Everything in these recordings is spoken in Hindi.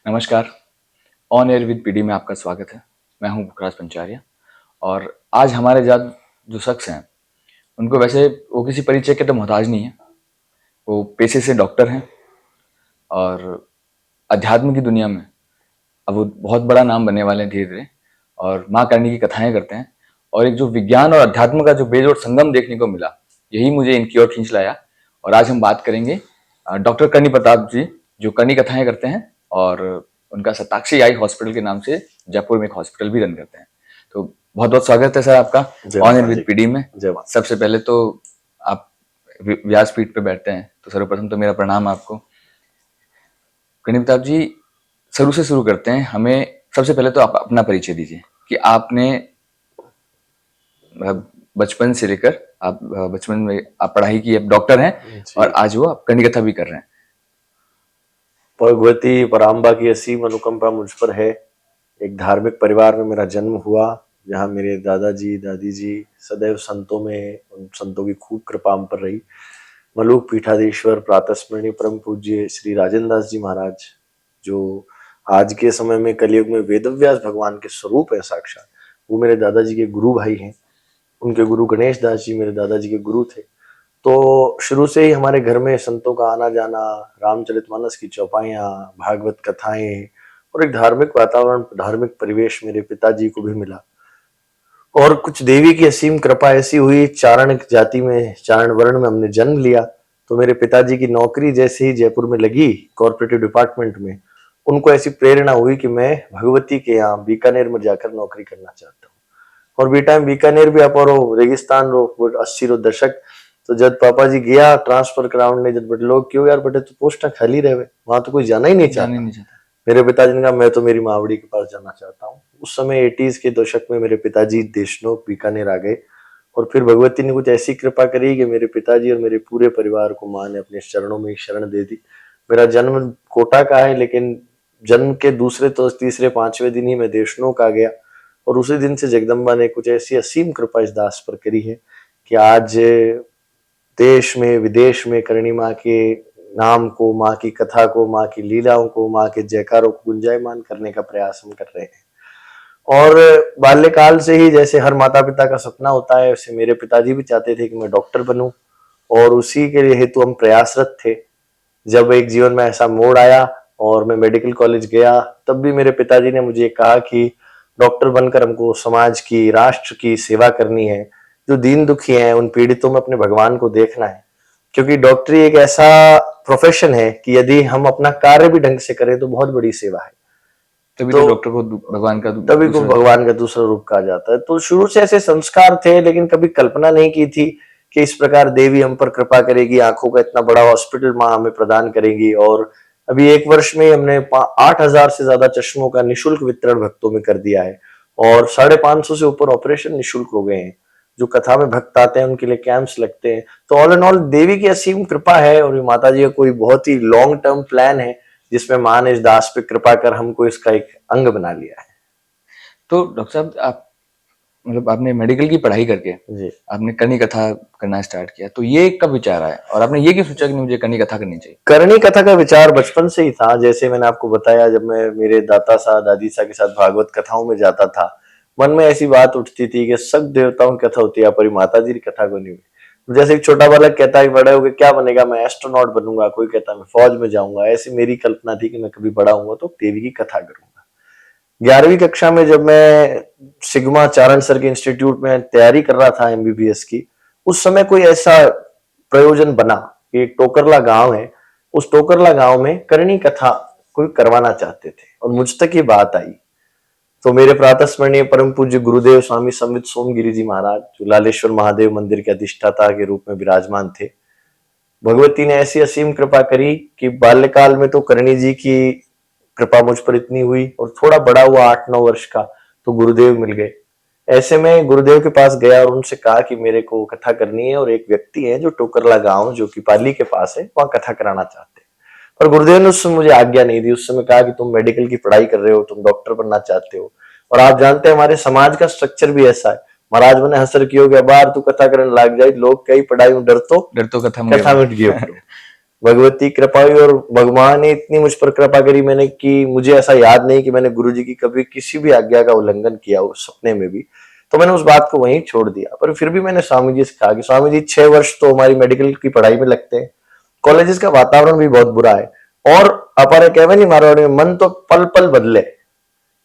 नमस्कार। ऑन एयर विद पीडी में आपका स्वागत है। मैं हूं पुखराज पंचारिया और आज हमारे साथ जो शख्स हैं उनको वैसे वो किसी परिचय के तो मोहताज नहीं है। वो पेशे से डॉक्टर हैं और अध्यात्म की दुनिया में अब वो बहुत बड़ा नाम बनने वाले हैं धीरे धीरे। और माँ करनी की कथाएं करते हैं और एक जो विज्ञान और अध्यात्म का जो बेजोड़ संगम देखने को मिला, यही मुझे इनकी ओर खींच लाया। और आज हम बात करेंगे डॉक्टर करनी प्रताप जी, जो करनी कथाएं करते हैं और उनका सताक्षी आई हॉस्पिटल के नाम से जयपुर में एक हॉस्पिटल भी रन करते हैं। तो बहुत बहुत स्वागत है सर आपका ऑन एयर विद पीडी में। सबसे पहले तो आप व्यासपीठ पे बैठते हैं तो सर्वप्रथम तो मेरा प्रणाम आपको। करनी प्रताप जी, शुरू से शुरू करते हैं। हमें सबसे पहले तो आप अपना परिचय दीजिए कि आपने बचपन से लेकर आप बचपन में आप पढ़ाई की, अब डॉक्टर हैं और आज वो आप करनी कथा भी कर रहे हैं। भगवती पराम्बा की असीम अनुकंपा मुझ पर है। एक धार्मिक परिवार में मेरा जन्म हुआ, जहाँ मेरे दादाजी दादी जी सदैव संतों में, उन संतों की खूब कृपा हम पर रही। मलूक पीठाधीश्वर प्रातस्मरणीय परम पूज्य श्री राजेंद्र दास जी महाराज, जो आज के समय में कलयुग में वेदव्यास भगवान के स्वरूप है साक्षात, वो मेरे दादाजी के गुरु भाई हैं। उनके गुरु गणेश दास जी मेरे दादाजी के गुरु थे। तो शुरू से ही हमारे घर में संतों का आना जाना, रामचरितमानस की चौपाइयाँ, भागवत कथाएं और एक धार्मिक वातावरण, धार्मिक परिवेश मेरे पिताजी को भी मिला। और कुछ देवी की असीम कृपा ऐसी हुई, चारण जाति में, चारण वर्ण में हमने जन्म लिया। तो मेरे पिताजी की नौकरी जैसे ही जयपुर में लगी कॉर्पोरेटिव डिपार्टमेंट में, उनको ऐसी प्रेरणा हुई कि मैं भगवती के यहाँ बीकानेर में जाकर नौकरी करना चाहता हूँ। और बी टाइम बीकानेर भी आप और रेगिस्तान रो 80 रो दशक। तो जब पापा जी गया ट्रांसफर कराउंड ने, जब बड़े लोग क्यों यार बेटे तो पोस्ट खाली रहे, वहां तो कोई जाना ही नहीं चाहता। मेरे पिताजी ने कहा मैं तो मेरी मावड़ी के पास जाना चाहता हूँ। उस समय 80s के दशक में मेरे पिताजी देशनोक बीकानेर आ गए। और फिर भगवती ने कुछ ऐसी कृपा करी कि मेरे पिताजी और मेरे पूरे परिवार को माँ ने अपने चरणों में शरण दे दी। मेरा जन्म कोटा का है, लेकिन जन्म के दूसरे तो तीसरे पांचवें दिन ही मैं देशनोक आ गया। और उसी दिन से जगदम्बा ने कुछ ऐसी असीम कृपा इस दास पर करी है कि आज देश में विदेश में करणी माँ के नाम को, माँ की कथा को, माँ की लीलाओं को, माँ के जयकारों को गुंजायमान करने का प्रयास हम कर रहे हैं। और बाल्यकाल से ही जैसे हर माता पिता का सपना होता है, वैसे मेरे पिताजी भी चाहते थे कि मैं डॉक्टर बनूं, और उसी के लिए हेतु हम प्रयासरत थे। जब एक जीवन में ऐसा मोड़ आया और मैं मेडिकल कॉलेज गया, तब भी मेरे पिताजी ने मुझे कहा कि डॉक्टर बनकर हमको समाज की, राष्ट्र की सेवा करनी है। जो दीन दुखी हैं, उन पीड़ितों में अपने भगवान को देखना है। क्योंकि डॉक्टरी एक ऐसा प्रोफेशन है कि यदि हम अपना कार्य भी ढंग से करें तो बहुत बड़ी सेवा है। तभी तो डॉक्टर को भगवान का दूसरा रूप कहा जाता है। तो शुरू से ऐसे संस्कार थे, लेकिन कभी कल्पना नहीं की थी कि इस प्रकार देवी हम पर कृपा करेगी, आंखों का इतना बड़ा हॉस्पिटल माँ हमें प्रदान करेगी। और अभी 1 वर्ष में हमने 8,000 से ज्यादा चश्मों का निःशुल्क वितरण भक्तों में कर दिया है। और 550 से ऊपर ऑपरेशन निःशुल्क हो गए हैं। जो कथा में भक्त आते हैं उनके लिए कैंप्स लगते हैं। तो ऑल एंड ऑल देवी की असीम कृपा है। और माता जी का कोई बहुत ही लॉन्ग टर्म प्लान है, जिसमें माँ ने इस दास पे कृपा कर हमको इसका एक अंग बना लिया है। तो डॉक्टर साहब, आप मतलब आपने मेडिकल की पढ़ाई करके आपने करनी कथा करना स्टार्ट किया, तो ये कब विचार आया और आपने ये क्यों सोचा कि मुझे करनी कथा करनी चाहिए? करनी कथा का विचार बचपन से ही था। जैसे मैंने आपको बताया, जब मैं मेरे दादा सा दादी सा के साथ भागवत कथाओं में जाता था, मन में ऐसी बात उठती थी कि सब देवताओं की कथा होती है, पर माता जी की कथा को नहीं हुई। जैसे एक छोटा बालक कहता है बड़े होकर क्या बनेगा, मैं एस्ट्रोनॉट बनूंगा, कोई कहता है मैं फौज में जाऊंगा। ऐसी मेरी कल्पना थी कि मैं कभी बड़ा हूंगा तो देवी की कथा करूंगा। 11वीं कक्षा में जब मैं सिग्मा चारण सर के इंस्टीट्यूट में तैयारी कर रहा था MBBS की, उस समय कोई ऐसा प्रयोजन बना कि एक टोकरला गांव है, उस टोकरला गांव में करनी कथा कोई करवाना चाहते थे और मुझ तक ये बात आई। तो मेरे प्रातस्मरणीय परम पूज्य गुरुदेव स्वामी संवित सोमगिरी जी महाराज, जो लालेश्वर महादेव मंदिर के अधिष्ठाता के रूप में विराजमान थे, भगवती ने ऐसी असीम कृपा करी कि बाल्यकाल में तो करणी जी की कृपा मुझ पर इतनी हुई, और थोड़ा बड़ा हुआ 8-9 वर्ष का तो गुरुदेव मिल गए। ऐसे में गुरुदेव के पास गया और उनसे कहा कि मेरे को कथा करनी है, और एक व्यक्ति है जो टोकरला गांव जो कि पाली के पास है, वहां कथा कराना चाहते हैं। पर गुरुदेव ने उस समय मुझे आज्ञा नहीं दी। उस समय कहा कि तुम मेडिकल की पढ़ाई कर रहे हो, तुम डॉक्टर बनना चाहते हो, और आप जानते हैं हमारे समाज का स्ट्रक्चर भी ऐसा है। महाराज मैंने हंसर की हो गया, बाहर तू कथा करने लग जाए, लोग कई पढ़ाई में डर तो कथा मिट गया। भगवती कृपा हुई और भगवान ने इतनी मुझ पर कृपा करी मैंने कि मुझे ऐसा याद नहीं कि मैंने गुरुजी की कभी किसी भी आज्ञा का उल्लंघन किया हो सपने में भी। तो मैंने उस बात को वहीं छोड़ दिया। पर फिर भी मैंने स्वामी जी से कहा कि स्वामी जी 6 वर्ष तो हमारी मेडिकल की पढ़ाई में लगते हैं, कॉलेजेस का वातावरण भी बहुत बुरा है और अपर कहवे नहीं मारवाड़ी में मन तो पल पल बदले।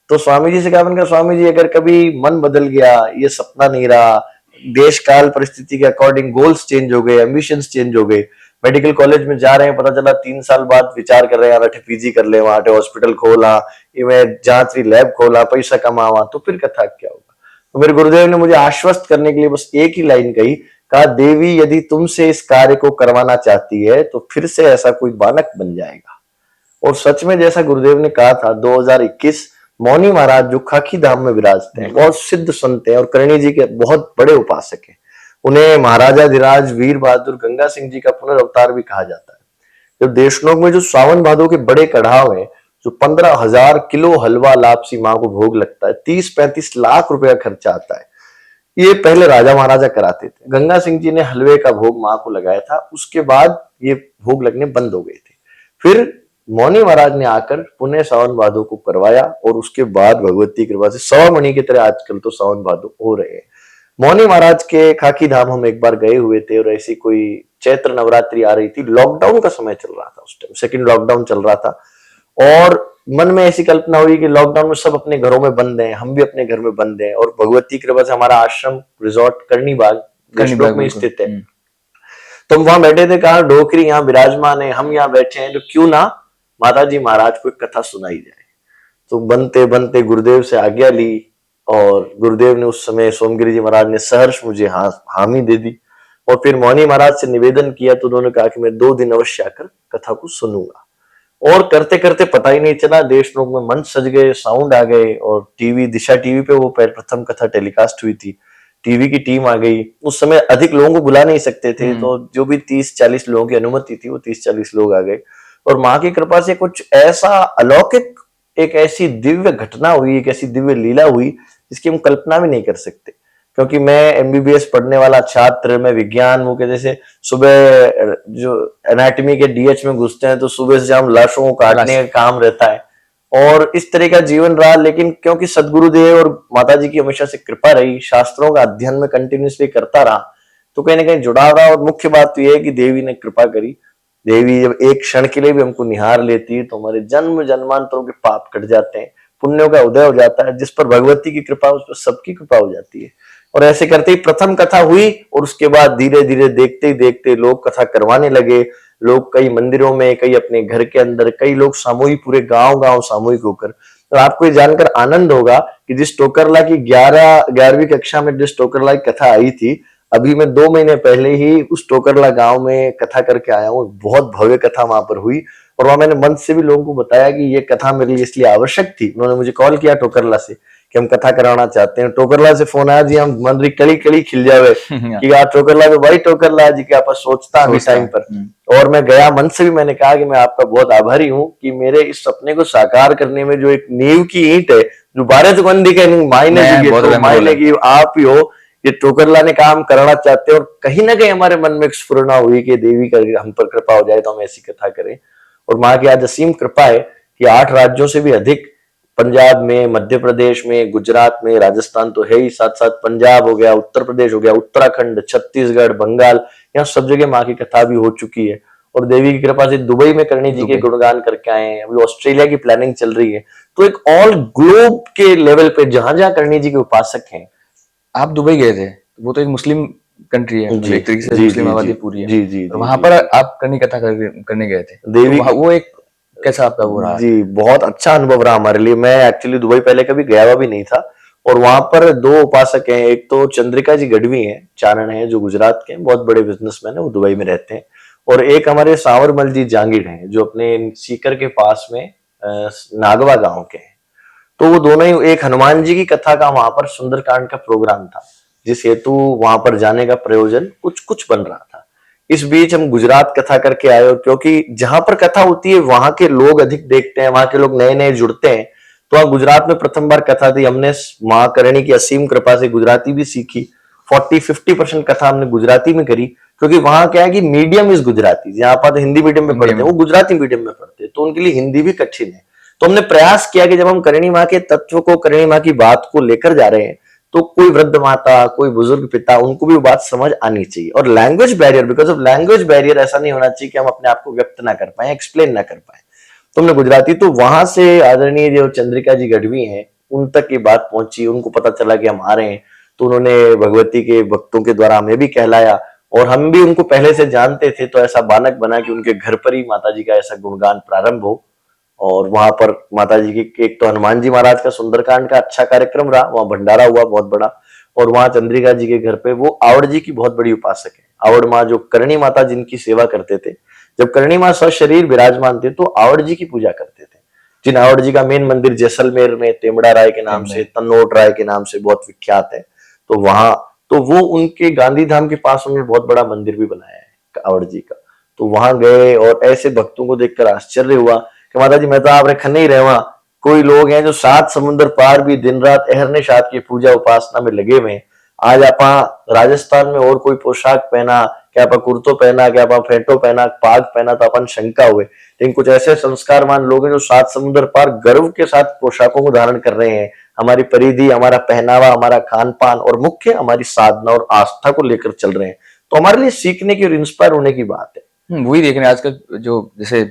तो स्वामी जी से कहा, मैंने कहा स्वामी जी अगर कभी मन बदल गया, ये सपना नहीं रहा, देश काल परिस्थिति के अकॉर्डिंग गोल्स चेंज हो गए, एम्बिशंस चेंज हो गए, मेडिकल कॉलेज में जा रहे हैं, पता चला 3 साल बाद विचार कर रहे हैं यार पीजी कर ले, वहां हॉस्पिटल खोला, मैं जांच लैब खोला, पैसा कमावा, तो फिर कथा क्या होगा। तो मेरे गुरुदेव ने मुझे आश्वस्त करने के लिए बस एक ही लाइन कही, कहा देवी यदि तुमसे इस कार्य को करवाना चाहती है तो फिर से ऐसा कोई बालक बन जाएगा। और सच में जैसा गुरुदेव ने कहा था, 2021 मौनी महाराज जो खाकी धाम में विराजते हैं, बहुत सिद्ध संत हैं और करणी जी के बहुत बड़े उपासक हैं। उन्हें महाराजा धीराज वीर बहादुर गंगा सिंह जी का पुनर्अवतार भी कहा जाता है। जब देशनोक में जो सावन भादो के बड़े कढ़ाव हैं, जो 15,000 किलो हलवा लापसी माँ को भोग लगता है, 30-35 लाख रुपए का खर्चा आता है, ये पहले राजा महाराजा कराते थे। गंगा सिंह जी ने हलवे का भोग माँ को लगाया था, उसके बाद ये भोग लगने बंद हो गए थे। फिर मौनी महाराज ने आकर पुनः सावन भादो को करवाया और उसके बाद भगवती कृपा से 100 मणि की तरह आजकल तो सावन भादो हो रहे हैं। मौनी महाराज के खाकी धाम हम एक बार गए हुए थे और ऐसी कोई चैत्र नवरात्रि आ रही थी, लॉकडाउन का समय चल रहा था, उस टाइम सेकंड लॉकडाउन चल रहा था और मन में ऐसी कल्पना हुई कि लॉकडाउन में सब अपने घरों में बंद हैं, हम भी अपने घर में बंद हैं और भगवती कृपा से हमारा आश्रम रिजॉर्ट करनी बाग में स्थित है। तो हम वहां बैठे थे, कहा डोकरी यहाँ विराजमान है, हम यहाँ बैठे हैं, तो क्यों ना माता जी महाराज को एक कथा सुनाई जाए। तो बनते बनते गुरुदेव से आज्ञा ली और गुरुदेव ने उस समय सोमगिरी जी महाराज ने सहर्ष मुझे हामी दे दी और फिर मौनी महाराज से निवेदन किया तो उन्होंने कहा कि मैं 2 दिन अवश्य आकर कथा को सुनूंगा। और करते करते पता ही नहीं चला, देशनोक में मंच सज गए, साउंड आ गए और टीवी दिशा टीवी पे वो प्रथम कथा टेलीकास्ट हुई थी, टीवी की टीम आ गई। उस समय अधिक लोगों को बुला नहीं सकते थे, तो जो भी 30-40 लोगों की अनुमति थी वो 30-40 लोग आ गए और माँ की कृपा से कुछ ऐसा अलौकिक, एक ऐसी दिव्य घटना हुई, एक ऐसी दिव्य लीला हुई जिसकी हम कल्पना भी नहीं कर सकते। क्योंकि मैं एमबीबीएस पढ़ने वाला छात्र, मैं विज्ञान वो कहते जैसे सुबह जो एनाटॉमी के डीएच में घुसते हैं तो सुबह से शाम लाशों को काटने का काम रहता है और इस तरह का जीवन रहा। लेकिन क्योंकि सदगुरुदेव और माता जी की हमेशा से कृपा रही, शास्त्रों का अध्ययन में कंटिन्यूसली करता रहा, तो कहीं ना कहीं जुड़ाव रहा। और मुख्य बात तो यह है कि देवी ने कृपा करी। देवी जब एक क्षण के लिए भी हमको निहार लेती है तो हमारे जन्म जन्मांतरों के पाप कट जाते हैं, पुण्यों का उदय हो जाता है। जिस पर भगवती की कृपा, उस पर सबकी कृपा हो जाती है। और ऐसे करते ही प्रथम कथा हुई और उसके बाद धीरे धीरे देखते ही देखते लोग कथा करवाने लगे। लोग कई मंदिरों में, कई अपने घर के अंदर, कई लोग सामूहिक, पूरे गांव गांव सामूहिक होकर। तो आपको ये जानकर आनंद होगा कि जिस टोकरला की 11वीं कक्षा में जिस टोकरला की कथा आई थी, अभी मैं 2 महीने पहले ही उस टोकरला गांव में कथा करके आया हूँ। बहुत भव्य कथा वहां पर हुई और वहां मैंने मंच से भी लोगों को बताया कि ये कथा मेरे लिए इसलिए आवश्यक थी। उन्होंने मुझे कॉल किया टोकरला से कि हम कथा कराना चाहते हैं। टोकरला से फोन आया, जी हम मन कड़ी कड़ी खिल जावे कि यार टोकरला तो भाई टोकरला जी के आप सोचता है टाइम पर। और मैं गया, मन से भी मैंने कहा कि मैं आपका बहुत आभारी हूँ कि मेरे इस सपने को साकार करने में जो एक नींव की ईंट है, जो भारत बंदी के मायने की आप ही हो। ये टोकरला ने काम करना चाहते हैं और कहीं ना कहीं हमारे मन में एक स्फुरना हुई कि देवी का हम पर कृपा हो जाए तो हम ऐसी कथा करें। और माँ की आज असीम कृपा है कि 8 राज्यों से भी अधिक, पंजाब में, मध्य प्रदेश में, गुजरात में, राजस्थान तो है ही, साथ साथ पंजाब हो गया, उत्तर प्रदेश हो गया, उत्तराखंड, छत्तीसगढ़, बंगाल, यहाँ सब जगह माँ की कथा भी हो चुकी है। और देवी की कृपा से दुबई में करणी जी के गुणगान करके आए हैं। अभी ऑस्ट्रेलिया की प्लानिंग चल रही है। तो एक ऑल ग्लोब के लेवल पे जहां जहां करणी जी के उपासक हैं। आप दुबई गए थे, वो तो एक मुस्लिम कंट्री है, एक तरीके से मुस्लिम आबादी पूरी है। जी जी, वहां पर आप करनी कथा करने गए थे देवी, तो वो एक कैसा आपका वो रहा? जी बहुत अच्छा अनुभव रहा हमारे लिए। मैं एक्चुअली दुबई पहले कभी गया हुआ भी नहीं था और वहां पर 2 उपासक हैं। एक तो चंद्रिका जी गढ़वी हैं, चारण हैं, जो गुजरात के हैं, बहुत बड़े बिजनेसमैन है, वो दुबई में रहते हैं। और एक हमारे सांवरमल जी जांगिड़ हैं, जो अपने सीकर के पास में नागवा गांव के हैं। तो वो दोनों ही, एक हनुमान जी की कथा का वहां पर सुंदरकांड का प्रोग्राम था, जिस हेतु वहां पर जाने का प्रयोजन कुछ कुछ बन रहा था। इस बीच हम गुजरात कथा करके आए और क्योंकि जहां पर कथा होती है वहां के लोग अधिक देखते हैं, वहां के लोग नए नए जुड़ते हैं। तो वहां गुजरात में प्रथम बार कथा थी। हमने मां करणी की असीम कृपा से गुजराती भी सीखी। 40-50% कथा हमने गुजराती में करी क्योंकि वहां क्या है कि मीडियम इज गुजराती, जहाँ आप हिंदी मीडियम में पढ़ते हैं वो गुजराती मीडियम में पढ़ते हैं, तो उनके लिए हिंदी भी कठिन है। तो हमने प्रयास किया कि जब हम करणी माँ के तत्व को, करणी माँ की बात को लेकर जा रहे हैं, तो कोई वृद्ध माता, कोई बुजुर्ग पिता, उनको भी वो बात समझ आनी चाहिए। और language barrier, because of language barrier ऐसा नहीं होना चाहिए कि हम अपने आप को व्यक्त ना कर पाए, एक्सप्लेन ना कर पाए। तो हमने गुजराती, तो वहां से आदरणीय जो चंद्रिका जी गढ़वी हैं उन तक ये बात पहुंची, उनको पता चला कि हम आ रहे हैं, तो उन्होंने भगवती के भक्तों के द्वारा हमें भी कहलाया, और हम भी उनको पहले से जानते थे, तो ऐसा बानक बना कि उनके घर पर ही माता जी का ऐसा गुणगान प्रारंभ हो। और वहां पर माता जी की एक तो हनुमान जी महाराज का सुंदरकांड का अच्छा कार्यक्रम रहा, वहां भंडारा हुआ बहुत बड़ा, और वहां चंद्रिका जी के घर पे वो आवड़ जी की बहुत बड़ी उपासक है, आवड़ माँ जो करणी माता जिनकी सेवा करते थे, जब करणी माँ सशरीर विराजमान थे तो आवड़ जी की पूजा करते थे, जिन आवड़ जी का मेन मंदिर जैसलमेर में तेमड़ा राय के नाम से, तन्नोट राय के नाम से बहुत विख्यात है। तो वहां, तो वो उनके गांधीधाम के पास उन्होंने बहुत बड़ा मंदिर भी बनाया है आवड़ जी का। तो वहां गए और ऐसे भक्तों को देखकर आश्चर्य हुआ कि माता जी मैं तो आप रखने ही रहे, वहां कोई लोग हैं जो 7 समुद्र पार भी दिन रात अहरने शात की पूजा उपासना में लगे हुए हैं। आज आप राजस्थान में और कोई पोशाक पहना, क्या आप कुर्तो पहना, क्या आप फेंटो पहना, पाग पहना, तो अपन शंका हुए। लेकिन कुछ ऐसे संस्कारवान लोग हैं जो 7 समुद्र पार गर्व के साथ पोशाकों को धारण कर रहे हैं, हमारी परिधि, हमारा पहनावा, हमारा खान पान, और मुख्य हमारी साधना और आस्था को लेकर चल रहे हैं। तो हमारे लिए सीखने की और इंस्पायर होने की बात है। वही देख रहे हैं आजकल, जो जैसे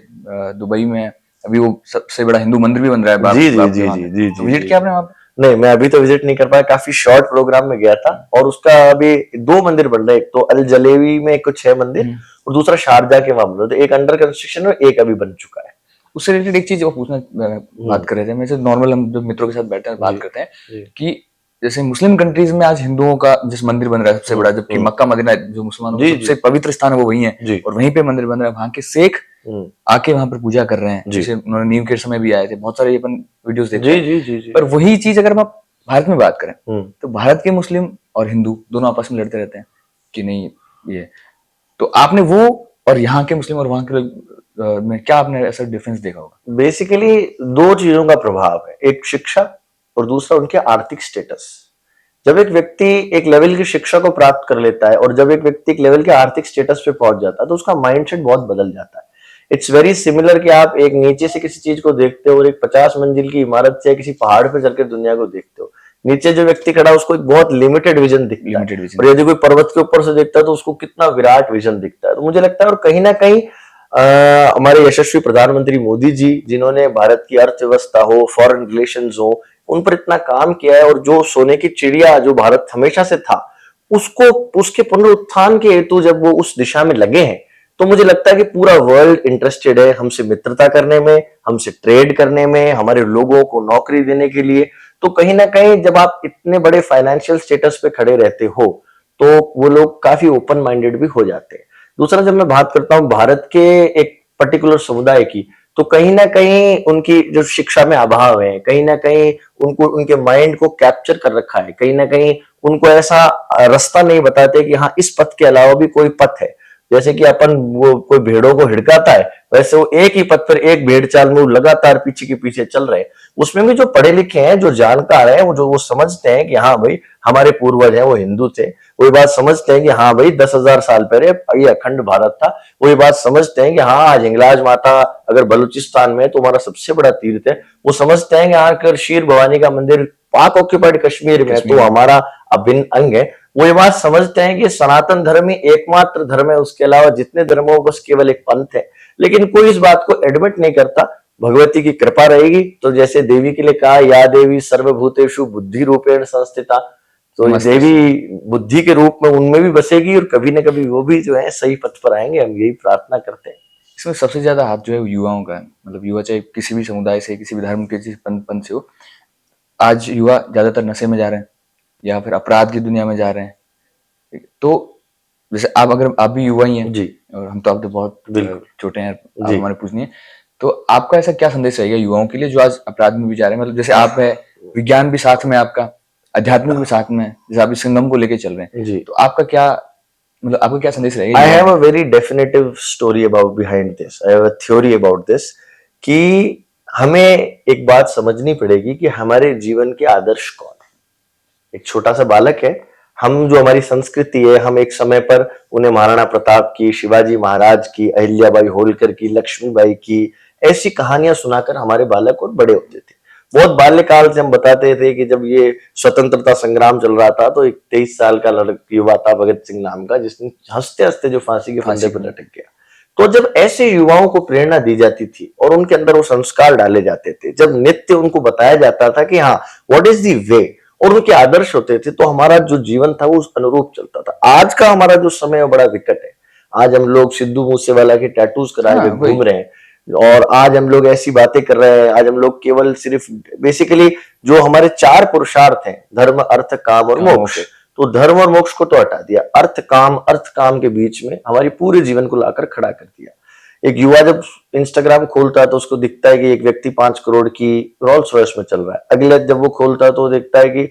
दुबई में अभी वो सबसे बड़ा हिंदू मंदिर भी बन रहा है बाप, जी जी बाप जी वहाँ जी पे। जी तो जी विजिट जी। किया आपने वहाँ पे? नहीं, मैं अभी तो विजिट नहीं कर पाया, काफी शॉर्ट प्रोग्राम में गया था। और उसका अभी 2 मंदिर बन रहे हैं, एक तो अल जलेवी में कुछ है मंदिर, और दूसरा शारजा के वहां बन रहा है, तो एक अंडर कंस्ट्रक्शन है, एक अभी बन चुका है। उससे रिलेटेड एक चीज और पूछना, बात कर रहे थे मेरे से, नॉर्मल हम जब मित्रों के साथ बैठते हैं बात जी करते हैं जी कि जैसे मुस्लिम कंट्रीज में आज हिंदुओं का जिस मंदिर बन रहा है सबसे बड़ा, जबकि मक्का मदीना जो मुसलमानों का जी सबसे जी पवित्र स्थान है वो वही है, जी और वहीं पे मंदिर बन रहा है, वहां के शेख आके वहां पर पूजा कर रहे हैं, जी जैसे उन्होंने नीम के समय भी आए थे, बहुत सारे अपन वीडियोस देखते जी हैं। जी जी जी। पर वही चीज अगर हम भारत में बात करें, हम्म। तो भारत के मुस्लिम और हिंदू दोनों आपस में लड़ते रहते हैं कि नहीं ये, तो आपने वो और यहाँ के मुस्लिम और वहां के में क्या आपने ऐसा डिफरेंस देखा होगा? बेसिकली 2 चीजों का प्रभाव है, एक शिक्षा और दूसरा उनके आर्थिक स्टेटस। जब एक व्यक्ति एक लेवल की शिक्षा को प्राप्त कर लेता है और जब एक व्यक्ति एक लेवल के आर्थिक स्टेटस पे पहुंच जाता है, तो उसका माइंडसेट बहुत बदल जाता है। इट्स वेरी सिमिलर कि आप एक नीचे से किसी चीज को देखते हो और एक 50 मंजिल की इमारत से किसी पहाड़ पे चलकर दुनिया को देखते हो। नीचे जो व्यक्ति खड़ा है उसको एक बहुत लिमिटेड विजन दिखता है, लिमिटेड विजन। और यदि कोई पर्वत के ऊपर से देखता है तो उसको कितना विराट विजन दिखता है। तो मुझे लगता है, और कहीं ना कहीं हमारे यशस्वी प्रधानमंत्री मोदी जी, जिन्होंने भारत की अर्थव्यवस्था हो, फॉरेन रिलेशंस हो, उन पर इतना काम किया है, और जो सोने की चिड़िया जो भारत हमेशा से था, उसको, उसके पुनरुत्थान के हेतु जब वो उस दिशा में लगे हैं, तो मुझे लगता है कि पूरा वर्ल्ड इंटरेस्टेड है हमसे मित्रता करने में, हमसे ट्रेड करने में, हमारे लोगों को नौकरी देने के लिए। तो कहीं ना कहीं जब आप इतने बड़े फाइनेंशियल स्टेटस पे खड़े रहते हो, तो वो लोग काफी ओपन माइंडेड भी हो जाते हैं। दूसरा, जब मैं बात करता हूँ भारत के एक पर्टिकुलर समुदाय की, तो कहीं ना कहीं उनकी जो शिक्षा में अभाव है, कहीं ना कहीं उनको, उनके माइंड को कैप्चर कर रखा है, कहीं ना कहीं उनको ऐसा रास्ता नहीं बताते कि हाँ इस पथ के अलावा भी कोई पथ है। जैसे कि अपन वो कोई भेड़ों को हिड़काता है, वैसे वो एक ही पथ पर एक भेड़ चाल में वो लगातार पीछे के पीछे चल रहे हैं। उसमें भी जो पढ़े लिखे हैं, जो जानकार हैं, वो जो वो समझते हैं कि हाँ भाई हमारे पूर्वज हैं वो हिंदू थे, वो ये बात समझते हैं कि हाँ भाई 10,000 साल पहले ये अखंड भारत था, वो ये बात समझते हैं कि हाँ आज हिंगलाज माता अगर बलूचिस्तान में है तो हमारा सबसे बड़ा तीर्थ है, वो समझते हैं कि हाँ अगर शीर भवानी का मंदिर पाक ऑक्यूपाइड कश्मीर में है तो हमारा अभिन्न अंग है। वो ये बात समझते हैं कि सनातन धर्म ही एकमात्र धर्म है, उसके अलावा जितने धर्मों बस केवल एक पंथ है। लेकिन कोई इस बात को एडमिट नहीं करता। भगवती की कृपा रहेगी तो जैसे देवी के लिए कहा, या देवी सर्वभूतेषु बुद्धि रूपेण संस्थिता, तो देवी बुद्धि के रूप में उनमें भी बसेगी और कभी न कभी वो भी जो है सही पथ पर आएंगे, हम यही प्रार्थना करते हैं। इसमें सबसे ज्यादा हाथ जो है युवाओं का है, मतलब युवा चाहे किसी भी समुदाय से, किसी भी धर्म के, किसी पंथ से हो, आज युवा ज्यादातर नशे में जा रहे हैं या फिर अपराध की दुनिया में जा रहे हैं। तो जैसे आप, अगर आप भी युवा ही हैं जी, और हम तो आप तो बहुत छोटे हैं, आप जी। हमारे पूछनी है, तो आपका ऐसा क्या संदेश रहेगा युवाओं के लिए जो आज अपराध में भी जा रहे हैं? मतलब जैसे आप है, विज्ञान भी साथ में, आपका आध्यात्मिक भी साथ में, जैसे आप इस संगम को लेके चल रहे हैं, जी। तो आपका क्या, मतलब आपका क्या संदेश रहेगा? I have a very definitive story about behind this, I have a theory about this, कि हमें एक बात समझनी पड़ेगी कि हमारे जीवन के आदर्श कौन है। एक छोटा सा बालक है, हम जो हमारी संस्कृति है, हम एक समय पर उन्हें महाराणा प्रताप की, शिवाजी महाराज की, अहिल्याबाई होलकर की, लक्ष्मीबाई की ऐसी कहानियां सुनाकर हमारे बालक और बड़े होते थे। बहुत बाल्यकाल से हम बताते थे कि जब ये स्वतंत्रता संग्राम चल रहा था तो एक 23 साल का युवा था भगत सिंह नाम का, जिसने हंसते हंसते जो फांसी के फंदे पर लटक गया। तो जब ऐसे युवाओं को प्रेरणा दी जाती थी और उनके अंदर वो संस्कार डाले जाते थे, जब नित्य उनको बताया जाता था कि हाँ व्हाट इज द वे, और उनके आदर्श होते थे, तो हमारा जो जीवन था वो उस अनुरूप चलता था। आज का हमारा जो समय है वो बड़ा विकट है। आज हम लोग सिद्धू मूसेवाला के टैटूज कराए हुए घूम रहे हैं, और आज हम लोग ऐसी बातें कर रहे हैं। आज हम लोग केवल सिर्फ बेसिकली जो हमारे 4 पुरुषार्थ हैं, धर्म अर्थ काम और मोक्ष, तो धर्म और मोक्ष को तो हटा दिया, अर्थ काम के बीच में हमारी पूरे जीवन को लाकर खड़ा कर दिया। एक युवा जब इंस्टाग्राम खोलता है तो उसको दिखता है कि एक व्यक्ति 5 करोड़ की रोल्स रॉयस में चल रहा है। अगले जब वो खोलता है तो वो देखता है कि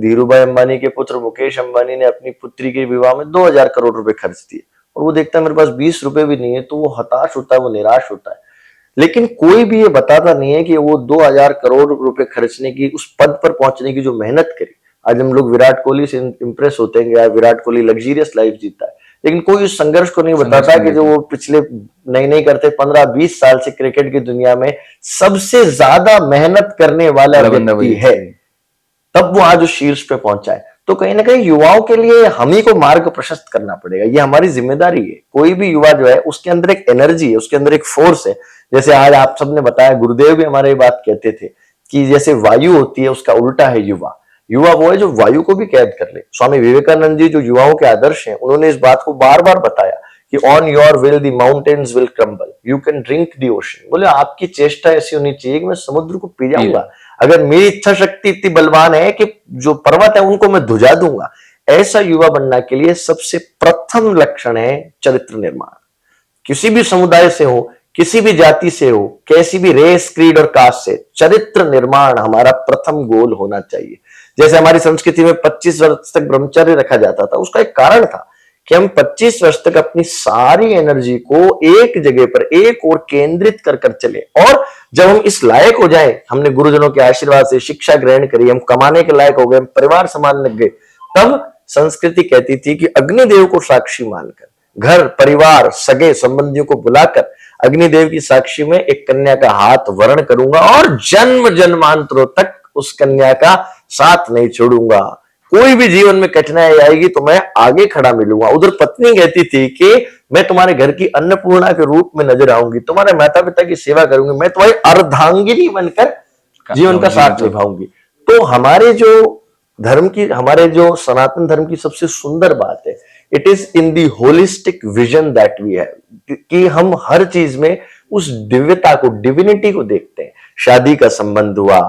धीरूभाई अंबानी के पुत्र मुकेश अंबानी ने अपनी पुत्री के विवाह में 2000 करोड़ रुपए खर्च दिए, और वो देखता है मेरे पास 20 रुपए भी नहीं है, तो वो हताश होता है, वो निराश होता है। लेकिन कोई भी ये बताता नहीं है कि वो 2000 करोड़ रुपए खर्चने की, उस पद पर पहुंचने की जो मेहनत करी। आज हम लोग विराट कोहली से इंप्रेस होते हैं कि यार विराट कोहली लग्जरियस लाइफ जीता है, लेकिन कोई उस संघर्ष को नहीं बताता कि जो वो पिछले नहीं करते 15-20 साल से क्रिकेट की दुनिया में सबसे ज्यादा मेहनत करने वाला व्यक्ति है, तब वो आज उस शीर्ष पे पहुंचा है। तो कहीं ना कहीं युवाओं के लिए हम ही को मार्ग प्रशस्त करना पड़ेगा, ये हमारी जिम्मेदारी है। कोई भी युवा जो है उसके अंदर एक एनर्जी है, उसके अंदर एक फोर्स है। जैसे आज आप सबने बताया, गुरुदेव भी हमारे बात कहते थे कि जैसे वायु होती है उसका उल्टा है युवा। युवा वो है जो वायु को भी कैद कर ले। स्वामी विवेकानंद जी जो युवाओं के आदर्श हैं, उन्होंने इस बात को बार बार बताया कि on your will the mountains will crumble, you can drink the ocean. बोले आपकी चेष्टा ऐसी होनी चाहिए कि मैं समुद्र को पी जाऊंगा, अगर मेरी इच्छा शक्ति इतनी बलवान है कि जो पर्वत है उनको मैं धुजा दूंगा। ऐसा युवा बनने के लिए सबसे प्रथम लक्षण है चरित्र निर्माण। किसी भी समुदाय से हो, किसी भी जाति से हो, कैसी भी रेस क्रीड और कास्ट से, चरित्र निर्माण हमारा प्रथम गोल होना चाहिए। जैसे हमारी संस्कृति में 25 वर्ष तक ब्रह्मचर्य रखा जाता था, उसका एक कारण था कि हम 25 वर्ष तक अपनी सारी एनर्जी को एक जगह पर एक और केंद्रित कर कर चले, और जब हम इस लायक हो जाए, हमने गुरुजनों के आशीर्वाद से शिक्षा ग्रहण करी, हम कमाने के लायक हो गए, हम परिवार संभालने लग गए, तब संस्कृति कहती थी कि अग्निदेव को साक्षी मानकर घर परिवार सगे संबंधियों को बुलाकर अग्निदेव की साक्षी में एक कन्या का हाथ वरण करूंगा और जन्म जन्मांतरों तक उस कन्या का साथ नहीं छोड़ूंगा। कोई भी जीवन में कठिनाई आएगी तो मैं आगे खड़ा मिलूंगा। उधर पत्नी कहती थी कि मैं तुम्हारे घर की अन्नपूर्णा के रूप में नजर आऊंगी, तुम्हारे माता पिता की सेवा करूंगी, मैं तुम्हारी अर्धांगिनी बनकर जीवन का साथ निभाऊंगी। तो हमारे जो धर्म की, हमारे जो सनातन धर्म की सबसे सुंदर बात है, it is in the holistic vision that we have, कि हम हर चीज में उस दिव्यता को, डिविनिटी को देखते हैं। शादी का संबंध हुआ,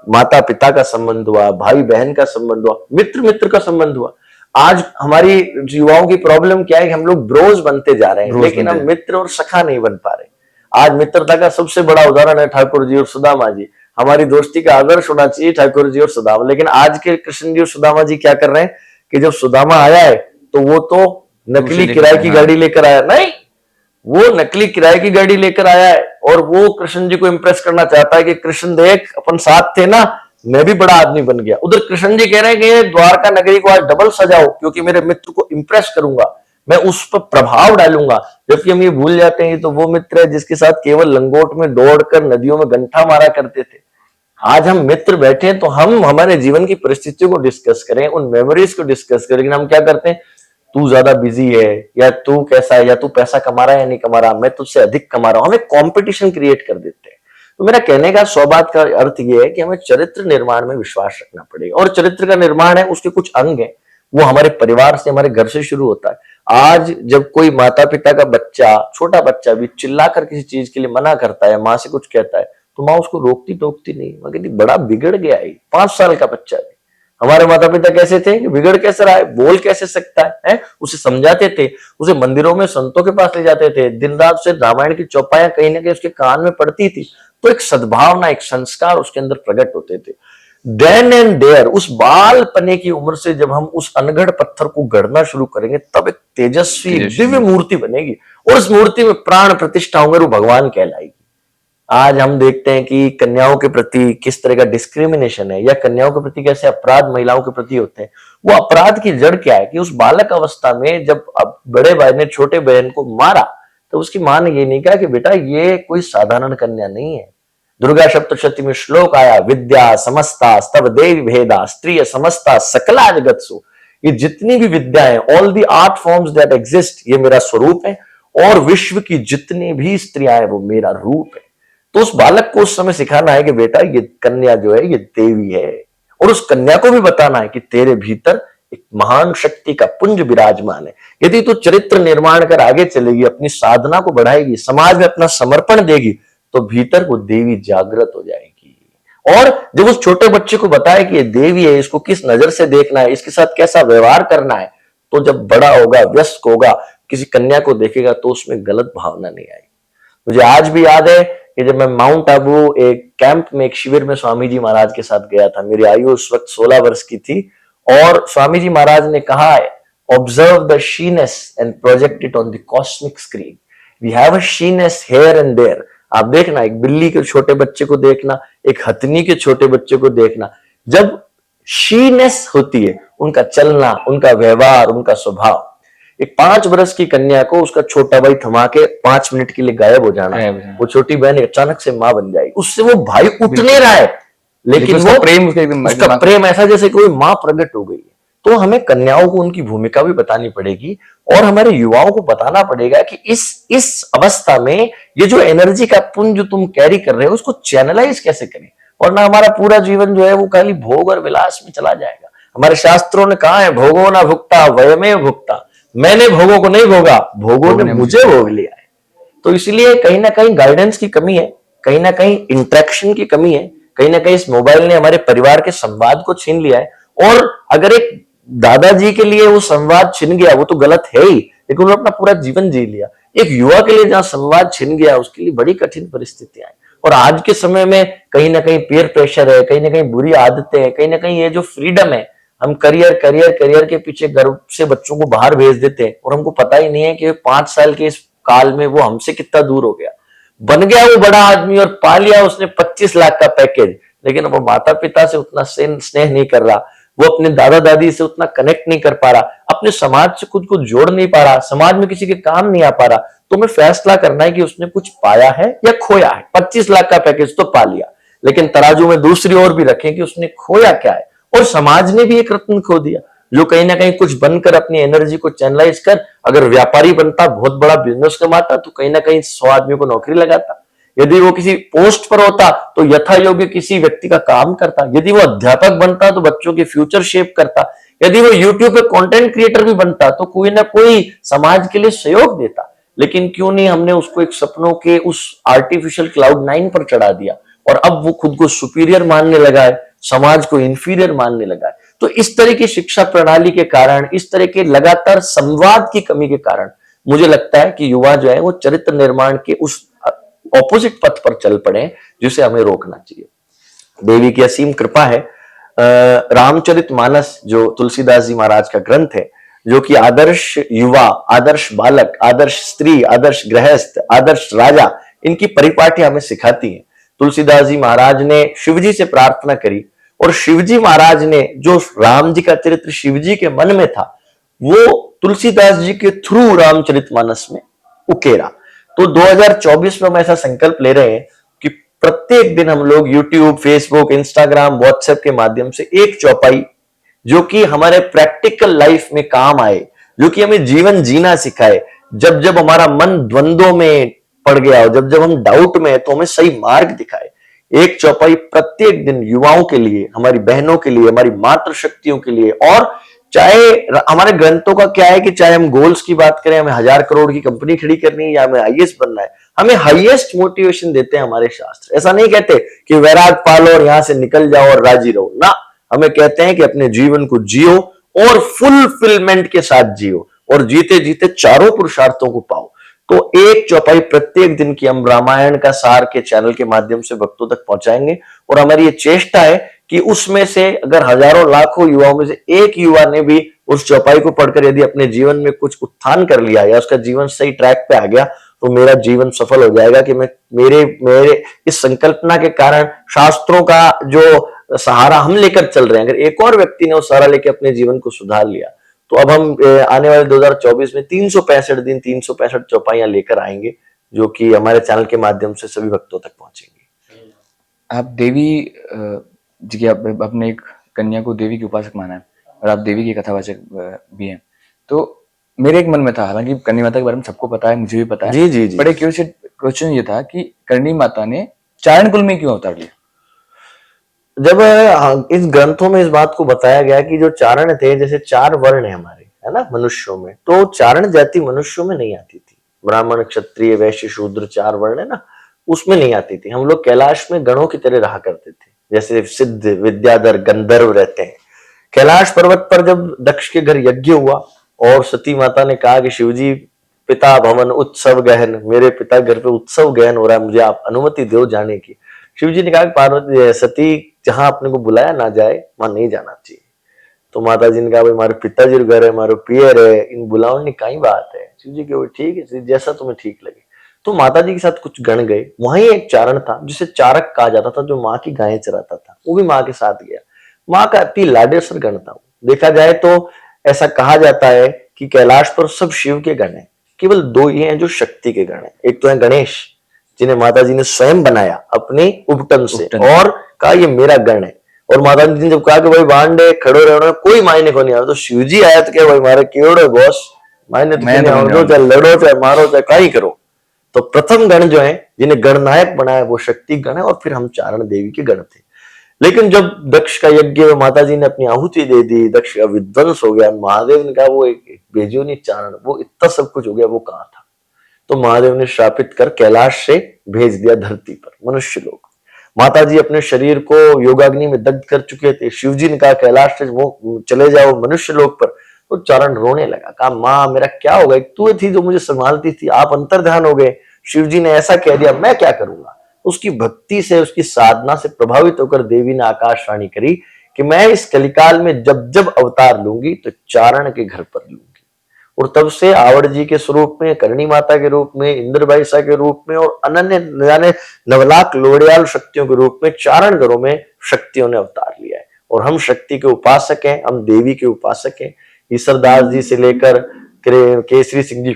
माता पिता का संबंध हुआ, भाई बहन का संबंध हुआ, मित्र मित्र का संबंध हुआ। आज हमारी युवाओं की प्रॉब्लम क्या है कि हम लोग ब्रोज बनते जा रहे हैं, लेकिन हम मित्र और सखा नहीं बन पा रहे। आज मित्रता का सबसे बड़ा उदाहरण है ठाकुर जी और सुदामा जी। हमारी दोस्ती का आदर्श होना चाहिए ठाकुर जी और सुदामा, लेकिन आज के कृष्ण जी और सुदामा जी क्या कर रहे हैं कि जब सुदामा आया है तो वो तो नकली किराए की गाड़ी लेकर आया, नहीं, वो नकली किराए की गाड़ी लेकर आया है, और वो कृष्ण जी को इंप्रेस करना चाहता है कि कृष्ण देख अपन साथ थे ना, मैं भी बड़ा आदमी बन गया। उधर कृष्ण जी कह रहे हैं कि द्वारका नगरी को आज डबल सजाओ क्योंकि मेरे मित्र को इंप्रेस करूंगा, मैं उस पर प्रभाव डालूंगा। जबकि हम ये भूल जाते हैं तो वो मित्र है जिसके साथ केवल लंगोट में दौड़कर नदियों में गंठा मारा करते थे। आज हम मित्र बैठे हैं तो हम हमारे जीवन की परिस्थितियों को डिस्कस करें, उन मेमोरीज को डिस्कस करें, लेकिन हम क्या करते हैं, तू ज्यादा बिजी है, या तू कैसा है, या तू पैसा कमा रहा है या नहीं कमा रहा, मैं तुझसे अधिक कमा रहा हूं, हमें कंपटीशन क्रिएट कर देते हैं। तो मेरा कहने का सौबात का अर्थ यह है कि हमें चरित्र निर्माण में विश्वास रखना पड़ेगा, और चरित्र का निर्माण है, उसके कुछ अंग है, वो हमारे परिवार से, हमारे घर से शुरू होता है। आज जब कोई माता पिता का बच्चा, छोटा बच्चा भी चिल्लाकर किसी चीज के लिए मना करता है, माँ से कुछ कहता है, तो माँ उसको रोकती टोकती नहीं, मैं कहती बड़ा बिगड़ गया है, 5 साल का बच्चा है। हमारे माता पिता कैसे थे कि बिगड़ कैसे रहा है, बोल कैसे सकता है? उसे समझाते थे, उसे मंदिरों में संतों के पास ले जाते थे, दिन रात से रामायण की चौपाइयां कहीं ना कहीं उसके कान में पड़ती थी, तो एक सद्भावना, एक संस्कार उसके अंदर प्रकट होते थे। देन एंड देयर, उस बाल पने की उम्र से जब हम उस अनगढ़ पत्थर को गढ़ना शुरू करेंगे, तब एक तेजस्वी दिव्य मूर्ति बनेगी, और उस मूर्ति में प्राण प्रतिष्ठा होंगे, वो भगवान कहलाएगी। आज हम देखते हैं कि कन्याओं के प्रति किस तरह का डिस्क्रिमिनेशन है, या कन्याओं के प्रति कैसे अपराध महिलाओं के प्रति होते हैं। वो अपराध की जड़ क्या है कि उस बालक अवस्था में जब अब बड़े भाई ने छोटे बहन को मारा तो उसकी मां ने ये नहीं कहा कि बेटा ये कोई साधारण कन्या नहीं है। दुर्गा सप्तशती में श्लोक आया, विद्या समस्ता स्तव देवी भेदा स्त्रिय समस्ता सकला जगत्सु। ये जितनी भी विद्या है, all the art forms that exist, ये मेरा स्वरूप है और विश्व की जितनी भी स्त्रियां हैं वो मेरा रूप है। तो उस बालक को उस समय सिखाना है कि बेटा ये कन्या जो है ये देवी है, और उस कन्या को भी बताना है कि तेरे भीतर एक महान शक्ति का पुंज विराजमान है। यदि तू चरित्र निर्माण कर आगे चलेगी, अपनी साधना को बढ़ाएगी, समाज में अपना समर्पण देगी, तो भीतर वो देवी जागृत हो जाएगी। और जब उस छोटे बच्चे को बताए कि ये देवी है, इसको किस नजर से देखना है, इसके साथ कैसा व्यवहार करना है, तो जब बड़ा होगा, वयस्क होगा, किसी कन्या को देखेगा तो उसमें गलत भावना नहीं आएगी। मुझे आज भी याद है कि जब मैं माउंट आबू एक कैंप में, एक शिविर में स्वामी जी महाराज के साथ गया था, मेरी आयु उस वक्त 16 वर्ष की थी, और स्वामी जी महाराज ने कहा है, observe the shyness and project it on the cosmic screen. We have a shyness here and there. आप देखना, एक बिल्ली के छोटे बच्चे को देखना, एक हथनी के छोटे बच्चे को देखना, जब शीनेस होती है, उनका चलना, उनका व्यवहार, उनका स्वभाव। एक 5 वर्ष की कन्या को उसका छोटा भाई थमा के 5 मिनट के लिए गायब हो जाना, वो छोटी बहन अचानक से मां बन जाएगी। उससे वो भाई उठ नहीं रहा है, लेकिन वो प्रेम, उसका प्रेम ऐसा जैसे कोई मां प्रकट हो गई है। तो हमें कन्याओं को उनकी भूमिका भी बतानी पड़ेगी, और हमारे युवाओं को बताना पड़ेगा कि इस अवस्था में ये जो एनर्जी का पुंज तुम कैरी कर रहे हो, उसको चैनलाइज कैसे करें, वरना हमारा पूरा जीवन जो है वो खाली भोग और विलास में चला जाएगा। हमारे शास्त्रों ने कहा है, भोगो ना भुगता वयमेव भुगता। मैंने भोगों को नहीं भोगा, भोगों ने मुझे भोग लिया है। तो इसलिए कहीं ना कहीं गाइडेंस की कमी है, कहीं ना कहीं इंटरेक्शन की कमी है, कहीं ना कहीं इस मोबाइल ने हमारे परिवार के संवाद को छीन लिया है। और अगर एक दादाजी के लिए वो संवाद छिन गया, वो तो गलत है ही, लेकिन उन्होंने अपना पूरा जीवन जी लिया। एक युवा के लिए जहां संवाद छिन गया, उसके लिए बड़ी कठिन परिस्थितियां हैं। और आज के समय में कहीं ना कहीं पीयर प्रेशर है, कहीं ना कहीं बुरी आदतें हैं, कहीं ना कहीं ये जो फ्रीडम है, हम करियर करियर करियर के पीछे गर्व से बच्चों को बाहर भेज देते हैं, और हमको पता ही नहीं है कि 5 साल के इस काल में वो हमसे कितना दूर हो गया। बन गया वो बड़ा आदमी और पा लिया उसने 25 लाख का पैकेज, लेकिन वो माता पिता से उतना स्नेह नहीं कर रहा, वो अपने दादा दादी से उतना कनेक्ट नहीं कर पा रहा, अपने समाज से खुद को जोड़ नहीं पा रहा, समाज में किसी के काम नहीं आ पा रहा। तो हमें फैसला करना है कि उसने कुछ पाया है या खोया है। 25 लाख का पैकेज तो पा लिया, लेकिन तराजू में दूसरी ओर भी रखें कि उसने खोया क्या है। और समाज ने भी एक रत्न खो दिया, जो कहीं ना कहीं कुछ बनकर अपनी एनर्जी को चैनलाइज कर, अगर व्यापारी बनता, बहुत बड़ा बिजनेस कमाता, तो कहीं ना कहीं 100 आदमी को नौकरी लगाता। यदि वो किसी पोस्ट पर होता तो यथा योग्य किसी व्यक्ति का काम करता। यदि वो अध्यापक बनता तो बच्चों के फ्यूचर शेप करता। यदि वो यूट्यूब पे कंटेंट क्रिएटर भी बनता तो कोई ना कोई समाज के लिए सहयोग देता। लेकिन क्यों नहीं हमने उसको एक सपनों के उस आर्टिफिशियल क्लाउड 9 पर चढ़ा दिया, और अब वो खुद को सुपीरियर मानने लगा है, समाज को इंफीरियर मानने लगा है। तो इस तरह की शिक्षा प्रणाली के कारण, इस तरह के लगातार संवाद की कमी के कारण मुझे लगता है कि युवा जो है वो चरित्र निर्माण के उस ऑपोजिट पथ पर चल पड़े, जिसे हमें रोकना चाहिए। देवी की असीम कृपा है। रामचरितमानस जो तुलसीदास जी महाराज का ग्रंथ है, जो कि आदर्श युवा, आदर्श बालक, आदर्श स्त्री, आदर्श गृहस्थ, आदर्श राजा, इनकी परिपाटी हमें सिखाती है। तुलसीदास जी महाराज ने शिव जी से प्रार्थना करी, और शिवजी महाराज ने जो राम जी का चरित्र शिव जी के मन में था, वो तुलसीदास जी के थ्रू रामचरितमानस में उकेरा। तो 2024 में हम ऐसा संकल्प ले रहे हैं कि प्रत्येक दिन हम लोग YouTube, Facebook, Instagram, WhatsApp के माध्यम से एक चौपाई जो कि हमारे प्रैक्टिकल लाइफ में काम आए, जो कि हमें जीवन जीना सिखाए। जब जब हमारा मन द्वंद्वों में पड़ गया हो, जब जब हम डाउट में है, तो हमें सही मार्ग दिखाए। एक चौपाई प्रत्येक दिन युवाओं के लिए, हमारी बहनों के लिए, हमारी मातृशक्तियों के लिए। और चाहे हमारे ग्रंथों का क्या है कि चाहे हम गोल्स की बात करें, हमें 1000 करोड़ की कंपनी खड़ी करनी है या हमें आईएएस बनना है, हमें हाईएस्ट मोटिवेशन देते हैं हमारे शास्त्र। ऐसा नहीं कहते कि वैराग पालो और यहां से निकल जाओ और राजी रहो ना, हमें कहते हैं कि अपने जीवन को जियो और फुलफिलमेंट के साथ जियो, और जीते जीते चारों पुरुषार्थों को पाओ। तो एक चौपाई प्रत्येक दिन की हम रामायण का सार के चैनल के माध्यम से भक्तों तक पहुंचाएंगे, और हमारी ये चेष्टा है कि उसमें से अगर हजारों लाखों युवाओं में से एक युवा ने भी उस चौपाई को पढ़कर यदि अपने जीवन में कुछ उत्थान कर लिया या उसका जीवन सही ट्रैक पे आ गया, तो मेरा जीवन सफल हो जाएगा कि मैं मेरे इस संकल्पना के कारण शास्त्रों का जो सहारा हम लेकर चल रहे हैं, अगर एक और व्यक्ति ने वो सहारा लेकर अपने जीवन को सुधार लिया, तो अब हम आने वाले 2024 में 365 दिन 365 चौपाइयां लेकर आएंगे, जो कि हमारे चैनल के माध्यम से सभी भक्तों तक पहुंचेंगे। आप देवी जी की अपने एक कन्या को देवी की उपासक माना है और आप देवी के कथावाचक भी हैं, तो मेरे एक मन में था, हालांकि करणी माता के बारे में सबको पता है, मुझे भी पता है, जी जी जी। बड़े क्वेश्चन ये था कि करणी माता ने चारण कुल में क्यों अवतार लिया? जब इस ग्रंथों में इस बात को बताया गया कि जो चारण थे, जैसे 4 वर्ण है हमारे, है ना, मनुष्यों में, तो चारण जाति मनुष्यों में नहीं आती थी। ब्राह्मण, क्षत्रिय, वैश्य, शूद्र 4 वर्ण है ना, उसमें नहीं आती थी। हम लोग कैलाश में गणों की तरह रहा करते थे, जैसे सिद्ध, विद्याधर, गंधर्व रहते हैं। कैलाश पर्वत पर जब दक्ष के घर यज्ञ हुआ और सती माता ने कहा कि शिवजी, पिता भवन उत्सव गहन, मेरे पिता घर पे उत्सव गहन हो रहा है, मुझे आप अनुमति दो जाने की। शिव जी ने कहा कि पार्वती, सती, जहां अपने को बुलाया ना जाए वहां नहीं जाना चाहिए। तो माता जी ने कहा, भाई हमारे पिताजी घर है, हमारे पियर है, इन बुलाने की कई बात है। शिव जी के, ठीक है जैसा तुम्हें ठीक लगे। तो माता जी के साथ कुछ गण गए। वहीं एक चारण था जिसे चारक कहा जाता था, जो माँ की गायें चराता था, वो भी माँ के साथ गया। माँ का अति लाडेसर गण था। देखा जाए तो ऐसा कहा जाता है कि कैलाश पर सब शिव के गण हैं, केवल 2 ही हैं जो शक्ति के गण हैं। एक तो है गणेश, जिन्हें माता जी ने स्वयं बनाया अपने उपटन से और कहा ये मेरा गण है। और माता जी ने जब कहा कि भाई बांडे खड़ो रहना, कोई मायने को नहीं आया, तो शिव जी आया तो क्या भाई मारे केवड़ो बॉस, मायने तो नहीं आओ, चाहे लड़ो चाहे मारो चाहे का ही करो। तो प्रथम गण जो है, जिन्हें गणनायक बनाया, वो शक्ति गण है, और फिर हम चारण देवी के गण थे। लेकिन जब दक्ष का यज्ञ में माता जी ने अपनी आहुति दे दी, दक्ष का विध्वंस हो गया, महादेव ने कहा वो एक भेजो नहीं चारण, वो इतना सब कुछ हो गया, वो कहां था? तो महादेव ने श्रापित कर कैलाश से भेज दिया धरती पर, मनुष्य लोग। माता जी अपने शरीर को योगाग्नि में दग्ध कर चुके थे। शिव जी ने कहा कैलाश से वो चले जाओ मनुष्य लोक पर। तो चारण रोने लगा, कहा माँ मेरा क्या होगा, एक तू थी जो मुझे संभालती थी, आप अंतर्ध्यान हो गए, शिव जी ने ऐसा कह दिया, मैं क्या करूंगा। उसकी भक्ति से, उसकी साधना से प्रभावित होकर देवी ने आकाशवाणी करी कि मैं इस कलिकाल में जब जब अवतार लूंगी तो चारण के घर पर लूंगी। और तब से आवड़ जी के स्वरूप में, करणी माता के रूप में, इंद्रबाईसा के रूप में और अनन्य जाने 9 लाख लोड़ियाल शक्तियों के रूप में चारण घरों में शक्तियों ने अवतार लिया है। और हम शक्ति के उपासक हैं, हम देवी के उपासक हैं। ईश्वरदास जी से लेकर केसरी सिंह जी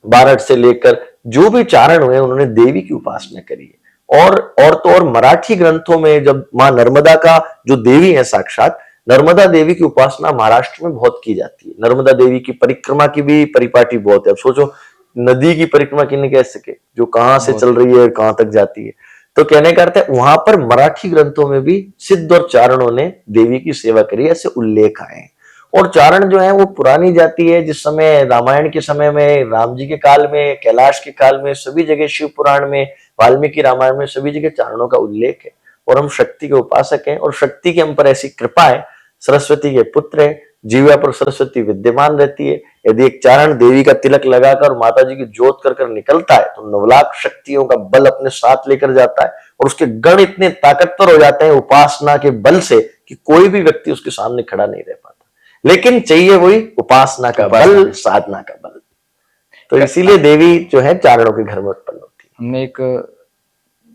बारठ से लेकर जो भी चारण हुए, उन्होंने देवी की उपासना करी है। और तो और मराठी ग्रंथों में जब मां नर्मदा का जो देवी है साक्षात, नर्मदा देवी की उपासना महाराष्ट्र में बहुत की जाती है। नर्मदा देवी की परिक्रमा की भी परिपाटी बहुत है। अब सोचो, नदी की परिक्रमा किन्हें कह सके, जो कहां से चल रही है, कहां तक जाती है। तो कहने का अर्थ है, वहां पर मराठी ग्रंथों में भी सिद्ध और चारणों ने देवी की सेवा करी, ऐसे उल्लेख आए हैं। और चारण जो है वो पुरानी जाति है। जिस समय रामायण के समय में, राम जी के काल में, कैलाश के काल में, सभी जगह शिव पुराण में, वाल्मीकि रामायण में, सभी जगह चारणों का उल्लेख है। और हम शक्ति के उपासक हैं, और शक्ति की हम पर ऐसी कृपा है, सरस्वती के पुत्र है, जीवा पर सरस्वती विद्यमान रहती है। यदि एक चारण देवी का तिलक लगाकर माता जी की जोत कर कर निकलता है, तो 9 लाख शक्तियों का बल अपने साथ लेकर जाता है, और उसके गण इतने ताकतवर हो जाते हैं उपासना के बल से कि कोई भी व्यक्ति उसके सामने खड़ा नहीं रह पाता। लेकिन चाहिए वही उपासना का बल, साधना का बल। तो इसीलिए देवी जो है चारणों के घर में उत्पन्न होती है। हमने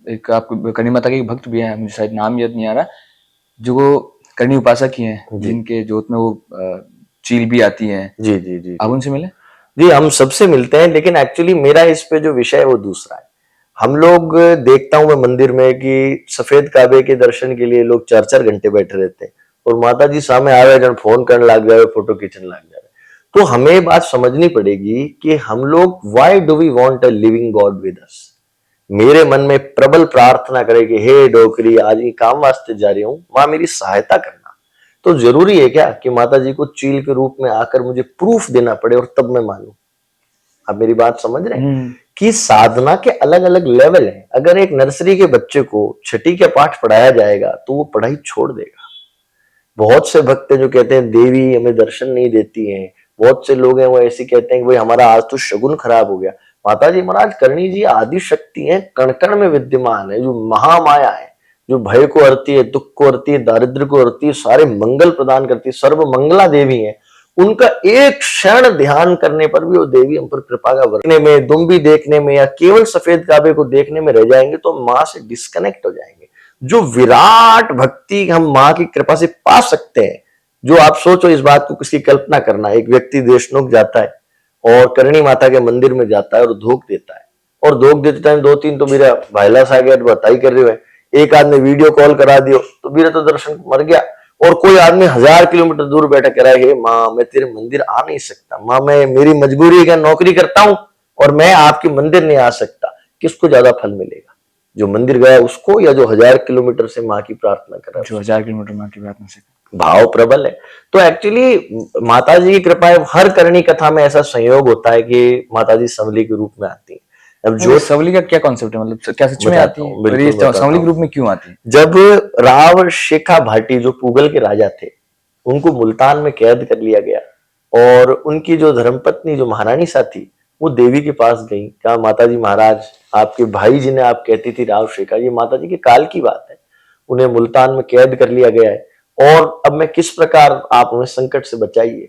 एक आपको करणी माता के भक्त भी है, मुझे शायद नाम याद नहीं आ रहा, जो करणी उपासक ही हैं, जिनके जोत में वो चील भी आती है। जी जी जी। आप उनसे मिले? जी, हम सबसे मिलते हैं, लेकिन एक्चुअली मेरा इस पे जो विषय है वो दूसरा है। हम लोग, देखता हूं मैं मंदिर में कि सफेद काबे के दर्शन के लिए लोग 4-4 घंटे बैठे रहते हैं, और माता जी सामने आ रहे, फोन करने लग जाए, फोटो खींचने लग जाए। तो हमें बात समझनी पड़ेगी कि हम लोग, why do we want a living God with us. मेरे मन में प्रबल प्रार्थना करे कि हे डोकरी, आज ये काम वास्ते जा रही हूं, माँ मेरी सहायता करना। तो जरूरी है क्या कि माता जी को चील के रूप में आकर मुझे प्रूफ देना पड़े और तब मैं मानूं? आप मेरी बात समझ रहे हैं कि साधना के अलग अलग लेवल हैं। अगर एक नर्सरी के बच्चे को छठी का पाठ पढ़ाया जाएगा तो वो पढ़ाई छोड़ देगा। बहुत से भक्त जो कहते हैं देवी हमें दर्शन नहीं देती है, बहुत से लोग हैं वो ऐसे कहते हैं कि भाई हमारा आज तो शगुन खराब हो गया। माता जी महाराज करणी जी आदि शक्ति है, कण कण में विद्यमान है, जो महामाया है, जो भय को हरती है, दुख को हरती है, दारिद्र को हरती है, सारे मंगल प्रदान करती है, सर्व मंगला देवी है। उनका एक क्षण ध्यान करने पर भी वो देवी हम पर कृपा का वर्षने में, दुम्बी देखने में, या केवल सफेद काबे को देखने में रह जाएंगे तो मां से डिस्कनेक्ट हो जाएंगे। जो विराट भक्ति हम माँ की कृपा से पा सकते हैं, जो आप सोचो इस बात को, किसकी कल्पना करना। एक व्यक्ति देशनोक जाता है और करणी माता के मंदिर में जाता है और धूप देता है, और धूप देते टाइम दो तीन तो मेरा भाईला सा गया, बताई कर रहे हो, एक आदमी वीडियो कॉल करा दियो तो मेरा तो दर्शन मर गया। और कोई आदमी 1000 किलोमीटर दूर बैठा कह रहा है, माँ मैं तेरे मंदिर आ नहीं सकता, माँ मैं, मेरी मजबूरी है, नौकरी करता हूं और मैं आपके मंदिर नहीं आ सकता। किसको ज्यादा फल मिलेगा, जो मंदिर गया उसको, या जो 1000 किलोमीटर से माँ की प्रार्थना कर रहा है? जो 1000 किलोमीटर माँ की प्रार्थना से। भाव प्रबल है। तो एक्चुअली माता जी की कृपा है, हर करणी कथा में ऐसा संयोग होता है कि माता जी संवली के रूप में आती है। अब जो संवली का क्या कॉन्सेप्ट है, मतलब क्या सच में आती है, और ये संवली के रूप में क्यों आती है? जब राव शेखा भाटी जो पुगल के राजा थे, उनको मुल्तान में कैद कर लिया गया, और उनकी जो धर्मपत्नी जो महारानी सा थी, वो देवी के पास गई, कहा माता जी महाराज, आपके भाई जी ने आप कहती थी राव शेखा, ये माता जी के काल की बात है, उन्हें मुल्तान में कैद कर लिया गया है, और अब मैं किस प्रकार, आप उन्हें संकट से बचाइए।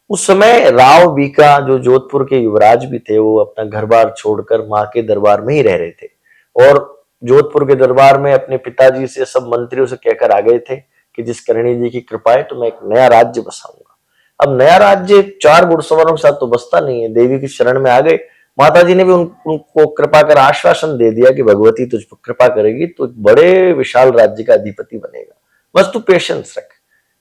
उस समय राव बीका जो जोधपुर के युवराज भी थे, वो अपना घर बार छोड़कर माँ के दरबार में ही रह रहे थे, और जोधपुर के दरबार में अपने पिताजी से, सब मंत्रियों से कहकर आ गए थे कि जिस करणी जी की कृपा है तो मैं एक नया राज्य बसाऊंगा। अब नया राज्य 4 घुड़सवारों के साथ तो बसता नहीं है, देवी की शरण में आ गए। माता जी ने भी उनको कृपा कर आश्वासन दे दिया कि भगवती तुझ पर कृपा करेगी तो एक बड़े विशाल राज्य का अधिपति बनेगा, बस तू पेशेंस रख।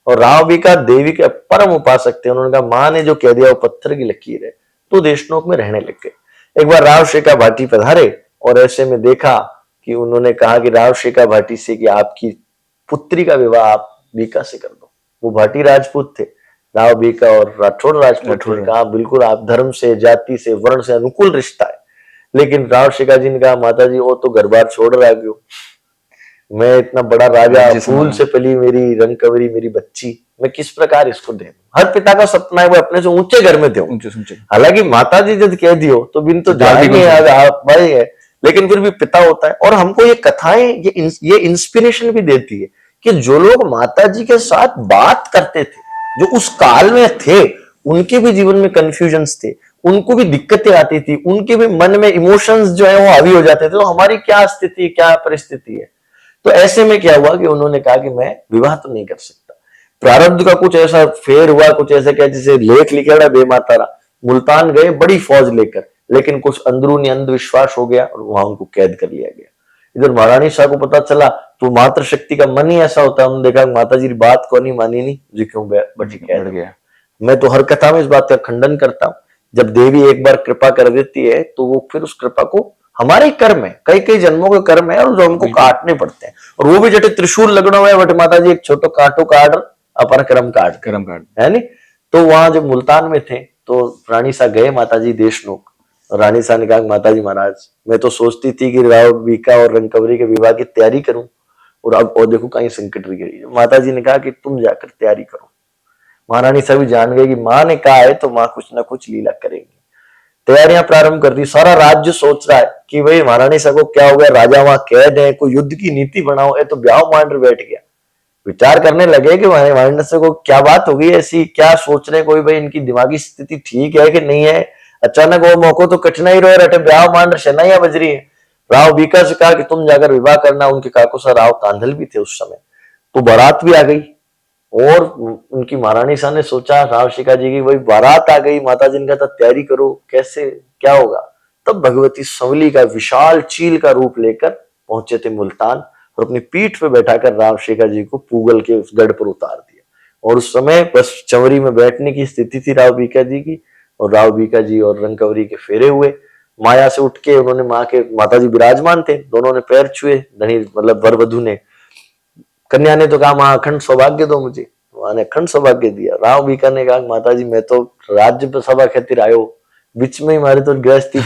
और राव भी का देवी के परम उपासक थे, उन्होंने कहा माँ ने जो कह दिया वो पत्थर की लकीर है, तो देशनोक में रहने लग गए। एक बार राव शेखा भाटी पधारे, और ऐसे में देखा कि उन्होंने कहा कि राव शेखा भाटी से कि आपकी पुत्री का विवाह आप बीका से कर दो। वो भाटी राजपूत थे, राव बीका और राठौड़ राजपूत थे। कहा बिल्कुल आप धर्म से, जाति से, वर्ण से अनुकूल रिश्ता है। लेकिन राव शेखा जी ने कहा माता जी वो तो घर बार छोड़ रहा क्यों, मैं इतना बड़ा राजा, फूल से पली मेरी रंगकवरी मेरी बच्ची, मैं किस प्रकार इसको दे दूं। हर पिता का सपना है वो अपने से ऊंचे घर में दे। हालांकि माता जी जब कह दियो तो बिन तो जाएंगे भाई है, लेकिन फिर भी पिता होता है। और हमको ये कथाएं ये इंस्पिरेशन भी देती है कि जो लोग माता जी के साथ बात करते थे, जो उस काल में थे, उनके भी जीवन में कंफ्यूजन्स थे, उनको भी दिक्कतें आती थी, उनके भी मन में इमोशंस जो है वो हावी हो जाते थे। तो हमारी क्या स्थिति, क्या परिस्थिति है। तो ऐसे में क्या हुआ कि उन्होंने कहा कि मैं विवाह तो नहीं कर सकता। प्रारब्ध का कुछ ऐसा फेर हुआ, कुछ ऐसा क्या, जैसे लेख लिखेड़ा बेमातारा, मुल्तान गए बड़ी फौज लेकर, लेकिन कुछ अंदरूनी अंधविश्वास हो गया और वहां उनको कैद कर लिया गया। इधर महारानी शाह को पता चला तो मातृ शक्ति का मन ही ऐसा होता है, उन्होंने देखा माता जी की बात को नहीं मानी, नहीं जी क्यों बची कैद गया। मैं तो हर कथा में इस बात का खंडन करता हूं, जब देवी एक बार कृपा कर देती है तो वो फिर उस कृपा को, हमारे कर्म है, कई कई जन्मों के कर्म है और जो हमको काटने पड़ते हैं, और वो भी जटे त्रिशूल लगना हुआ है बट माता जी एक छोटो काटो काट अपर कर्म काट है नहीं। तो वहां जब मुल्तान में थे तो रानी सा गए माता जी देशनोक, रानी सा ने कहा माता जी महाराज मैं तो सोचती थी कि राव बीका और रंगकवरी के विवाह की तैयारी करूं, और अब और देखो कहीं संकट भी गई। माता जी ने कहा कि तुम जाकर तैयारी करो। महारानी साहब जान गए कि माँ ने कहा है तो माँ कुछ ना कुछ लीला करेंगी। तैयारियां प्रारंभ कर दी। सारा राज्य सोच रहा है कि भाई महारानी साहब को क्या हो गया, राजा वहां कैद है, कोई युद्ध की नीति बनाओ। तो ब्याह मांडर बैठ गया, विचार करने लगे कि महारानी साहब को क्या बात होगी ऐसी, क्या सोच रहे कोई, भाई इनकी दिमागी स्थिति ठीक है कि नहीं है। अचानक वो मौको तो कठिनाई रहे रटे ब्याह मांडर शनाइया बज रही है। राव बीका से कहा कि तुम जाकर विवाह करना। उनके काको सा राव तांधल भी थे उस समय, तो बारात भी आ गई। और उनकी महारानी साहब ने सोचा राव शेखा जी की वही बारात आ गई, माता जी ने कहा तैयारी करो, कैसे क्या होगा। तब भगवती संवली का विशाल चील का रूप लेकर पहुंचे थे मुल्तान, और अपनी पीठ पे बैठाकर राव शेखा जी को पूगल के उस गढ़ पर उतार दिया। और उस समय बस चंवरी में बैठने की स्थिति थी राव बीका जी की, और राव बीका जी और रंगकवरी के फेरे हुए। माया से उठ के उन्होंने माता जी विराजमान थे, दोनों ने पैर छुए, धनी मतलब वर वधु ने। कन्या ने तो कहा मां अखंड सौभाग्य दो मुझे, मां ने अखंड सौभाग्य दिया। राव बीका ने कहा माता जी मैं तो राज्य सभा खातिर आयो, बीच में ही मारे तो गृहस्थी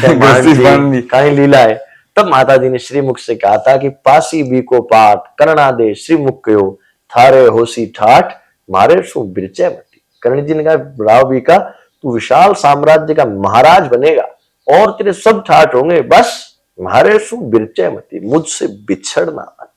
कहीं लीला है। तब माता जी ने श्रीमुख से कहा था कि पासी बी को पाठ करना दे श्रीमुख कहो, थारे होसी ठाठ मारे सु बिरचे मती। कर्ण जी ने कहा राव बीका तू विशाल साम्राज्य का महाराज बनेगा और तेरे सब ठाठ होंगे, बस मारे सु बिरचे मती, मुझसे बिछड़ना मत।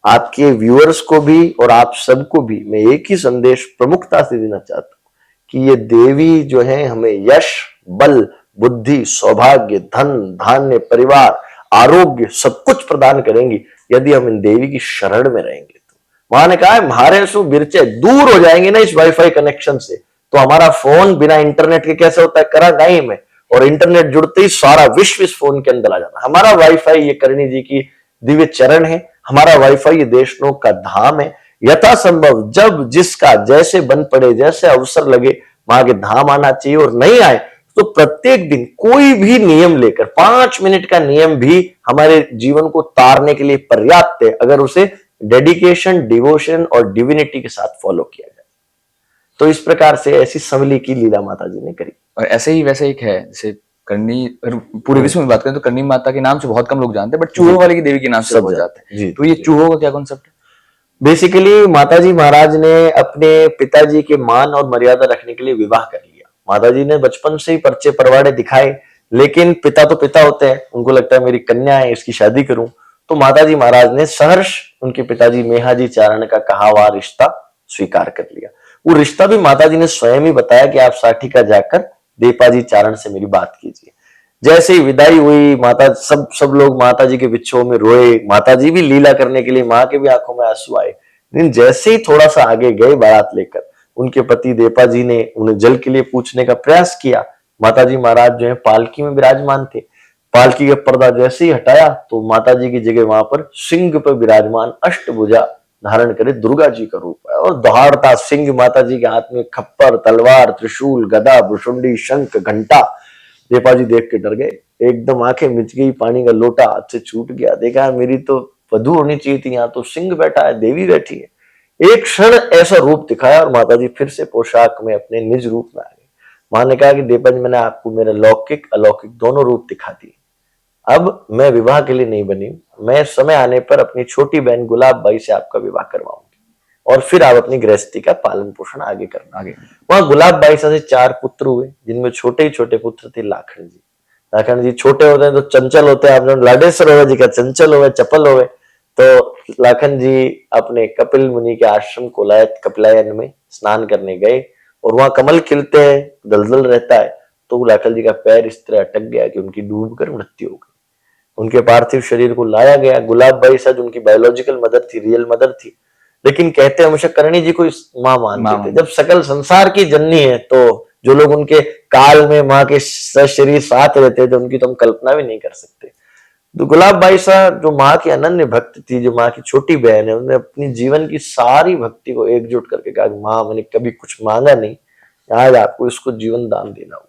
आपके व्यूअर्स को भी और आप सबको भी मैं एक ही संदेश प्रमुखता से देना चाहता हूं कि ये देवी जो है हमें यश, बल, बुद्धि, सौभाग्य, धन, धान्य, परिवार, आरोग्य सब कुछ प्रदान करेंगी यदि हम इन देवी की शरण में रहेंगे। तो मां ने कहा है म्हारे सु बिरचे दूर हो जाएंगे ना इस वाईफाई कनेक्शन से, तो हमारा फोन बिना इंटरनेट के कैसे होता है, करा नहीं में, और इंटरनेट जुड़ते ही सारा विश्व इस फोन के अंदर आ जाता है। हमारा वाईफाई ये करणी जी की दिव्य चरण है, हमारा वाईफाई ये देशनोक का धाम है। यथासंभव जब जिसका जैसे बन पड़े, जैसे अवसर लगे, वहां के धाम आना चाहिए। और नहीं आए तो प्रत्येक दिन कोई भी नियम लेकर, 5 मिनट का नियम भी हमारे जीवन को तारने के लिए पर्याप्त है, अगर उसे डेडिकेशन, डिवोशन और डिविनिटी के साथ फॉलो किया जाए। तो इस प्रकार से ऐसी संवली की लीला माता जी ने करी। और ऐसे ही वैसे एक है, जैसे करनी, पूरे विश्व में बात करें तो करनी माता के नाम से बहुत कम लोग जानते हैं, बट चूहों वाले की देवी के नाम से बहुत जाते हैं। तो ये चूहों का क्या कॉन्सेप्ट है? बेसिकली माताजी महाराज ने अपने पिताजी के मान और मर्यादा रखने के लिए विवाह कर लिया। माताजी ने बचपन से ही पर्चे परवाड़े दिखाए, लेकिन पिता तो पिता होते हैं, उनको लगता है मेरी कन्या है, इसकी शादी करूं। तो माताजी महाराज ने सहर्ष उनके पिताजी मेहाजी चारण का कहा हुआ रिश्ता स्वीकार कर लिया। वो रिश्ता भी माताजी ने स्वयं ही बताया कि आप साठिका जाकर देपाजी चारण से मेरी बात कीजिए। जैसे ही विदाई हुई, माता सब लोग माताजी के विच्छोह में रोए। माताजी भी लीला करने के लिए, माँ के भी आंखों में आंसू आए। लेकिन जैसे ही थोड़ा सा आगे गए बारात लेकर, उनके पति देपाजी ने उन्हें जल के लिए पूछने का प्रयास किया। माताजी महाराज जो है पालकी में विराजमान थे। पालकी का पर्दा जैसे ही हटाया तो माताजी की जगह वहां पर सिंह पर विराजमान अष्टभुजा धारण करे दुर्गा जी का रूप है, और दहाड़ता सिंह माताजी के हाथ में खप्पर, तलवार, त्रिशूल, गदा, भुषुंडी, शंख, घंटा। देपाजी देख के डर गए, एकदम आंखें मिच गई, पानी का लोटा हाथ से छूट गया। देखा मेरी तो वधू होनी चाहिए थी, यहाँ तो सिंह बैठा है, देवी बैठी है। एक क्षण ऐसा रूप दिखाया और माताजी फिर से पोशाक में अपने निज रूप में आ गई। मां ने कहा कि देपाजी मैंने आपको मेरा लौकिक अलौकिक दोनों रूप दिखा दिए, अब मैं विवाह के लिए नहीं बनी, मैं समय आने पर अपनी छोटी बहन गुलाब बाई से आपका विवाह करवाऊंगी और फिर आप अपनी गृहस्थी का पालन पोषण आगे करना। वहां गुलाब बाई से 4 पुत्र हुए, जिनमें छोटे ही छोटे पुत्र थे लाखन जी। लाखन जी छोटे होते हैं तो चंचल होते हैं, आप लाडेश्वर होवे जी का चंचल होवे, चपल होवे। तो लाखन जी अपने कपिल मुनि के आश्रम कोलायत कपिलायन में स्नान करने गए, और वहां कमल खिलते हैं, दलदल रहता है। तो लाखन जी का पैर इस तरह अटक गया कि उनकी डूबकर मृत्यु हो गई। उनके पार्थिव शरीर को लाया गया। गुलाब बाई सज उनकी बायोलॉजिकल मदर थी, रियल मदर थी, लेकिन कहते हमेशा करणी जी को मां मानते थे। जब सकल संसार की जननी है तो जो लोग उनके काल में मां के शरीर साथ रहते थे, उनकी तो हम कल्पना भी नहीं कर सकते। तो गुलाब बाई साहब जो माँ की अनन्य भक्त थी, जो माँ की छोटी बहन है, उन्होंने अपनी जीवन की सारी भक्ति को एकजुट करके कहा, माँ मैंने कभी कुछ मांगा नहीं, आज आपको इसको जीवन दान देना होगा।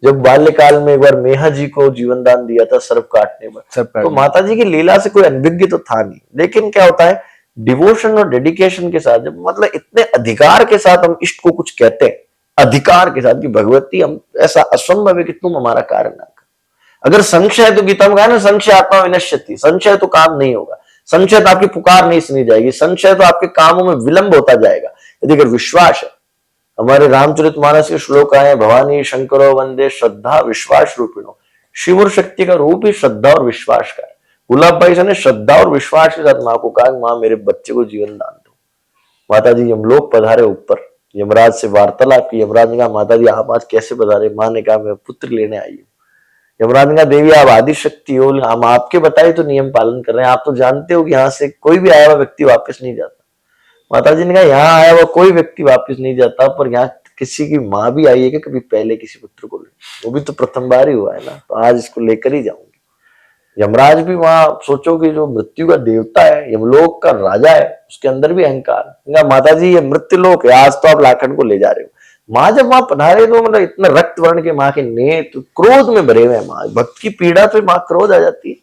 जब बाल्यकाल में एक बार मेहा जी को जीवन दान दिया था सर्प काटने पर, तो माता जी की लीला से कोई अनभिज्ञ तो था नहीं, लेकिन क्या होता है डिवोशन और डेडिकेशन के साथ, जब मतलब इतने अधिकार के साथ हम इष्ट को कुछ कहते हैं, अधिकार के साथ कि भगवती हम ऐसा असंभव है कि तुम हमारा कार्य ना कर। अगर संशय, तो गीता में कहा ना संशय आत्मा विनश्यति, संशय तो काम नहीं होगा, संशय तो आपकी पुकार नहीं सुनी जाएगी, संशय तो आपके कामों में विलंब होता जाएगा। यदि अगर विश्वास है, हमारे रामचरितमानस के श्लोक आए, भवानी शंकरो वंदे श्रद्धा विश्वास रूपिणो। शिव और शक्ति का रूप ही श्रद्धा और विश्वास का है। गुलाब भाई ने श्रद्धा और विश्वास के साथ माँ को कहा, माँ मेरे बच्चे को जीवन दान दो। माता जी यमलोक पधारे ऊपर, यमराज से वार्तालाप की। यमराज ने कहा, माता जी आप आज कैसे पधारे? माँ ने कहा, मैं पुत्र लेने आई हूँ। यमराज ने कहा, देवी आप आदि शक्ति हो, हम आपके बताए तो नियम पालन कर रहे हैं, आप तो जानते हो कि यहाँ से कोई भी आया हुआ व्यक्ति वापस नहीं जाता। माता जी ने कहा, यहाँ आया हुआ कोई व्यक्ति वापस नहीं जाता, पर यहाँ किसी की माँ भी आई है कि कभी पहले किसी पुत्र को ले, वो भी तो प्रथम बार ही हुआ है ना, तो आज इसको लेकर ही जाऊंगी। यमराज भी वहां सोचो कि जो मृत्यु का देवता है, यमलोक का राजा है, उसके अंदर भी अहंकार। माता जी ये मृत्यु लोक है, आज तो आप लाखन को ले जा रहे हो। माँ जब वहां पधारे तो मतलब इतना रक्त वर्ण के माँ के नेत्र क्रोध में भरे हुए। माँ भक्त की पीड़ा तो माँ क्रोध आ जाती है।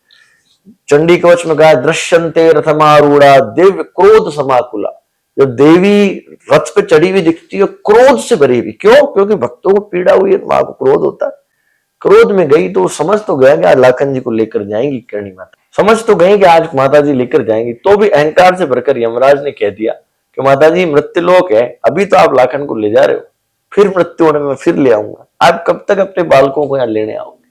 चंडी कवच में कहा, दृश्यंते रथमारूढ़ा दिव्य क्रोध समाकुला। जब देवी रथ पे चढ़ी हुई दिखती है क्रोध से भरी हुई, क्यों? क्योंकि भक्तों को पीड़ा हुई है, माँ को क्रोध होता है। क्रोध में गई तो समझ तो गया कि आज लाखन जी को लेकर जाएंगी करणी माता, समझ तो गई कि आज माता जी लेकर जाएंगी, तो भी अहंकार से भरकर यमराज ने कह दिया कि माता जी मृत्यु लोक है, अभी तो आप लाखन को ले जा रहे हो, फिर मृत्यु होने में फिर ले आऊंगा, आप कब तक अपने बालकों को यहाँ लेने आओगे?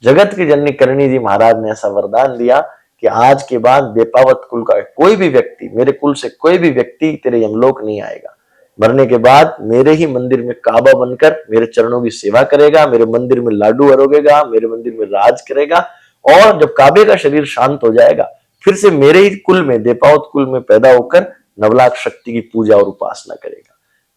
जगत की जननी करणी जी महाराज ने ऐसा वरदान दिया कि आज के बाद बेपावत कुल का कोई भी व्यक्ति, मेरे कुल से कोई भी व्यक्ति तेरे यमलोक नहीं आएगा। मरने के बाद मेरे ही मंदिर में काबा बनकर मेरे चरणों की सेवा करेगा, मेरे मंदिर में लाडू अरोगेगा, मेरे मंदिर में राज करेगा, और जब काबे का शरीर शांत हो जाएगा, फिर से मेरे ही कुल में, देपावत कुल में पैदा होकर नवलाख शक्ति की पूजा और उपासना करेगा।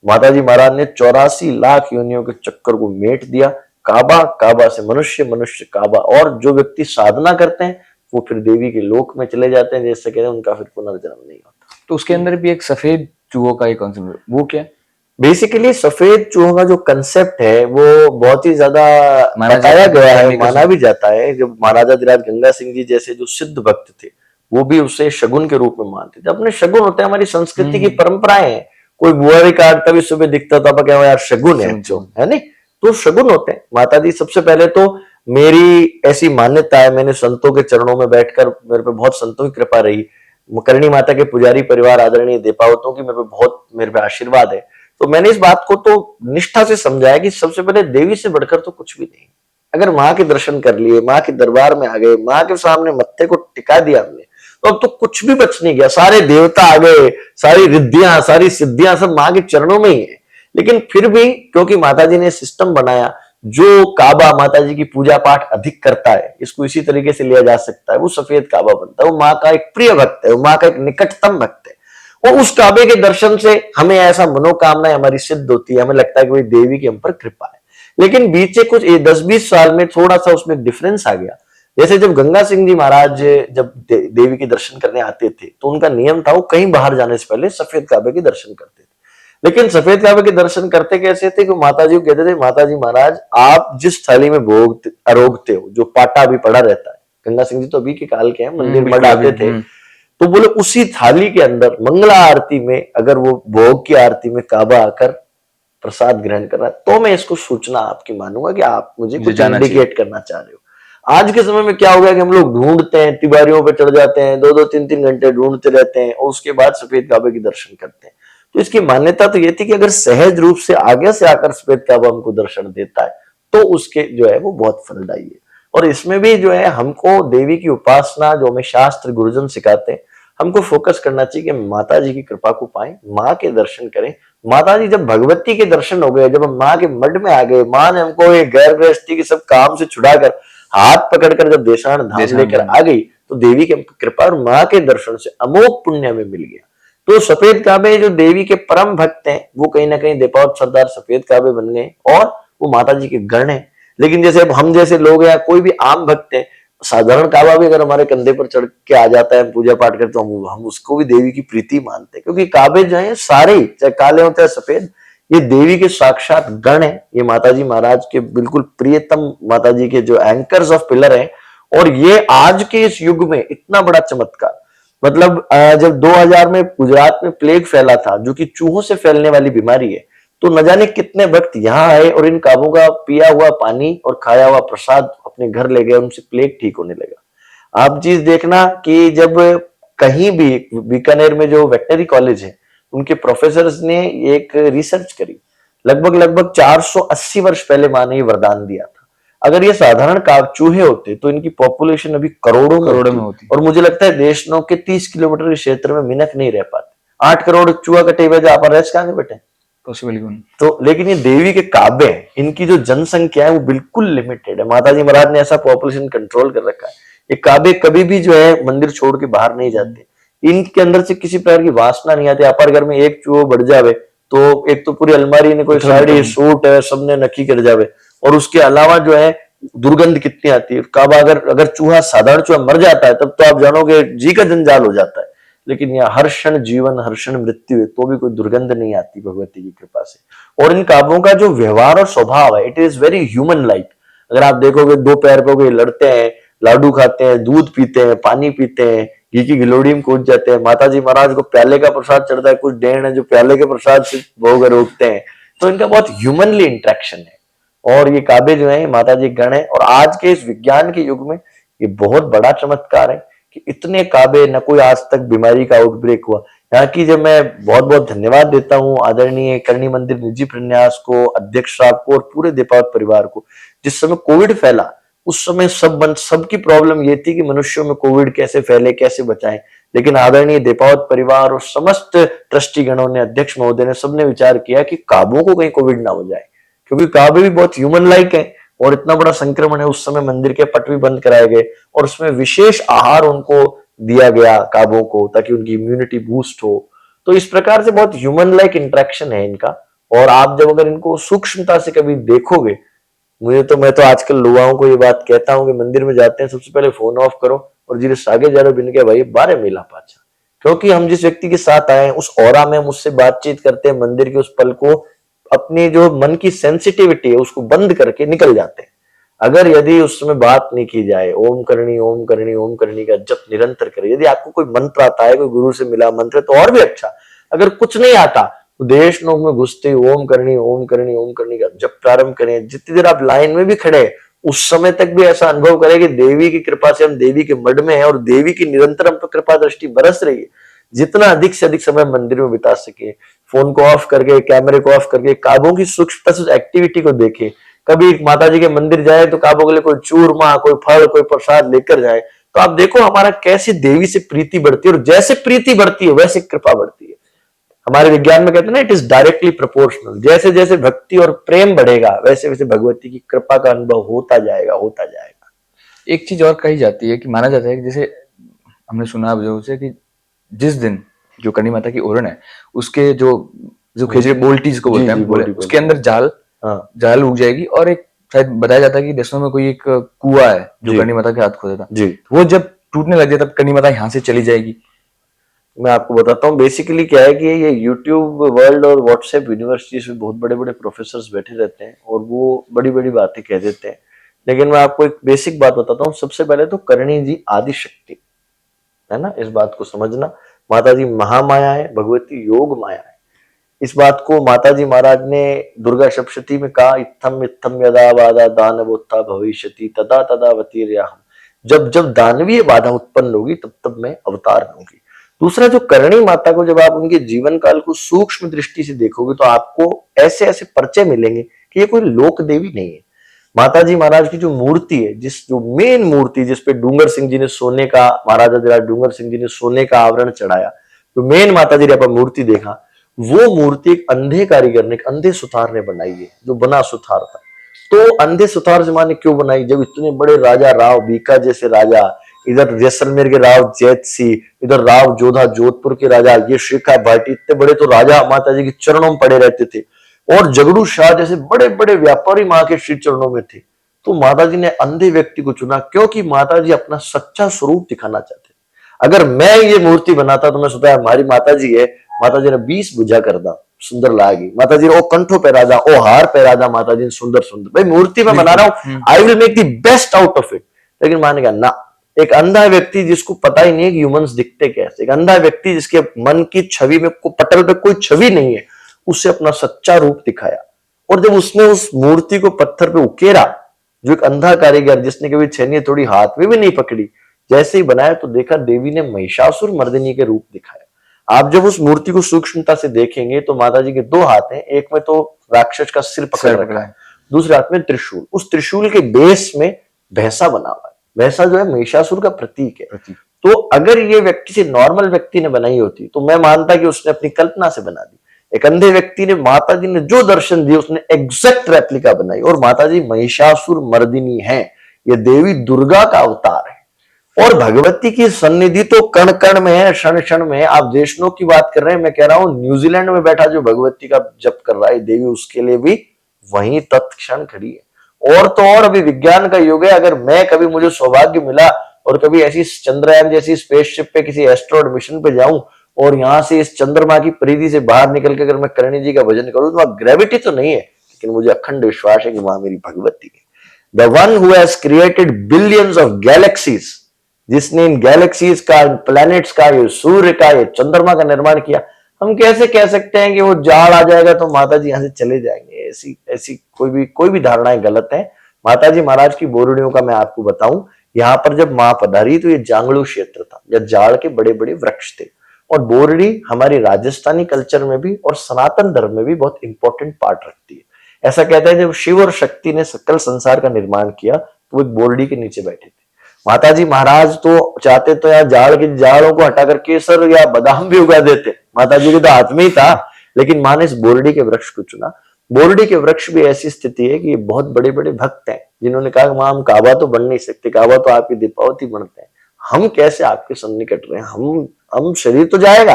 माताजी महाराज ने 84 लाख योनियों के चक्कर को मेट दिया। काबा, काबा से मनुष्य, मनुष्य काबा, और जो व्यक्ति साधना करते हैं वो फिर देवी के लोक में चले जाते हैं, जैसे कहते हैं उनका फिर पुनर्जन्म नहीं होता। तो उसके अंदर भी एक सफेद चूहों का एक कॉन्सेप्ट, वो क्या है? बेसिकली सफेद चूहों का जो कंसेप्ट है वो बहुत ही ज्यादा बताया गया है, माना भी जाता है। जब महाराजा धीराज गंगा सिंह जी जैसे जो सिद्ध भक्त थे, वो भी उसे शगुन के रूप में मानते थे। अपने शगुन होते हैं, हमारी संस्कृति की परंपराएं हैं। कोई बुआ भी काटता भी सुबह दिखता था, क्या यार शगुन है जो है नहीं, तो शगुन होते हैं। माता जी, सबसे पहले तो मेरी ऐसी मान्यता है, मैंने संतों के चरणों में बैठकर, मेरे पे बहुत संतों की कृपा रही, करणी माता के पुजारी परिवार आदरणीय देपावतों की मेरे पे आशीर्वाद है। तो मैंने इस बात को तो निष्ठा से समझाया कि सबसे पहले देवी से बढ़कर तो कुछ भी नहीं। अगर माँ के दर्शन कर लिए, माँ के दरबार में आ गए, माँ के सामने मत्थे को टिका दिया हमने, तो अब तो कुछ भी बच नहीं गया। सारे देवता आ गए, सारी रिद्धियां, सारी सिद्धियां सब माँ के चरणों में ही है। लेकिन फिर भी क्योंकि माता जी ने सिस्टम बनाया, जो काबा माता जी की पूजा पाठ अधिक करता है, इसको इसी तरीके से लिया जा सकता है, वो सफेद काबा बनता है। वो माँ का एक प्रिय भक्त है, वो माँ का एक निकटतम भक्त है। और उस काबे के दर्शन से हमें ऐसा मनोकामना हमारी सिद्ध होती है, हमें लगता है कि देवी की हम पर कृपा है। लेकिन बीच कुछ 10-20 साल में थोड़ा सा उसमें डिफरेंस आ गया। जैसे जब गंगा सिंह जी महाराज जब देवी के दर्शन करने आते थे, तो उनका नियम था वो कहीं बाहर जाने से पहले सफेद काबे के दर्शन करते थे। लेकिन सफेद काबे के दर्शन करते कैसे थे कि माता जी को कहते थे, माता जी महाराज आप जिस थाली में भोग अरोगते हो, जो पाटा अभी पड़ा रहता है, गंगा सिंह जी तो अभी के काल के हैं, मंदिर में आते थे, तो बोले उसी थाली के अंदर मंगला आरती में अगर वो भोग की आरती में काबा आकर प्रसाद ग्रहण कर रहा है, तो मैं इसको सूचना आपकी मानूंगा कि आप मुझे कुछ इंडिकेट करना चाह रहे हो। आज के समय में क्या हो गया कि हम लोग ढूंढते हैं, तिवारियों पे चढ़ जाते हैं, 2-2 3-3 घंटे ढूंढते रहते हैं और उसके बाद सफेद काबे के दर्शन करते हैं। तो इसकी मान्यता तो ये थी कि अगर सहज रूप से आगे से आकर सफेद काबा हमको दर्शन देता है, तो उसके जो है वो बहुत फलदायी है। और इसमें भी जो है हमको देवी की उपासना, जो हमें शास्त्र गुरुजन सिखाते हैं, हमको फोकस करना चाहिए कि माता जी की कृपा को पाएं, माँ के दर्शन करें। माता जी जब भगवती के दर्शन हो गए, जब हम माँ के मठ में आ गए, माँ ने हमको ये गैर गृहस्थी के सब काम से छुड़ाकर हाथ पकड़कर जब देशान धाम लेकर आ गई, तो देवी की कृपा और माँ के दर्शन से अमोघ पुण्य में मिल गया। तो सफेद काबे जो देवी के परम भक्त हैं, वो कहीं ना कहीं देपावत सरदार सफेद काबे बन गए और वो माता जी के गण है। लेकिन जैसे अब हम जैसे लोग या कोई भी आम भक्त है, साधारण काबा भी अगर हमारे कंधे पर चढ़ के आ जाता है, पूजा पाठ करते, तो हम उसको भी देवी की प्रीति मानते हैं। क्योंकि काबे जो है सारे, चाहे काले होते हैं सफेद, ये देवी के साक्षात गण है। ये माताजी महाराज के बिल्कुल प्रियतम, माताजी के जो एंकर्स ऑफ पिलर है। और ये आज के इस युग में इतना बड़ा चमत्कार, मतलब जब 2000 में गुजरात में प्लेग फैला था, जो कि चूहों से फैलने वाली बीमारी है, तो न जाने कितने भक्त यहाँ आए और इन काबों का पिया हुआ पानी और खाया हुआ प्रसाद अपने घर ले गए, उनसे प्लेग ठीक होने लगा। आप चीज देखना कि जब कहीं भी, बीकानेर में जो वेटनरी कॉलेज है, उनके प्रोफेसर्स ने एक रिसर्च करी, लगभग 480 वर्ष पहले माँ ने ये वरदान दिया था, अगर ये साधारण चूहे होते तो इनकी पॉपुलेशन अभी करोड़ों में होती। और मुझे लगता है देशनों के 30 किलोमीटर के क्षेत्र में मिनक नहीं रह पाते। 8 करोड़ चूहा कटे हुए आप रेस्ट कहां बैठे, पॉसिबल नहीं। तो लेकिन ये देवी के काबे हैं, इनकी जो जनसंख्या है वो बिल्कुल लिमिटेड है। माताजी महाराज ने ऐसा पॉपुलेशन कंट्रोल कर रखा है। ये काबे कभी भी जो है मंदिर छोड़ के बाहर नहीं जाते, इनके अंदर से किसी प्रकार की वासना नहीं आती। अपर घर में एक चूहो बढ़ जावे तो एक तो पूरी अलमारी ने कोई साड़ी सूट है सबने नकी कर जावे, और उसके अलावा जो है दुर्गंध कितनी आती है। काबा अगर चूहा, साधारण चूहा मर जाता है, तब तो आप जानोगे जी का जंजाल हो जाता है। लेकिन यहाँ हर क्षण जीवन, हर क्षण मृत्यु है, तो भी कोई दुर्गंध नहीं आती भगवती की कृपा से। और इन काबों का जो व्यवहार और स्वभाव है, it is very human like. अगर आप देखोगे, 2 पैर पे कोई लड़ते हैं, लाडू खाते हैं, दूध पीते हैं, पानी पीते हैं, घी की गिलोड़ी में कूद जाते हैं। माता जी महाराज को प्याले का प्रसाद चढ़ता है, कुछ डेढ़ है जो प्याले के प्रसाद से भोग रोकते हैं। तो इनका बहुत ह्यूमनली इंटरेक्शन है। और ये काबे जो है माता जी गण है। और आज के इस विज्ञान के युग में ये बहुत बड़ा चमत्कार है कि इतने काबे, न कोई आज तक बीमारी का आउटब्रेक हुआ। यहाँ की जब मैं बहुत बहुत धन्यवाद देता हूँ आदरणीय करणी मंदिर निजी प्रन्यास को, अध्यक्ष साहब को और पूरे देपावत परिवार को। जिस समय कोविड फैला, उस समय सबकी प्रॉब्लम ये थी कि मनुष्यों में कोविड कैसे फैले, कैसे बचाएं। लेकिन आदरणीय देपावत परिवार और समस्त ट्रस्टी गणों ने, अध्यक्ष महोदय ने, सबने विचार किया कि काबों को कहीं कोविड ना हो जाए, क्योंकि काबे भी बहुत ह्यूमन लाइक है। और इतना बड़ा संक्रमण है, उस समय मंदिर के पट भी बंद कराए गए और उसमें विशेष आहार उनको दिया गया काबों को, ताकि उनकी इम्यूनिटी बूस्ट हो। तो इस प्रकार से बहुत ह्यूमन लाइक इंटरेक्शन है इनका। और आप जब अगर इनको सूक्ष्मता से कभी देखोगे, मैं तो आजकल युवाओं को ये बात कहता हूँ कि मंदिर में जाते हैं सबसे पहले फोन ऑफ करो और जीरे सागे जा रहे बिन के भाई बारे मिला पाचा, क्योंकि हम जिस व्यक्ति के साथ आए हैं उस ऑरा में हम उससे बातचीत करते हैं, मंदिर के उस पल को अपनी जो मन की सेंसिटिविटी है उसको बंद करके निकल जाते हैं। अगर यदि उस समय बात नहीं की जाए, ओम करनी ओम करनी ओम करनी का जप निरंतर करे, यदि आपको कोई मंत्र आता है, कोई गुरु से मिला मंत्र तो और भी अच्छा, अगर कुछ नहीं आता तो देश नोक में घुसते ओम करनी ओम करनी ओम करनी का जब प्रारंभ करें। जितनी देर आप लाइन में भी खड़े उस समय तक भी ऐसा अनुभव करें कि देवी की कृपा से हम देवी के मड में हैं और देवी की निरंतर हम पर कृपा दृष्टि बरस रही है। जितना अधिक से अधिक समय मंदिर में बिता सके, फोन को ऑफ करके, कैमरे को ऑफ करके, काबों की सूक्ष्मता से एक्टिविटी को देखे। कभी माता जी के मंदिर जाए तो काबों के लिए कोई चूरमा, कोई फल, कोई प्रसाद लेकर जाए, तो आप देखो हमारा कैसे देवी से प्रीति बढ़ती है, और जैसे प्रीति बढ़ती है वैसे कृपा बढ़ती है। हमारे विज्ञान में कहते हैं ना, इट इज डायरेक्टली प्रोपोर्शनल। जैसे जैसे भक्ति और प्रेम बढ़ेगा वैसे वैसे भगवती की कृपा का अनुभव होता जाएगा होता जाएगा। एक चीज और कही जाती है कि माना जाता है कि जैसे हमने सुना जो से कि जिस दिन जो करणी माता की ओरण है उसके जो जो खिचड़ी बोल्टी जिसको बोलते हैं बोले, उसके अंदर जाल उग जाएगी, और एक शायद बताया जाता है कि दसवें में कोई एक कुआ है जो करणी माता के हाथ खोदा था, वो जब टूटने लग जाए तब करणी माता यहाँ से चली जाएगी। मैं आपको बताता हूँ बेसिकली क्या है कि ये यूट्यूब वर्ल्ड और व्हाट्सएप यूनिवर्सिटीज में बहुत बड़े बड़े प्रोफेसर बैठे रहते हैं और वो बड़ी बड़ी बातें कह देते हैं, लेकिन मैं आपको एक बेसिक बात बताता हूँ। सबसे पहले तो करणी जी आदि शक्ति है ना, इस बात को समझना। माता जी महामाया है, भगवती योग माया है। इस बात को माता जी महाराज ने दुर्गा सप्तशती में कहा, इत्थम इत्थम यदा बाधा दानवोत्था भविष्यति तदा तदा वतीर्याहम। जब जब दानवीय बाधा उत्पन्न होगी तब तब मैं अवतार होंगी। दूसरा, जो करणी माता को जब आप उनके जीवन काल को सूक्ष्म दृष्टि से देखोगे तो आपको ऐसे ऐसे परिचय मिलेंगे कि ये कोई लोक देवी नहीं है। माता जी महाराज की जो मूर्ति है, जो मेन मूर्ति जिसपे डूंगर सिंह जी ने सोने का, महाराजा डूंगर सिंह जी ने सोने का आवरण चढ़ाया, जो मेन माता जी ने अपन मूर्ति देखा, वो मूर्ति एक अंधे कारीगर ने, एक अंधे सुथार ने बनाई है, जो बना सुथार था। तो अंधे सुथार से माने क्यों बनाई? जब इतने बड़े राजा राव बीका जैसे राजा, इधर जैसलमेर के राव जैत सिंह, इधर राव जोधा जोधपुर के राजा ये श्रीखा भाटी, इतने बड़े तो राजा माता जी के चरणों में पड़े रहते थे, और जगड़ू शाह जैसे बड़े बड़े व्यापारी माँ के श्री चरणों में थे। तो माता जी ने अंधे व्यक्ति को चुना क्योंकि माता जी अपना सच्चा स्वरूप दिखाना चाहते। अगर मैं ये मूर्ति बनाता तो मैं सोचा हमारी माता जी है, माता जी ने 20 बुझा कर दा सुंदर लागी, माता जी ने ओ कंठो पहरा दा, ओ हार पहरा दा, माता जी ने सुंदर सुंदर, भाई मूर्ति में बना रहा हूं, I will make the best out of it. लेकिन माने कहा ना, एक अंधा व्यक्ति जिसको पता ही नहीं है कि ह्यूमंस दिखते कैसे, एक अंधा व्यक्ति जिसके मन की छवि में पटल पे कोई छवि नहीं है, उससे अपना सच्चा रूप दिखाया। और जब उसने उस मूर्ति को पत्थर पे उकेरा, जो एक अंधा कारीगर जिसने कभी छेनी थोड़ी हाथ में भी नहीं पकड़ी, जैसे ही बनाया तो देखा देवी ने महिषासुर मर्दिनी के रूप दिखाया। आप जब उस मूर्ति को सूक्ष्मता से देखेंगे तो माता जी के 2 हाथ हैं, एक में तो राक्षस का सिर पकड़ रखा है, दूसरे हाथ में त्रिशूल। उस त्रिशूल के बेस में भैंसा बना हुआ है, भैंसा जो है महिषासुर का प्रतीक है। तो अगर ये व्यक्ति से नॉर्मल व्यक्ति ने बनाई होती तो मैं मानता कि उसने अपनी कल्पना से बना दी। एक अंधे व्यक्ति ने माता जी ने जो दर्शन दिए उसने एग्जैक्ट रेप्लिका बनाई, और माता जी महिषासुर मर्दिनी है, ये देवी दुर्गा का अवतार है। और भगवती की सन्निधि तो कण कण में है, क्षण क्षण में है। आप देशनों की बात कर रहे हैं, मैं कह रहा हूं न्यूजीलैंड में बैठा जो भगवती का जप कर रहा है देवी, उसके लिए भी वही तत्क्षण खड़ी है। और तो और अभी विज्ञान का युग है, अगर मैं कभी मुझे सौभाग्य मिला और कभी ऐसी चंद्रयान जैसी स्पेसशिप पे किसी एस्ट्रॉयड मिशन पे जाऊं और यहां से इस चंद्रमा की परिधि से बाहर निकल के अगर मैं करणी जी का भजन करूं तो वहां ग्रेविटी तो नहीं है, लेकिन मुझे अखंड विश्वास है कि वहां मेरी भगवती है। The one who has created billions of galaxies, जिसने इन गैलेक्सीज का, प्लैनेट्स का, ये सूर्य का, ये चंद्रमा का निर्माण किया, हम कैसे कह सकते हैं कि वो जाड़ आ जाएगा तो माता जी यहां से चले जाएंगे? ऐसी ऐसी कोई भी धारणाएं गलत है। माता जी महाराज की बोरड़ियों का मैं आपको बताऊं, यहाँ पर जब मां पधारी तो ये जांगलू क्षेत्र था, या जाड़ के बड़े बड़े वृक्ष थे। और बोरड़ी हमारी राजस्थानी कल्चर में भी और सनातन धर्म में भी बहुत इंपॉर्टेंट पार्ट रखती है। ऐसा कहते हैं जब शिव और शक्ति ने सकल संसार का निर्माण किया तो वो एक बोरड़ी के नीचे बैठे थे। माता जी महाराज तो चाहते तो यहाँ जाड़ के जाड़ों को हटाकर केसर या बादाम भी उगा देते, माता जी के तो हाथ में ही था, लेकिन माँ ने इस बोरड़ी के वृक्ष को चुना। बोरडी के वृक्ष भी ऐसी स्थिति है कि ये बहुत बड़े बड़े भक्त हैं जिन्होंने कहा मां हम काबा तो बन नहीं सकते, काबा तो आपकी दीपावती बनते हैं, हम कैसे आपके सन्निकट रहे, हम शरीर तो जाएगा,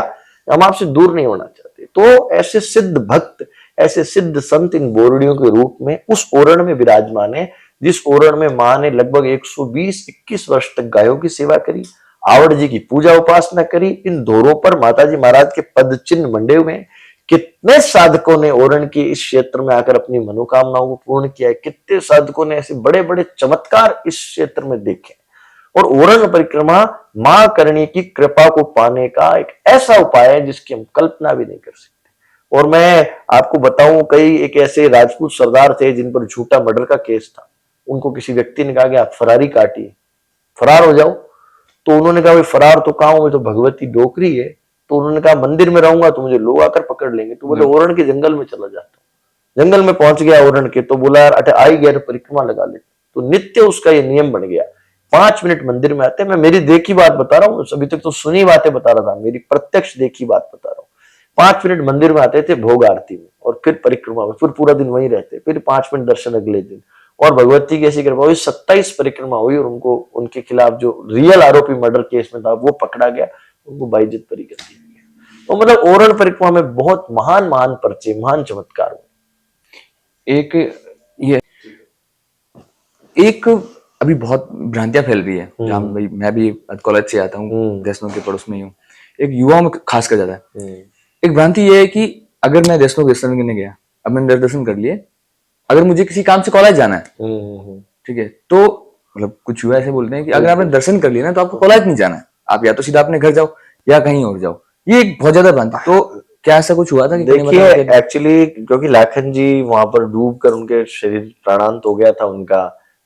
हम आपसे दूर नहीं होना चाहते। तो ऐसे सिद्ध भक्त, ऐसे सिद्ध संत इन बोरडियों के रूप में उस ओरण में विराजमान है जिस ओरण में मां ने लगभग 120-21 वर्ष तक गायों की सेवा करी, आवड़ जी की पूजा उपासना करी। इन दोरों पर माताजी महाराज के पद चिन्ह मंडे हुए हैं। कितने साधकों ने ओरण के इस क्षेत्र में आकर अपनी मनोकामनाओं को पूर्ण किया है, कितने साधकों ने ऐसे बड़े बड़े चमत्कार इस क्षेत्र में देखे। और ओरण परिक्रमा मां करणी की कृपा को पाने का एक ऐसा उपाय है जिसकी हम कल्पना भी नहीं कर सकते। और मैं आपको बताऊं, कई एक ऐसे राजपूत सरदार थे जिन पर झूठा मर्डर का केस था। उनको किसी व्यक्ति ने कहा कि आप फरारी काटिए, फरार हो जाओ। तो उन्होंने कहा भाई फरार तो कहां हूं, मैं तो भगवती डोकरी है। तो उन्होंने कहा मंदिर में रहूंगा तो मुझे लोग आकर पकड़ लेंगे। तो बोले ओरण के जंगल में चला जाता हूं। जंगल में पहुंच गया ओरण के, तो बोला यार अटे आई गया परिक्रमा लगा ले। तो नित्य उसका ये नियम बन गया, 5 मिनट मंदिर में आते। मैं मेरी देखी बात बता रहा हूँ, अभी तक तो सुनी बातें बता रहा था, मेरी प्रत्यक्ष देखी बात बता रहा हूँ। 5 मिनट मंदिर में आते थे भोग आरती में, और फिर परिक्रमा में, फिर पूरा दिन वहीं रहते, फिर 5 मिनट दर्शन अगले दिन। और भगवती की ऐसी कृपा हुई, 27 परिक्रमा हुई और उनको उनके खिलाफ जो रियल आरोपी मर्डर केस में था वो पकड़ा गया, उनको बाइज्जत बरी कर दिया गया। तो मतलब ओरण परिक्रमा में बहुत महान महान पर्चे, महान चमत्कार हुए। एक ये एक अभी बहुत भ्रांतियां फैल रही है, जहाँ भाई मैं भी कॉलेज से आता हूँ, देशनों के पड़ोस में ही हूँ, एक युवाओं में खास कर ज्यादा है। एक भ्रांति ये है कि अगर मैं देशनों के दर्शन करने गया, अब मैंने दर्शन कर लिए, अगर मुझे किसी काम से कॉलेज जाना है, ठीक है, तो मतलब कुछ युवा ऐसे बोलते हैं कि अगर आपने दर्शन कर लिया ना तो आपको कॉलेज नहीं जाना है, आप या तो सीधा अपने घर जाओ या कहीं और जाओ। ये एक बहुत ज्यादा भ्रांति। तो क्या ऐसा कुछ हुआ था कि देखिए एक्चुअली क्योंकि लाखन जी वहां पर डूब कर उनके शरीर प्राणांत हो गया था उनका,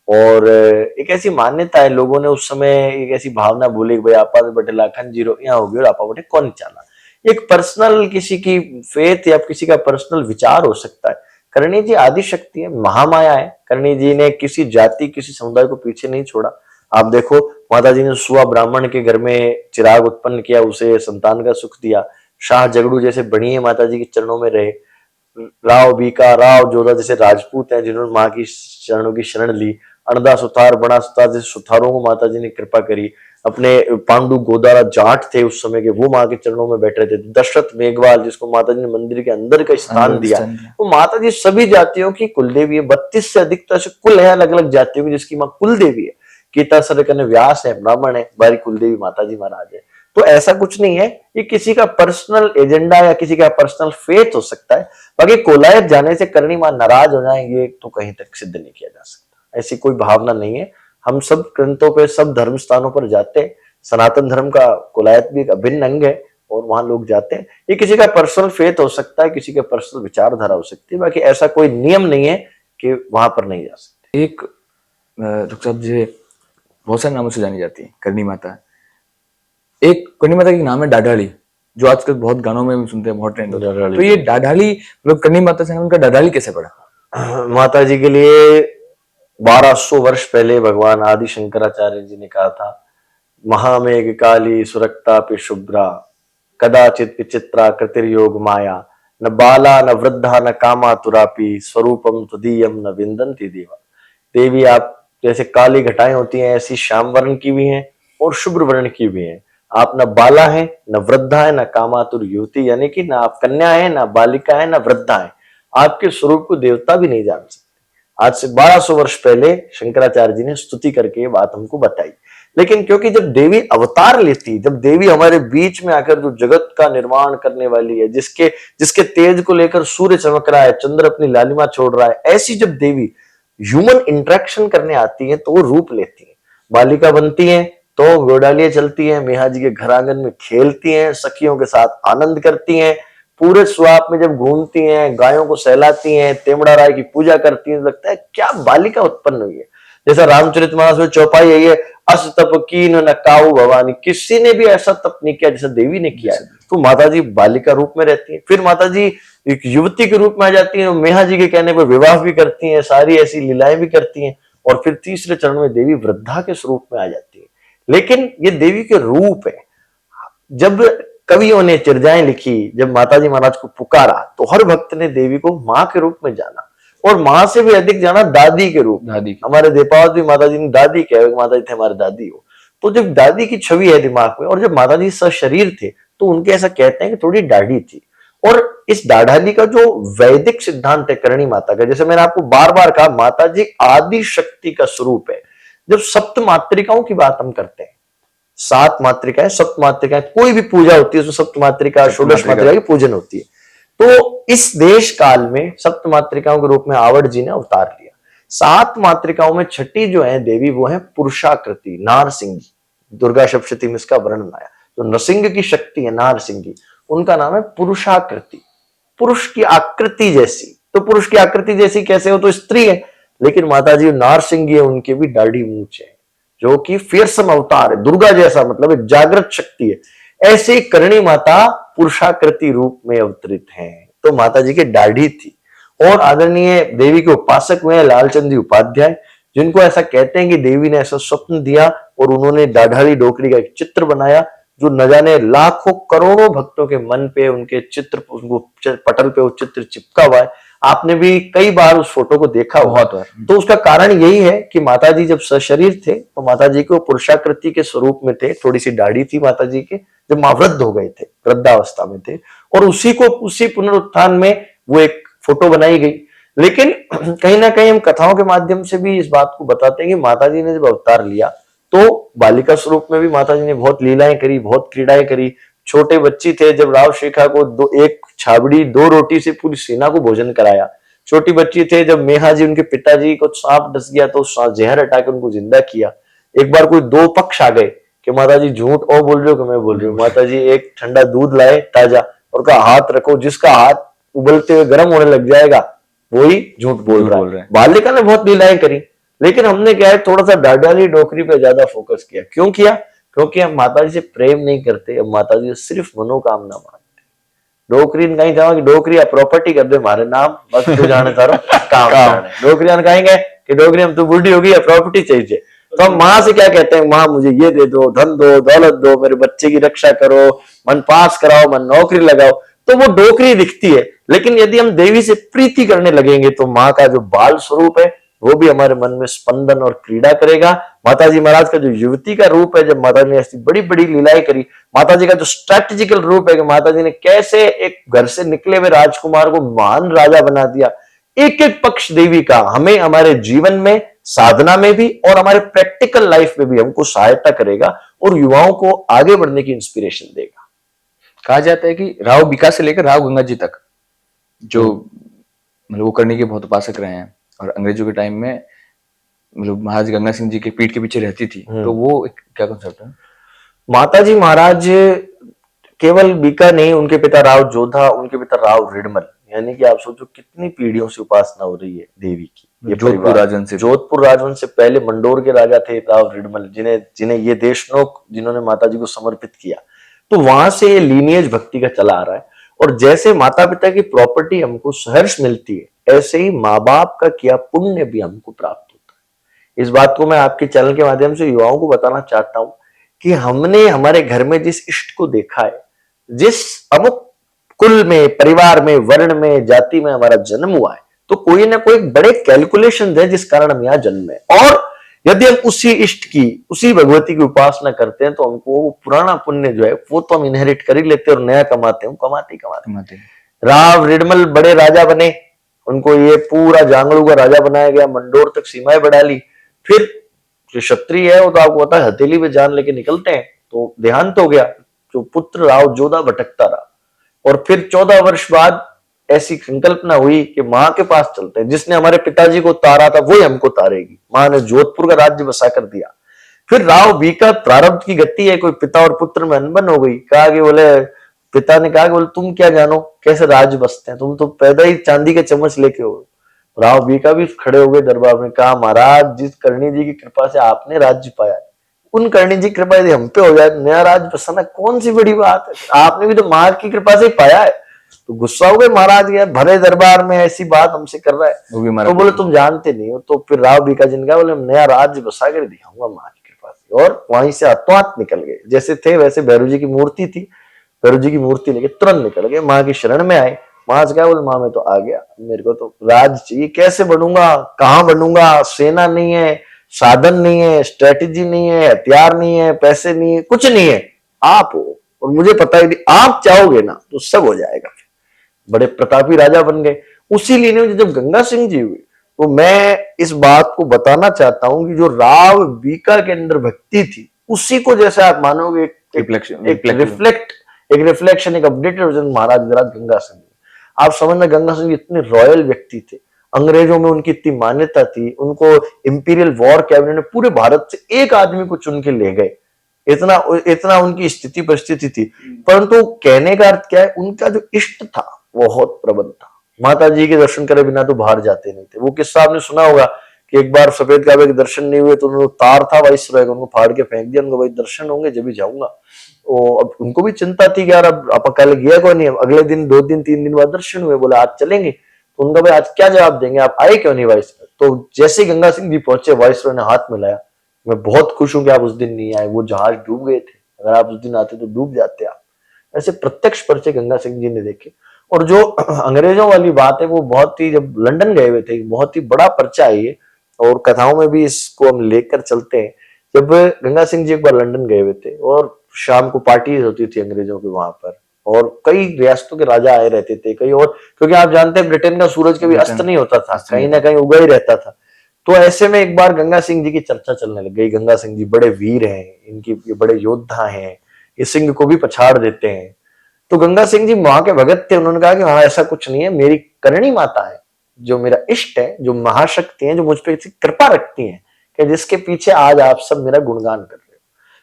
और एक ऐसी मान्यता है, लोगों ने उस समय एक ऐसी भावना बोली भाई आपा बटे लाखन जी यहाँ हो गए और आपा बटे कौन चाला। एक पर्सनल किसी की फेथ या किसी का पर्सनल विचार हो सकता है। करणी जी आदि शक्ति है, महामाया है। करणी जी ने किसी जाति किसी समुदाय को पीछे नहीं छोड़ा। आप देखो माता जी ने सुआ ब्राह्मण के घर में चिराग उत्पन्न किया, उसे संतान का सुख दिया। शाह जगड़ू जैसे बढ़िया माता जी के चरणों में रहे। राव बीका, राव जोधा जैसे राजपूत हैं जिन्होंने माँ की चरणों की शरण ली। अणदा सुथार, बड़ा सुथार जैसे सुथारों को माता जी ने कृपा करी। अपने पांडु गोदारा जाट थे उस समय के, वो माँ के चरणों में बैठ रहे थे। दशरथ मेघवाल जिसको माता जी ने मंदिर के अंदर का स्थान दिया, वो माता जी सभी जातियों की कुल देवी है। 32 से अधिक तरह से कुल है अलग अलग जातियों की, जिसकी माँ कुल देवी है। गीता सरकन व्यास है, ब्राह्मण है, बारी कुल देवी माता जी महाराज है। तो ऐसा कुछ नहीं है, ये किसी का पर्सनल एजेंडा या किसी का पर्सनल फेथ हो सकता है। बाकी कोलायत जाने से करणी मां नाराज हो जाए ये तो कहीं तक सिद्ध नहीं किया जा सकता, ऐसी कोई भावना नहीं है। हम सब ग्रंथों पे, सब धर्म स्थानों पर जाते हैं। सनातन धर्म का कोलायत भी एक अभिन्न अंग है और वहां लोग जाते हैं। ये किसी का पर्सनल फेथ हो सकता है, किसी का पर्सनल विचारधारा हो सकती है, बाकी ऐसा कोई नियम नहीं है कि वहां पर नहीं जा सकते। एक डॉक्टर साहब जी बहुत सारे नामों से जानी जाती है करणी माता। एक करणी माता का नाम है डाढाली, जो आजकल बहुत गानों में भी सुनते हैं, बहुत ट्रेंड होता है। तो ये डाढाली मतलब करणी माता से उनका डाढाली कैसे पड़ा? माता जी के लिए 1200 वर्ष पहले भगवान आदि शंकराचार्य जी ने कहा था, महामेघ काली सुरक्ता पे शुभ्रा कदाचित विचित्रा कृतिर्योग माया न बाला न वृद्धा न कामा तुरापी स्वरूपम तुदीयम न विंदन्ति देवा। देवी आप जैसे काली घटाएं होती हैं ऐसी श्याम वर्ण की भी हैं और शुभ्र वर्ण की भी हैं। आप न बाला है न वृद्धा है न कामातुर युवती, यानी कि न आप कन्या है न बालिका है न वृद्धा है। आपके स्वरूप को देवता भी नहीं जान सकते। आज से 1200 वर्ष पहले शंकराचार्य जी ने स्तुति करके ये बात हमको बताई। लेकिन क्योंकि जब देवी अवतार लेती, जब देवी हमारे बीच में आकर जो जगत का निर्माण करने वाली है, जिसके तेज को लेकर सूर्य चमक रहा है, चंद्र अपनी लालिमा छोड़ रहा है, ऐसी जब देवी ह्यूमन इंटरेक्शन करने आती है तो वो रूप लेती है। बालिका बनती है तो गोडालियां चलती हैं, मेहा जी के घर आंगन में खेलती हैं, सखियों के साथ आनंद करती हैं, पूरे स्वाप में जब घूमती हैं, गायों को सहलाती हैं, तेमड़ा राय की पूजा करती हैं। लगता है क्या बालिका उत्पन्न हुई है। जैसा रामचरितमानस में चौपाई है, ये अस तप कीन न काऊ भवानी, किसी ने भी ऐसा तप नहीं किया जैसा देवी ने किया है। तो माता जी बालिका रूप में रहती है, फिर माता जी एक युवती के रूप में आ जाती है, मेहा जी के कहने पर विवाह भी करती हैं, सारी ऐसी लीलाएं भी करती हैं, और फिर तीसरे चरण में देवी वृद्धा के स्वरूप में आ जाती है। लेकिन ये देवी के रूप है। जब कवियों ने चिरजाएं लिखी, जब माताजी महाराज को पुकारा तो हर भक्त ने देवी को माँ के रूप में जाना, और माँ से भी अधिक जाना दादी के रूप में। दादी हमारे देपावत भी माताजी ने दादी कहे, माताजी थे हमारे दादी हो। तो जब दादी की छवि है दिमाग में, और जब माताजी सशरीर थे तो उनके ऐसा कहते हैं कि थोड़ी दाढ़ी थी, और इस दाढ़ाली का जो वैदिक सिद्धांत है करणी माता का, जैसे मैंने आपको बार बार कहा, माता जी आदि शक्ति का स्वरूप है। जब सप्त मातृकाओं की बात हम करते हैं, 7 मातृकाएं, सप्त मातृकाएं, कोई भी पूजा होती है उसमें सप्त मातृका, षोडश मातृका की पूजन होती है। तो इस देश काल में सप्त मातृकाओं के रूप में आवड़ जी ने अवतार लिया। 7 मातृकाओं में छठी जो है देवी वो है पुरुषाकृति, नारसिंगी। दुर्गा सप्तशती में इसका वर्णन आया। तो नरसिंह की शक्ति है नारसिंगी, उनका नाम है पुरुषाकृति, पुरुष की आकृति जैसी। तो पुरुष की आकृति जैसी कैसे हो, तो स्त्री है, लेकिन माताजी नारसिंगी है, उनके भी दाढ़ी मूंछ है, जो कि फियरसम अवतार है, दुर्गा जैसा, मतलब एक जागृत शक्ति है। ऐसे करणी माता पुरुषाकृति रूप में अवतरित हैं। तो माताजी की दाढ़ी थी। और आदरणीय देवी के उपासक हुए लालचंद जी उपाध्याय, जिनको ऐसा कहते हैं कि देवी ने ऐसा स्वप्न दिया और उन्होंने दाढ़ी डोकरी का एक चित्र बनाया, जो न जाने लाखों करोड़ों भक्तों के मन पे उनके चित्र, उनको पटल पे वो चित्र चिपका हुआ है। आपने भी कई बार उस फोटो को देखा हुआ। तो उसका कारण यही है कि माताजी जब सशरीर थे तो माताजी को पुरुषाकृति के स्वरूप में थे, थोड़ी सी दाढ़ी थी माताजी के, जब मां वृद्ध हो गए थे, वृद्धावस्था में थे, और उसी पुनरुत्थान में वो एक फोटो बनाई गई। लेकिन कहीं ना कहीं हम कथाओं के माध्यम से भी इस बात को बताते हैं कि माताजी ने जब अवतार लिया तो बालिका स्वरूप में भी माताजी ने बहुत लीलाएं करी, बहुत क्रीड़ाएं करी। छोटे बच्ची थे, जब राव शिखा को एक छाबड़ी 2 रोटी से पूरी सेना को भोजन कराया। छोटी बच्ची थे, जब मेहा जी उनके पिताजी को सांप डस गया तो जहर हटा के उनको जिंदा किया। एक बार कोई 2 पक्ष आ गए कि माताजी झूठ और बोल रहे हो कि मैं बोल रही हूँ। माताजी एक ठंडा दूध लाए ताजा, और कहा हाथ रखो, जिसका हाथ उबलते हुए गर्म होने लग जाएगा वही झूठ बोल रहा है। बालिका ने बहुत लीलाएं करी, लेकिन हमने क्या है थोड़ा सा दाढ़ी डोकरी पे ज्यादा फोकस किया। क्यों किया? क्योंकि हम माताजी से प्रेम नहीं करते, हम माताजी से सिर्फ मनोकामना मांगते। डोकरी ने कहीं जाओ कि डोकरी आप प्रॉपर्टी कर दे हमारे नाम, बस तू जाने तारो काम जाने। डोकरी कहेंगे कि डोकरी हम तो बूढ़ी होगी या प्रॉपर्टी चाहिए, तो हम माँ से क्या कहते हैं, माँ मुझे ये दे दो, धन दो, दौलत दो, मेरे बच्चे की रक्षा करो, मन पास कराओ, मन नौकरी लगाओ। तो वो डोकरी दिखती है। लेकिन यदि हम देवी से प्रीति करने लगेंगे तो माँ का जो बाल स्वरूप है वो भी हमारे मन में स्पंदन और क्रीड़ा करेगा। माताजी महाराज का जो युवती का रूप है, जब माताजी ने ऐसी बड़ी बड़ी लीलाएं करी, माताजी का जो स्ट्रेटेजिकल रूप है कि माताजी ने कैसे एक घर से निकले हुए राजकुमार को महान राजा बना दिया। एक एक पक्ष देवी का हमें हमारे जीवन में, साधना में भी और हमारे प्रैक्टिकल लाइफ में भी हमको सहायता करेगा और युवाओं को आगे बढ़ने की इंस्पिरेशन देगा। कहा जाता है कि राव बीका से लेकर राव गंगा जी तक जो मतलब वो करनी के बहुत उपासक रहे हैं, और अंग्रेजों के टाइम में मतलब महाराज गंगा सिंह जी के पीठ के पीछे रहती थी, तो वो एक क्या कॉन्सेप्ट है? माताजी महाराज केवल बीका नहीं, उनके पिता राव जोधा, उनके पिता राव रिडमल, यानी कि आप सोचो कितनी पीढ़ियों से उपासना हो रही है देवी की। ये जोधपुर राजवंश से पहले मंडोर के राजा थे राव रिडमल, जिन्हें ये देशनोक जिन्होंने माताजी को समर्पित किया। तो वहां से ये लीनियज भक्ति का चला आ रहा है। और जैसे माता पिता की प्रॉपर्टी हमको सहर्ष मिलती है, ऐसे ही माँ बाप का किया पुण्य भी हमको प्राप्त होता है। इस बात को मैं आपके चैनल के माध्यम से युवाओं को बताना चाहता हूं कि हमने हमारे घर में जिस इष्ट को देखा है, जिस अमुक कुल में, परिवार में, वर्ण में, जाति में हमारा जन्म हुआ है, तो कोई ना कोई बड़े कैलकुलेशन है जिस कारण हम यहाँ जन्मे। और यदि हम उसी इष्ट की, उसी भगवती की उपासना करते हैं तो हमको वो पुराना पुण्य जो है वो तो हम इनहेरिट कर ही लेते हैं और नया कमाते हैं, कमाते। राव रिडमल बड़े राजा बने, उनको ये पूरा जांगड़ू का राजा बनाया गया, मंडोर तक सीमाएं बढ़ा ली। फिर जो क्षत्रिय है वो तो आपको पता है हथेली पे जान लेके निकलते हैं, तो देहांत हो गया। जो पुत्र राव जोधा भटकता रहा, और फिर 14 वर्ष बाद ऐसी संकल्पना हुई कि माँ के पास चलते हैं, जिसने हमारे पिताजी को तारा था वही हमको तारेगी। माँ ने जोधपुर का राज्य बसा कर दिया। फिर राव बीका, प्रारब्ध की गति है, कोई पिता और पुत्र में अनबन हो गई। कहा कि बोले, पिता ने कहा कि बोले तुम क्या जानो कैसे राज्य बसते हैं, तुम तो पैदा ही चांदी के चम्मच लेके हो। राव बीका भी खड़े हो गए दरबार में, कहा महाराज जिस करणी जी की कृपा से आपने राज्य पाया, उन करणी जी की कृपा यदि हम पे हो जाए, नया राज्य बसाना कौन सी बड़ी बात है, आपने भी तो माँ की कृपा से ही पाया है। तो गुस्सा हो गए महाराज, यार भरे दरबार में ऐसी बात हमसे कर रहा है। तो बोले तुम जानते नहीं हो। तो फिर राव बीका जी ने कहा, बोले नया राज्य बसा कर दिखाऊंगा माँ की कृपा से, और वहीं से हाथों हाथ निकल गए। जैसे थे वैसे भैरव जी की मूर्ति थी, भैरव जी की मूर्ति लेके तुरंत निकल गए, माँ की शरण में आए। माँ से क्या बोले, माँ मैं तो आ गया, मेरे को तो राज चाहिए, कैसे बनूंगा, कहाँ बनूंगा, सेना नहीं है, साधन नहीं है, स्ट्रेटेजी नहीं है, हथियार नहीं है, पैसे नहीं है, कुछ नहीं है, आप हो। और मुझे पता है आप चाहोगे ना तो सब हो जाएगा। बड़े प्रतापी राजा बन गए। उसी लिए जब गंगा सिंह जी हुए, तो मैं इस बात को बताना चाहता हूं कि जो राव बीका के अंदर भक्ति थी, उसी को जैसे आप मानोगे एक रिफ्लेक्शन, एक अपडेटेड वर्जन महाराज गंगा सिंह। आप समझना, गंगा सिंह इतने रॉयल व्यक्ति थे, अंग्रेजों में उनकी इतनी मान्यता थी, उनको इंपीरियल वॉर कैबिनेट ने पूरे भारत से एक आदमी को चुन के ले गए, इतना इतना उनकी स्थिति परिस्थिति थी। परंतु कहने का अर्थ क्या है, उनका जो इष्ट था बहुत प्रबल था। माता जी के दर्शन करे बिना तो बाहर जाते नहीं थे। वो किस्सा आपने सुना होगा कि एक बार सफेद काबे के दर्शन नहीं हुए तो उन्होंने तार था वाइसरॉय का, उनको फाड़ के फेंक दिया, उनको भाई दर्शन होंगे जब भी जाऊंगा। अब उनको भी चिंता थी कि यार अब आप कल गया को नहीं, अगले दिन 2 दिन 3 दिन बाद दर्शन हुए, बोले आज चलेंगे। तो उनका भाई आज क्या जवाब देंगे, आप आए क्यों नहीं वाइसरॉय। तो जैसे ही गंगा सिंह जी पहुंचे, वाइसरॉय ने हाथ मिलाया, मैं बहुत खुश हूं कि आप उस दिन नहीं आए, वो जहाज डूब गए थे, अगर आप उस दिन आते तो डूब जाते आप। ऐसे प्रत्यक्ष परिचय गंगा सिंह जी ने देखे। और जो अंग्रेजों वाली बात है वो बहुत ही, जब लंदन गए हुए थे, बहुत ही बड़ा पर्चा है ये, और कथाओं में भी इसको हम लेकर चलते हैं। जब गंगा सिंह जी एक बार लंदन गए हुए थे और शाम को पार्टी होती थी अंग्रेजों की वहां पर, और कई रियासतों के राजा आए रहते थे कई, और क्योंकि आप जानते हैं ब्रिटेन का सूरज कभी अस्त नहीं होता था, कहीं ना कहीं उगा ही रहता था। तो ऐसे में एक बार गंगा सिंह जी की चर्चा चलने लग गई। गंगा सिंह जी बड़े वीर हैं, इनकी ये बड़े योद्धा हैं, ये सिंह को भी पछाड़ देते हैं। तो गंगा सिंह जी वहां के भगत थे, उन्होंने कहा कि हाँ ऐसा कुछ नहीं है, मेरी करणी माता है, जो मेरा इष्ट है, जो महाशक्ति है, जो मुझ पर कृपा रखती है, कि जिसके पीछे आज आप सब मेरा गुणगान कर रहे हो।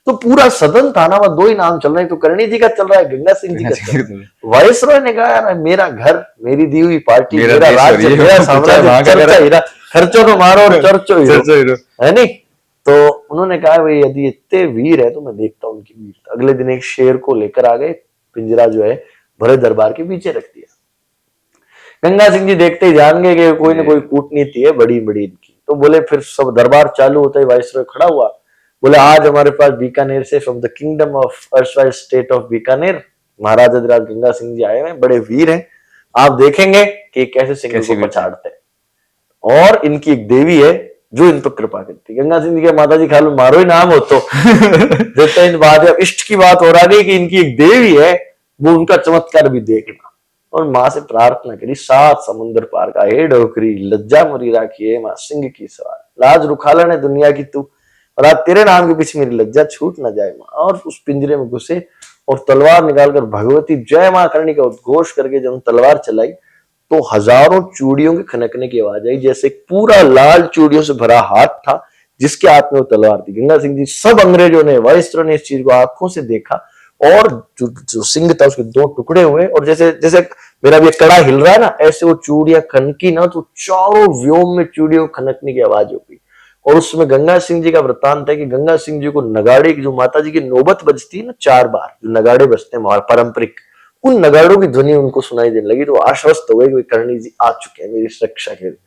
तो पूरा सदन था ना, वह 2 ही नाम चल रहे हैं, तो करणी जी का चल रहा है, गंगा सिंह जी का चल रहा है। वाइसरॉय ने कहा यार मेरा घर, मेरी दी हुई पार्टी, मेरा राज्य, मेरा साम्राज्य, खर्चो तो मारो और चर्चो हीरो, है नहीं। तो उन्होंने कहा भाई यदि इतने वीर है तो मैं देखता हूँ उनकी वीर। अगले दिन एक शेर को लेकर आ गए, पिंजरा जो है भरे दरबार के पीछे रख दिया। गंगा सिंह जी देखते ही जान गए कि कोई ना कोई कूटनीति है बड़ी बड़ी इनकी। तो बोले, फिर सब दरबार चालू होता ही वाइसरॉय खड़ा हुआ, बोले आज हमारे पास बीकानेर से, from the kingdom of erstwhile state of Bikaner, Maharaja Adhiraj Ganga Singh ji आए हैं, बड़े वीर हैं, आप देखेंगे कि कैसे सिंह को पछाड़ते हैं। और इनकी एक देवी है जो इन पर कृपा करती है। गंगा सिंह जी के माता जी खाली मारो ही नाम हो तो जैसे इन बात है, इष्ट की बात हो रहा है कि इनकी एक देवी है, वो उनका चमत्कार भी देखना। और माँ से प्रार्थना करी, 7 समुद्र पार का हे डोकरी, लज्जा मुरी राखी है माँ सिंह की सवार, लाज रुखालन है दुनिया की तू, और आज तेरे नाम के पीछे मेरी लज्जा छूट ना जाए माँ। और उस पिंजरे में घुसे और तलवार निकालकर भगवती जय माँ करणी का उद्घोष करके जब तलवार चलाई, तो हजारों चूड़ियों के खनकने की आवाज आई, जैसे पूरा लाल चूड़ियों से भरा हाथ था जिसके हाथ में वो तलवार थी। गंगा सिंह जी, सब अंग्रेजों ने, वाइसरॉय ने इस चीज को आंखों से देखा, और जो सिंह था उसके 2 टुकड़े हुए, और जैसे जैसे मेरा भी कड़ा हिल रहा है ना, ऐसे वो चूड़ियां खनकी ना, तो चारों व्योम में चूड़ियों खनकने की आवाज हो गई। और उसमें गंगा सिंह जी का वृत्तांत है कि गंगा सिंह जी को नगाड़े की, जो माता जी की नौबत बजती है ना 4 बार जो नगाड़े बजते हैं पारंपरिक, उन नगाड़ों की ध्वनि उनको सुनाई देने लगी। तो आश्वस्त हो गए कि करणी जी आ चुके हैं मेरी रक्षा के लिए।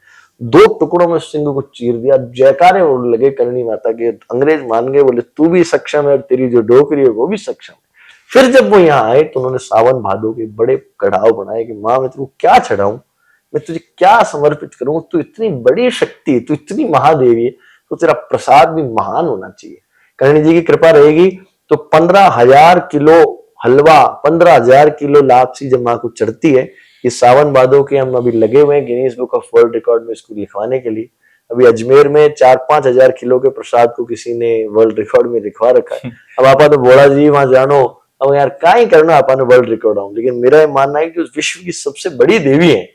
2 टुकड़ों में सिंह को चीर दिया, जयकारे उड़ लगे करणी माता के। अंग्रेज मान गए, बोले तू भी सक्षम है और तेरी जो डोकरी है वो भी सक्षम है। फिर जब वो यहाँ आए तो उन्होंने सावन भादो के बड़े कढ़ाव बनाए कि माँ मैं तुझको क्या चढ़ाऊं, मैं तुझे क्या समर्पित करूं, तू इतनी बड़ी शक्ति, तू इतनी महादेवी है, तो तेरा प्रसाद भी महान होना चाहिए। करणी जी की कृपा रहेगी तो 15,000 किलो हलवा, 15,000 किलो लापसी जब माँ को चढ़ती है। ये सावन भादो के हम अभी लगे हुए हैं Guinness book of world record में इसको लिखवाने के लिए। अभी अजमेर में 4-5 हजार किलो के प्रसाद को किसी ने वर्ल्ड रिकॉर्ड में लिखवा रखा है। अब आपा तो बोला जी वहां जानो, अब यार का ही करना आपा ने वर्ल्ड रिकॉर्ड आऊं, लेकिन मेरा ये मानना है कि उस विश्व की सबसे बड़ी देवी है।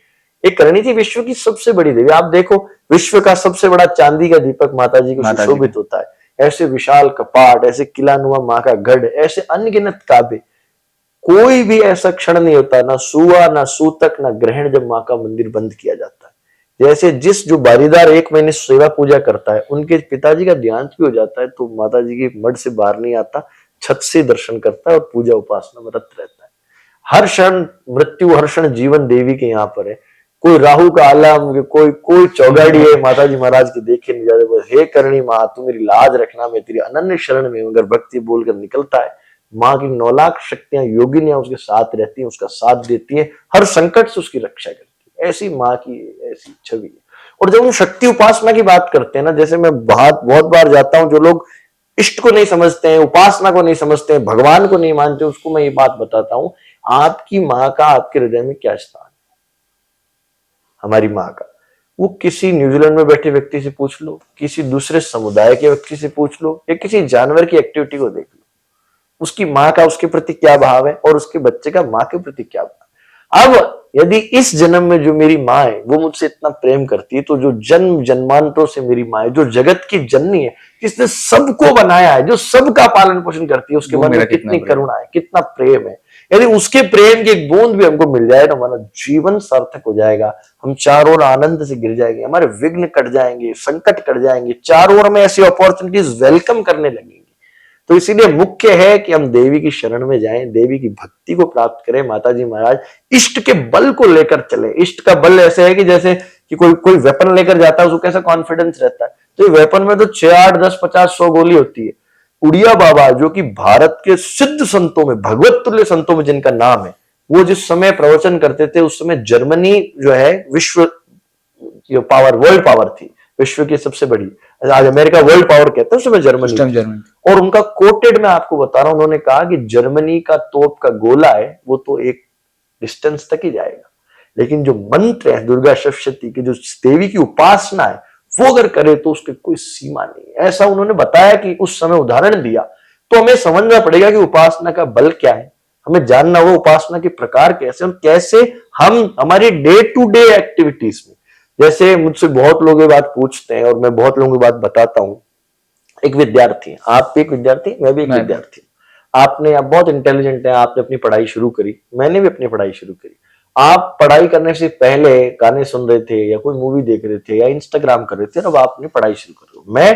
एक करणी थी विश्व की सबसे बड़ी देवी। आप देखो विश्व का सबसे बड़ा चांदी का दीपक माता जी को सुशोभित होता है। ऐसे विशाल कपाट, ऐसे किलानुमा माँ का गढ़, ऐसे अनगिनत काबे, कोई भी ऐसा क्षण नहीं होता, ना सुआ ना सूतक ना ग्रहण, जब माँ का मंदिर बंद किया जाता है। जैसे जिस जो बारीदार 1 महीने सेवा पूजा करता है, उनके पिताजी का देहांत भी हो जाता है तो माता जी के मठ से बाहर नहीं आता, छत से दर्शन करता है और पूजा उपासना में रत रहता है। हर क्षण मृत्यु, हर क्षण जीवन देवी के यहाँ पर है। कोई राहु का आलम, कोई चौगाड़ी है, माता जी महाराज के देखे नहीं जाते। हे करणी माँ तू मेरी लाज रखना, मैं तेरी अनन्य शरण में, अगर भक्ति बोलकर निकलता है माँ की 9 लाख शक्तियां योगिनियां उसके साथ रहती हैं, उसका साथ देती है, हर संकट से उसकी रक्षा करती है। ऐसी माँ की ऐसी छवि है। और जब हम शक्ति उपासना की बात करते हैं ना, जैसे मैं बहुत बार जाता हूं, जो लोग इष्ट को नहीं समझते हैं, उपासना को नहीं समझते हैं, भगवान को नहीं मानते, उसको मैं ये बात बताता हूं, आपकी माँ का आपके हृदय में क्या स्थान है। हमारी माँ का, वो किसी न्यूजीलैंड में बैठे व्यक्ति से पूछ लो, किसी दूसरे समुदाय के व्यक्ति से पूछ लो, या किसी जानवर की एक्टिविटी को देख लो, उसकी माँ का उसके प्रति क्या भाव है और उसके बच्चे का माँ के प्रति क्या भाव। अब यदि इस जन्म में जो मेरी माँ है वो मुझसे इतना प्रेम करती है, तो जो जन्म जन्मांतरों से मेरी माँ है, जो जगत की जननी है, जिसने सबको बनाया है, जो सबका पालन पोषण करती है, उसके मन में कितनी करुणा है, कितना प्रेम है। यदि उसके प्रेम की एक बूंद भी हमको मिल जाए तो हमारा जीवन सार्थक हो जाएगा। हम चारों ओर आनंद से गिर जाएंगे, हमारे विघ्न कट जाएंगे, संकट कट जाएंगे, चारों ओर में ऐसी अपॉर्चुनिटीज वेलकम करने लगेंगी। तो इसीलिए मुख्य है कि हम देवी की शरण में जाएं, देवी की भक्ति को प्राप्त करें। माता जी महाराज इष्ट के बल को लेकर चले। इष्ट का बल ऐसे है कि जैसे कि कोई वेपन लेकर जाता है, उसको कैसा कॉन्फिडेंस रहता है, तो ये वेपन में तो 6 8 10 50 100 गोली होती है। उड़िया बाबा जो कि भारत के सिद्ध संतों में, भगवत तुल्य संतों में जिनका नाम है, वो जिस समय प्रवचन करते थे उस समय जर्मनी जो है विश्व पावर, वर्ल्ड पावर थी, विश्व की सबसे बड़ी। आज अमेरिका वर्ल्ड पावर कहते हैं, उस समय जर्मनी। और उनका कोटेड मैं आपको बता रहा हूं, उन्होंने कहा कि जर्मनी का तोप का गोला है वो तो एक डिस्टेंस तक ही जाएगा, लेकिन जो मंत्र है दुर्गा सप्तशती की, जो देवी की उपासना है, वो अगर करे तो उसकी कोई सीमा नहीं है। ऐसा उन्होंने बताया कि उस समय उदाहरण दिया। तो हमें समझना पड़ेगा कि उपासना का बल क्या है, हमें जानना हो उपासना के प्रकार कैसे और कैसे हम हमारी डे टू डे एक्टिविटीज में। जैसे मुझसे बहुत लोग ये बात पूछते हैं और मैं बहुत लोगों की बात बताता हूं। एक विद्यार्थी, आप भी एक विद्यार्थी, मैं भी एक विद्यार्थी। आपने, आप बहुत इंटेलिजेंट हैं, आपने अपनी पढ़ाई शुरू करी, मैंने भी अपनी पढ़ाई शुरू करी। आप पढ़ाई करने से पहले गाने सुन रहे थे या कोई मूवी देख रहे थे या इंस्टाग्राम कर रहे थे, अब आपने पढ़ाई शुरू कर ली। मैं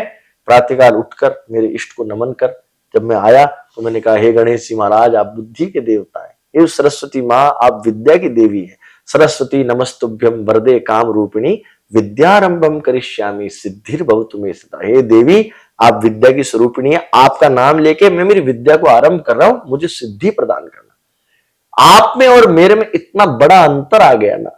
प्रातःकाल उठकर मेरे इष्ट को नमन कर जब मैं आया तो मैंने कहा, हे गणेश जी महाराज, आप बुद्धि के देवता है, हे सरस्वती माँ आप विद्या की देवी है, सरस्वती नमस्तुभ्यम वरदे काम रूपिणी विद्यारंभम करिष्यामि सिद्धिर्भवतु मे सदा। हे देवी आप विद्या की स्वरूपिणी है, आपका नाम लेके मैं मेरी विद्या को आरंभ कर रहा हूं, मुझे सिद्धि प्रदान करना। आप में और मेरे में इतना बड़ा अंतर आ गया ना,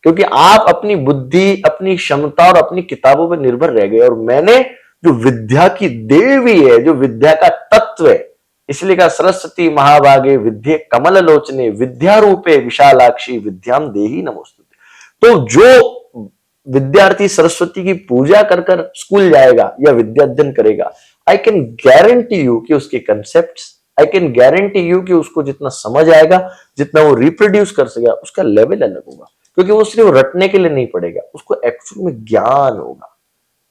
क्योंकि आप अपनी बुद्धि, अपनी क्षमता और अपनी किताबों पर निर्भर रह गए, और मैंने जो विद्या की देवी है, जो विद्या का तत्व है, इसलिए कहा सरस्वती महाभागे विद्ये कमल लोचने विद्या रूपे विशालाक्षी विद्याम देही नमोस्तुते। तो जो विद्यार्थी सरस्वती की पूजा कर कर स्कूल जाएगा या विद्या अध्ययन करेगा, आई कैन गारंटी यू कि उसके concepts, I can guarantee you कि उसको जितना समझ आएगा, जितना वो रिप्रोड्यूस कर सकेगा, उसका लेवल अलग होगा, क्योंकि वो सिर्फ रटने के लिए नहीं पढ़ेगा, उसको एक्चुअल में ज्ञान होगा।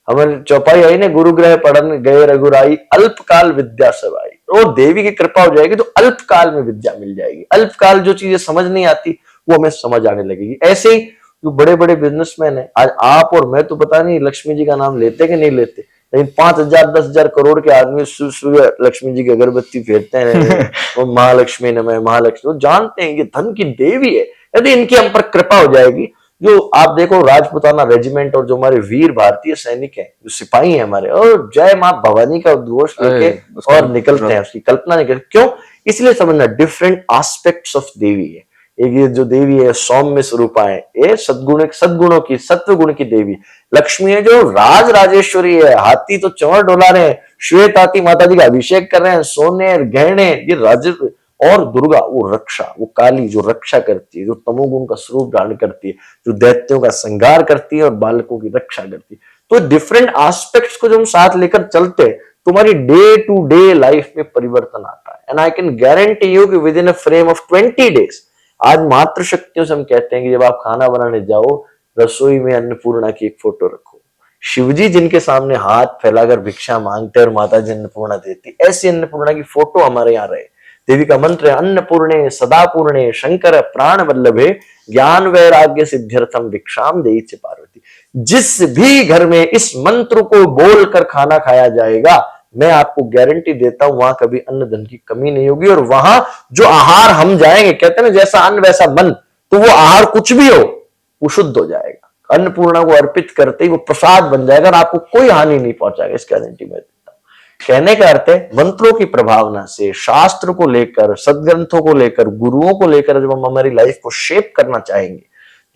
हमारे चौपाई आई ने, गुरु ग्रह पढ़न गए रघुराई अल्पकाल विद्या सब आई। और देवी की कृपा हो जाएगी तो अल्पकाल में विद्या मिल जाएगी। अल्पकाल जो चीजें समझ नहीं आती वो हमें समझ आने लगेगी। ऐसे ही जो बड़े बड़े बिजनेसमैन है, आज आप और मैं तो पता नहीं लक्ष्मी जी का नाम लेते कि नहीं लेते, लेकिन 5,000 10,000 करोड़ के आदमी सुबह लक्ष्मी जी की अगरबत्ती फेरते हैं, वो महालक्ष्मी नमः महालक्ष्मी, वो जानते हैं ये धन की देवी है। यदि इनकी हम पर कृपा हो जाएगी, जो आप देखो राजपुताना रेजिमेंट और जो हमारे वीर भारतीय सैनिक हैं, जो सिपाही हैं हमारे, और जय मां भवानी का उद्घोष लेके और निकलते हैं, उसकी कल्पना नहीं करते। क्यों? इसलिए समझना डिफरेंट एस्पेक्ट्स ऑफ देवी है। एक ये जो देवी है सौम्य स्वरूपा है, ये सद्गुणों की, सत्व गुण की देवी। लक्ष्मी है जो राज राजेश्वरी है, हाथी तो चौर डोला रहे हैं, श्वेत हाथी माता जी का अभिषेक कर रहे हैं, सोने गहने, ये राज। और दुर्गा वो रक्षा, वो काली जो रक्षा करती है, जो तमोगुण का स्वरूप धारण करती है, जो दैत्यों का संहार करती है और बालकों की रक्षा करती है। तो डिफरेंट एस्पेक्ट्स को जो हम साथ लेकर चलते हैं, तुम्हारी डे टू डे लाइफ में परिवर्तन आता है। And I can guarantee you कि within a frame of 20 days, आज मातृ शक्तियों से हम कहते हैं कि जब आप खाना बनाने जाओ, रसोई में अन्नपूर्णा की एक फोटो रखो। शिवजी जिनके सामने हाथ फैलाकर भिक्षा मांगते और माता जी अन्नपूर्णा देती, ऐसी अन्नपूर्णा की फोटो हमारे यहाँ रहे। देवी का मंत्र है अन्नपूर्णे सदा पूर्णे शंकर प्राण वल्लभे ज्ञान वैराग्य सिद्ध्यर्थम भिक्षाम देहि च पार्वती। जिस भी घर में इस मंत्र को बोलकर खाना खाया जाएगा, मैं आपको गारंटी देता हूं वहां कभी अन्न धन की कमी नहीं होगी। और वहां जो आहार हम जाएंगे, कहते हैं ना जैसा अन्न वैसा मन, तो वो आहार कुछ भी हो वो शुद्ध हो जाएगा। अन्नपूर्णा को अर्पित करते ही वो प्रसाद बन जाएगा और आपको कोई हानि नहीं पहुंचाएगा, इस गारंटी मैं देता हूं। कहने का अर्थ है मंत्रों की प्रभावना से, शास्त्र को लेकर, सदग्रंथों को लेकर, गुरुओं को लेकर जब हम हमारी लाइफ को शेप करना चाहेंगे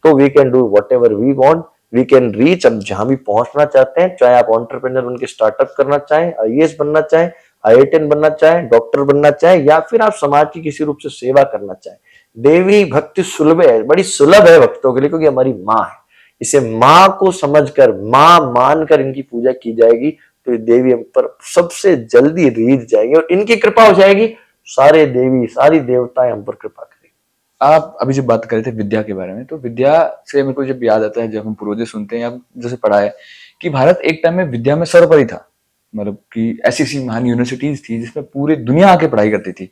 तो we can do whatever we want, we can reach. अब जहां भी पहुंचना चाहते हैं, चाहे आप एंटरप्रेन्योर बन के स्टार्टअप करना चाहें, आईएएस बनना चाहें, आईआईटीएन बनना चाहें, डॉक्टर बनना चाहें, या फिर आप समाज की किसी रूप से सेवा करना चाहें, देवी भक्ति सुलभ है, बड़ी सुलभ है भक्तों के लिए, क्योंकि हमारी माँ है। इसे माँ को समझकर, माँ मानकर इनकी पूजा की जाएगी तो ये देवी हम पर सबसे जल्दी रीझ जाएंगे और इनकी कृपा हो जाएगी, सारे देवी सारी देवताएं हम पर कृपा करेंगे। आप अभी जब बात कर रहे थे विद्या के बारे में, तो विद्या से मेरे को जब याद आता है, जब हम पूर्वज सुनते हैं या जैसे पढ़ा है कि भारत एक टाइम में विद्या में सर्वोपरि था, मतलब कि ऐसी ऐसी महान यूनिवर्सिटीज थी जिसमें पूरी दुनिया आके पढ़ाई करती थी।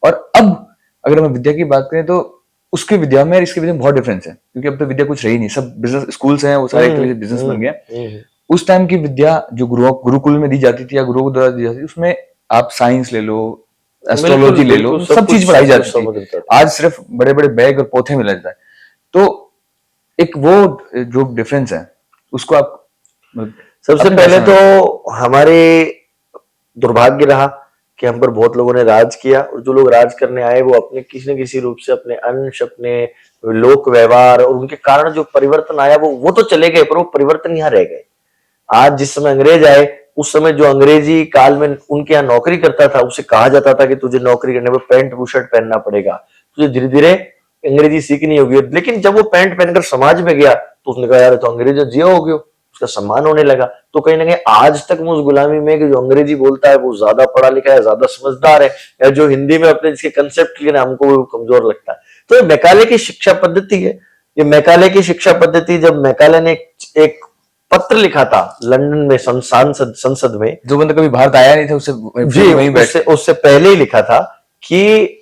और अब अगर हम विद्या की बात करें तो उसकी विद्या में और इसकी विद्या में बहुत डिफरेंस है, क्योंकि अब तो विद्या कुछ रही नहीं, सब बिजनेस स्कूल्स हैं, वो सारे एक तरह से बिजनेस बन गए। उस टाइम की विद्या जो गुरुकुल में दी जाती थी या गुरुओं द्वारा दी जाती थी, उसमें आप साइंस ले लो, एस्ट्रोलॉजी ले लो, सब चीज पढ़ाई जाती थी। आज सिर्फ बड़े बड़े बैग और पोथे में लग जाता है। तो एक वो जो डिफरेंस है उसको आप सबसे पहले तो हमारे दुर्भाग्य रहा कि हम पर बहुत लोगों ने राज किया, और जो लोग राज करने आए वो अपने किसी न किसी रूप से अपने अंश, अपने लोक व्यवहार और उनके कारण जो परिवर्तन आया वो तो चले गए, पर वो परिवर्तन यहाँ रह गए। आज जिस समय अंग्रेज आए, उस समय जो अंग्रेजी काल में उनके यहाँ नौकरी करता था, उसे कहा जाता था कि तुझे नौकरी करने में पैंट बुशर्ट पहनना पड़ेगा, तुझे धीरे धीरे अंग्रेजी सीखनी होगी। लेकिन जब वो पैंट पहनकर समाज में गया तो उसने कहा यार तो अंग्रेजी जियो हो गयो, उसका सम्मान होने लगा। तो कहीं ना कहीं आज तक मैं उस गुलामी में कि जो अंग्रेजी बोलता है वो ज्यादा पढ़ा लिखा है, ज्यादा समझदार है, या जो हिंदी में अपने जिसके कंसेप्ट लिए हमको वो कमजोर लगता है। तो ये मैकाले की शिक्षा पद्धति है। ये मैकाले की शिक्षा पद्धति, जब मैकाले ने एक पत्र लिखा था लंदन में संसद में, जो बंदा कभी भारत आया नहीं था उससे वहीं उससे पहले ही लिखा था कि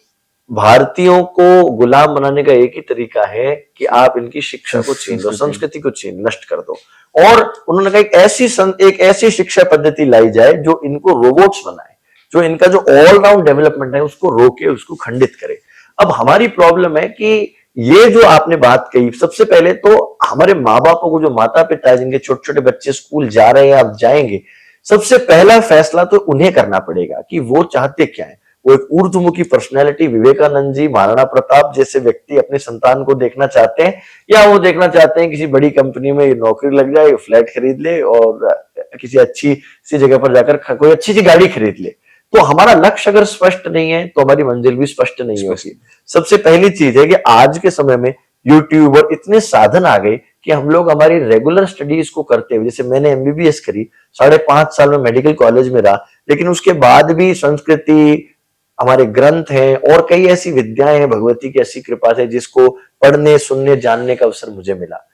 भारतीयों को गुलाम बनाने का एक ही तरीका है कि आप इनकी शिक्षा को छीन दो, संस्कृति को नष्ट कर दो। और उन्होंने कहा एक ऐसी शिक्षा पद्धति लाई जाए जो इनको रोबोट्स बनाए, जो इनका जो ऑलराउंड डेवलपमेंट है उसको रोके, उसको खंडित करे। अब हमारी प्रॉब्लम है कि ये जो आपने बात कही, सबसे पहले तो हमारे माँ बापों को, जो माता पिता है जिनके छोटे छोटे बच्चे स्कूल जा रहे हैं, आप जाएंगे, सबसे पहला फैसला तो उन्हें करना पड़ेगा कि वो चाहते क्या है। वो एक ऊर्ध्वमुखी पर्सनैलिटी, विवेकानंद जी, महाराणा प्रताप जैसे व्यक्ति अपने संतान को देखना चाहते हैं, या वो देखना चाहते हैं किसी बड़ी कंपनी में नौकरी लग जाए, फ्लैट खरीद ले और किसी अच्छी सी जगह पर जाकर कोई अच्छी सी गाड़ी खरीद ले। तो हमारा लक्ष्य अगर स्पष्ट नहीं है तो हमारी मंजिल भी स्पष्ट नहीं होगी। सबसे पहली चीज है कि आज के समय में यूट्यूब और इतने साधन आ गए कि हम लोग हमारी रेगुलर स्टडीज को करते हुए, जैसे मैंने एमबीबीएस करी, 5.5 साल में मेडिकल कॉलेज में रहा, लेकिन उसके बाद भी संस्कृति, हमारे ग्रंथ हैं और कई ऐसी विद्याएं हैं भगवती की ऐसी कृपा से जिसको पढ़ने, सुनने, जानने का अवसर मुझे मिला।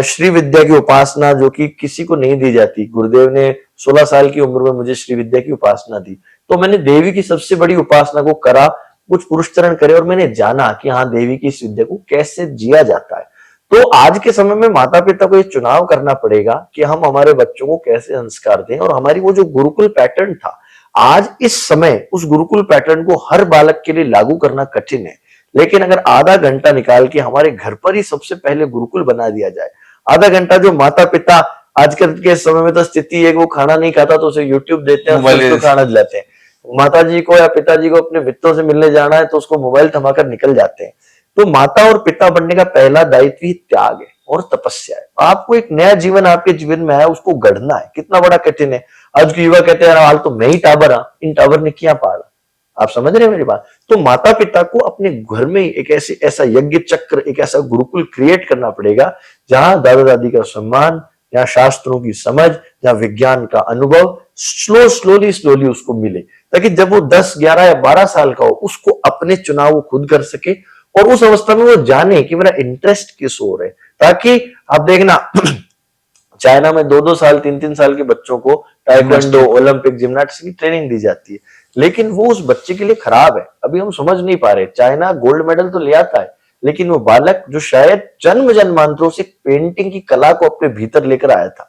श्री विद्या की उपासना जो कि किसी को नहीं दी जाती, गुरुदेव ने 16 साल की उम्र में मुझे श्री विद्या की उपासना दी, तो मैंने देवी की सबसे बड़ी उपासना को करा, कुछ पुरुषचरण करे और मैंने जाना कि हाँ देवी की इस विद्या को कैसे जिया जाता है। तो आज के समय में माता पिता को ये चुनाव करना पड़ेगा कि हम हमारे बच्चों को कैसे संस्कार दें। और हमारी वो जो गुरुकुल पैटर्न था, आज इस समय उस गुरुकुल पैटर्न को हर बालक के लिए लागू करना कठिन है, लेकिन अगर आधा घंटा निकाल के हमारे घर पर ही सबसे पहले गुरुकुल बना दिया जाए, आधा घंटा जो माता पिता, आजकल के समय में तो स्थिति है वो खाना नहीं खाता तो उसे यूट्यूब देते हैं और खाना दिलाते हैं। माता जी को या पिताजी को अपने मित्रों से मिलने जाना है तो उसको मोबाइल थमाकर निकल जाते हैं। तो माता और पिता बनने का पहला दायित्व ही त्याग है और तपस्या है। आपको एक नया जीवन आपके जीवन में आया, उसको गढ़ना है, कितना बड़ा कठिन है। आज के युवा कहते हैं हाल तो मैं ही टावर हाँ, इन टावर ने क्या पाला। आप समझ रहे हैं मेरी बात। तो माता पिता को अपने घर में एक ऐसा यज्ञ चक्र, एक ऐसा गुरुकुल क्रिएट करना पड़ेगा जहां दादा दादी का सम्मान, जहां शास्त्रों की समझ, जहां विज्ञान का अनुभव स्लोली उसको मिले, ताकि जब वो 10, 11 या 12 साल का हो उसको अपने चुनाव खुद कर सके और उस अवस्था में वो जाने कि मेरा इंटरेस्ट किस ओर है। ताकि आप देखना चाइना में 2-2 साल 3-3 साल के बच्चों को टाइक्वांडो, ओलंपिक, जिम्नास्टिक्स की ट्रेनिंग दी जाती है, लेकिन वो उस बच्चे के लिए खराब है। अभी हम समझ नहीं पा रहे। चाइना गोल्ड मेडल तो ले आता है, लेकिन वो बालक जो शायद जन्म जन्मांतरों से पेंटिंग की कला को अपने भीतर लेकर आया था,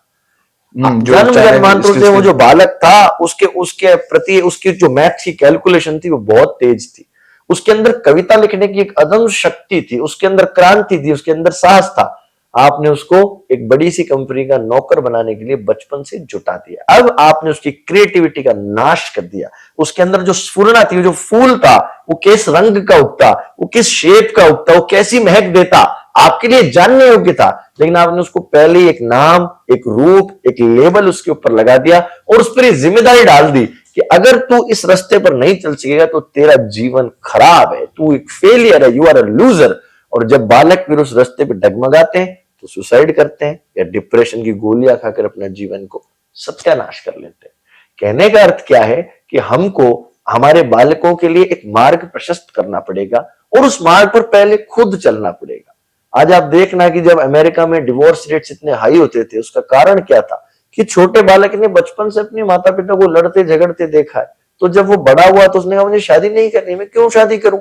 जन्म जन्मांतरों से वो जो बालक था उसके प्रति उसकी जो मैथ्स की कैलकुलेशन थी वो बहुत तेज थी। उसके अंदर कविता लिखने की एक अदम्य शक्ति थी, उसके अंदर क्रांति थी, उसके अंदर साहस था। आपने उसको एक बड़ी सी कंपनी का नौकर बनाने के लिए बचपन से जुटा दिया। अब आपने उसकी क्रिएटिविटी का नाश कर दिया। उसके अंदर जो स्फुरना थी, जो फूल था, वो किस रंग का उगता, वो किस शेप का उगता, वो कैसी महक देता, आपके लिए जानने योग्य था। लेकिन आपने उसको पहले ही एक नाम, एक रूप, एक लेबल उसके ऊपर लगा दिया और उस पर जिम्मेदारी डाल दी कि अगर तू इस रास्ते पर नहीं चल सकेगा तो तेरा जीवन खराब है, तू एक फेलियर है, यू आर अ लूजर। और जब बालक फिर उस रास्ते पे डगमगाते हैं तो सुसाइड करते हैं या डिप्रेशन की गोलियां खाकर अपने जीवन को सत्यानाश कर लेते हैं। कहने का अर्थ क्या है कि हमको हमारे बालकों के लिए एक मार्ग प्रशस्त करना पड़ेगा और उस मार्ग पर पहले खुद चलना पड़ेगा। आज आप देखना कि जब अमेरिका में डिवोर्स रेट्स इतने हाई होते थे, उसका कारण क्या था कि छोटे बालक ने बचपन से अपने माता पिता को लड़ते झगड़ते देखा है। तो जब वो बड़ा हुआ तो उसने कहा मुझे शादी नहीं करनी, मैं क्यों शादी करूं,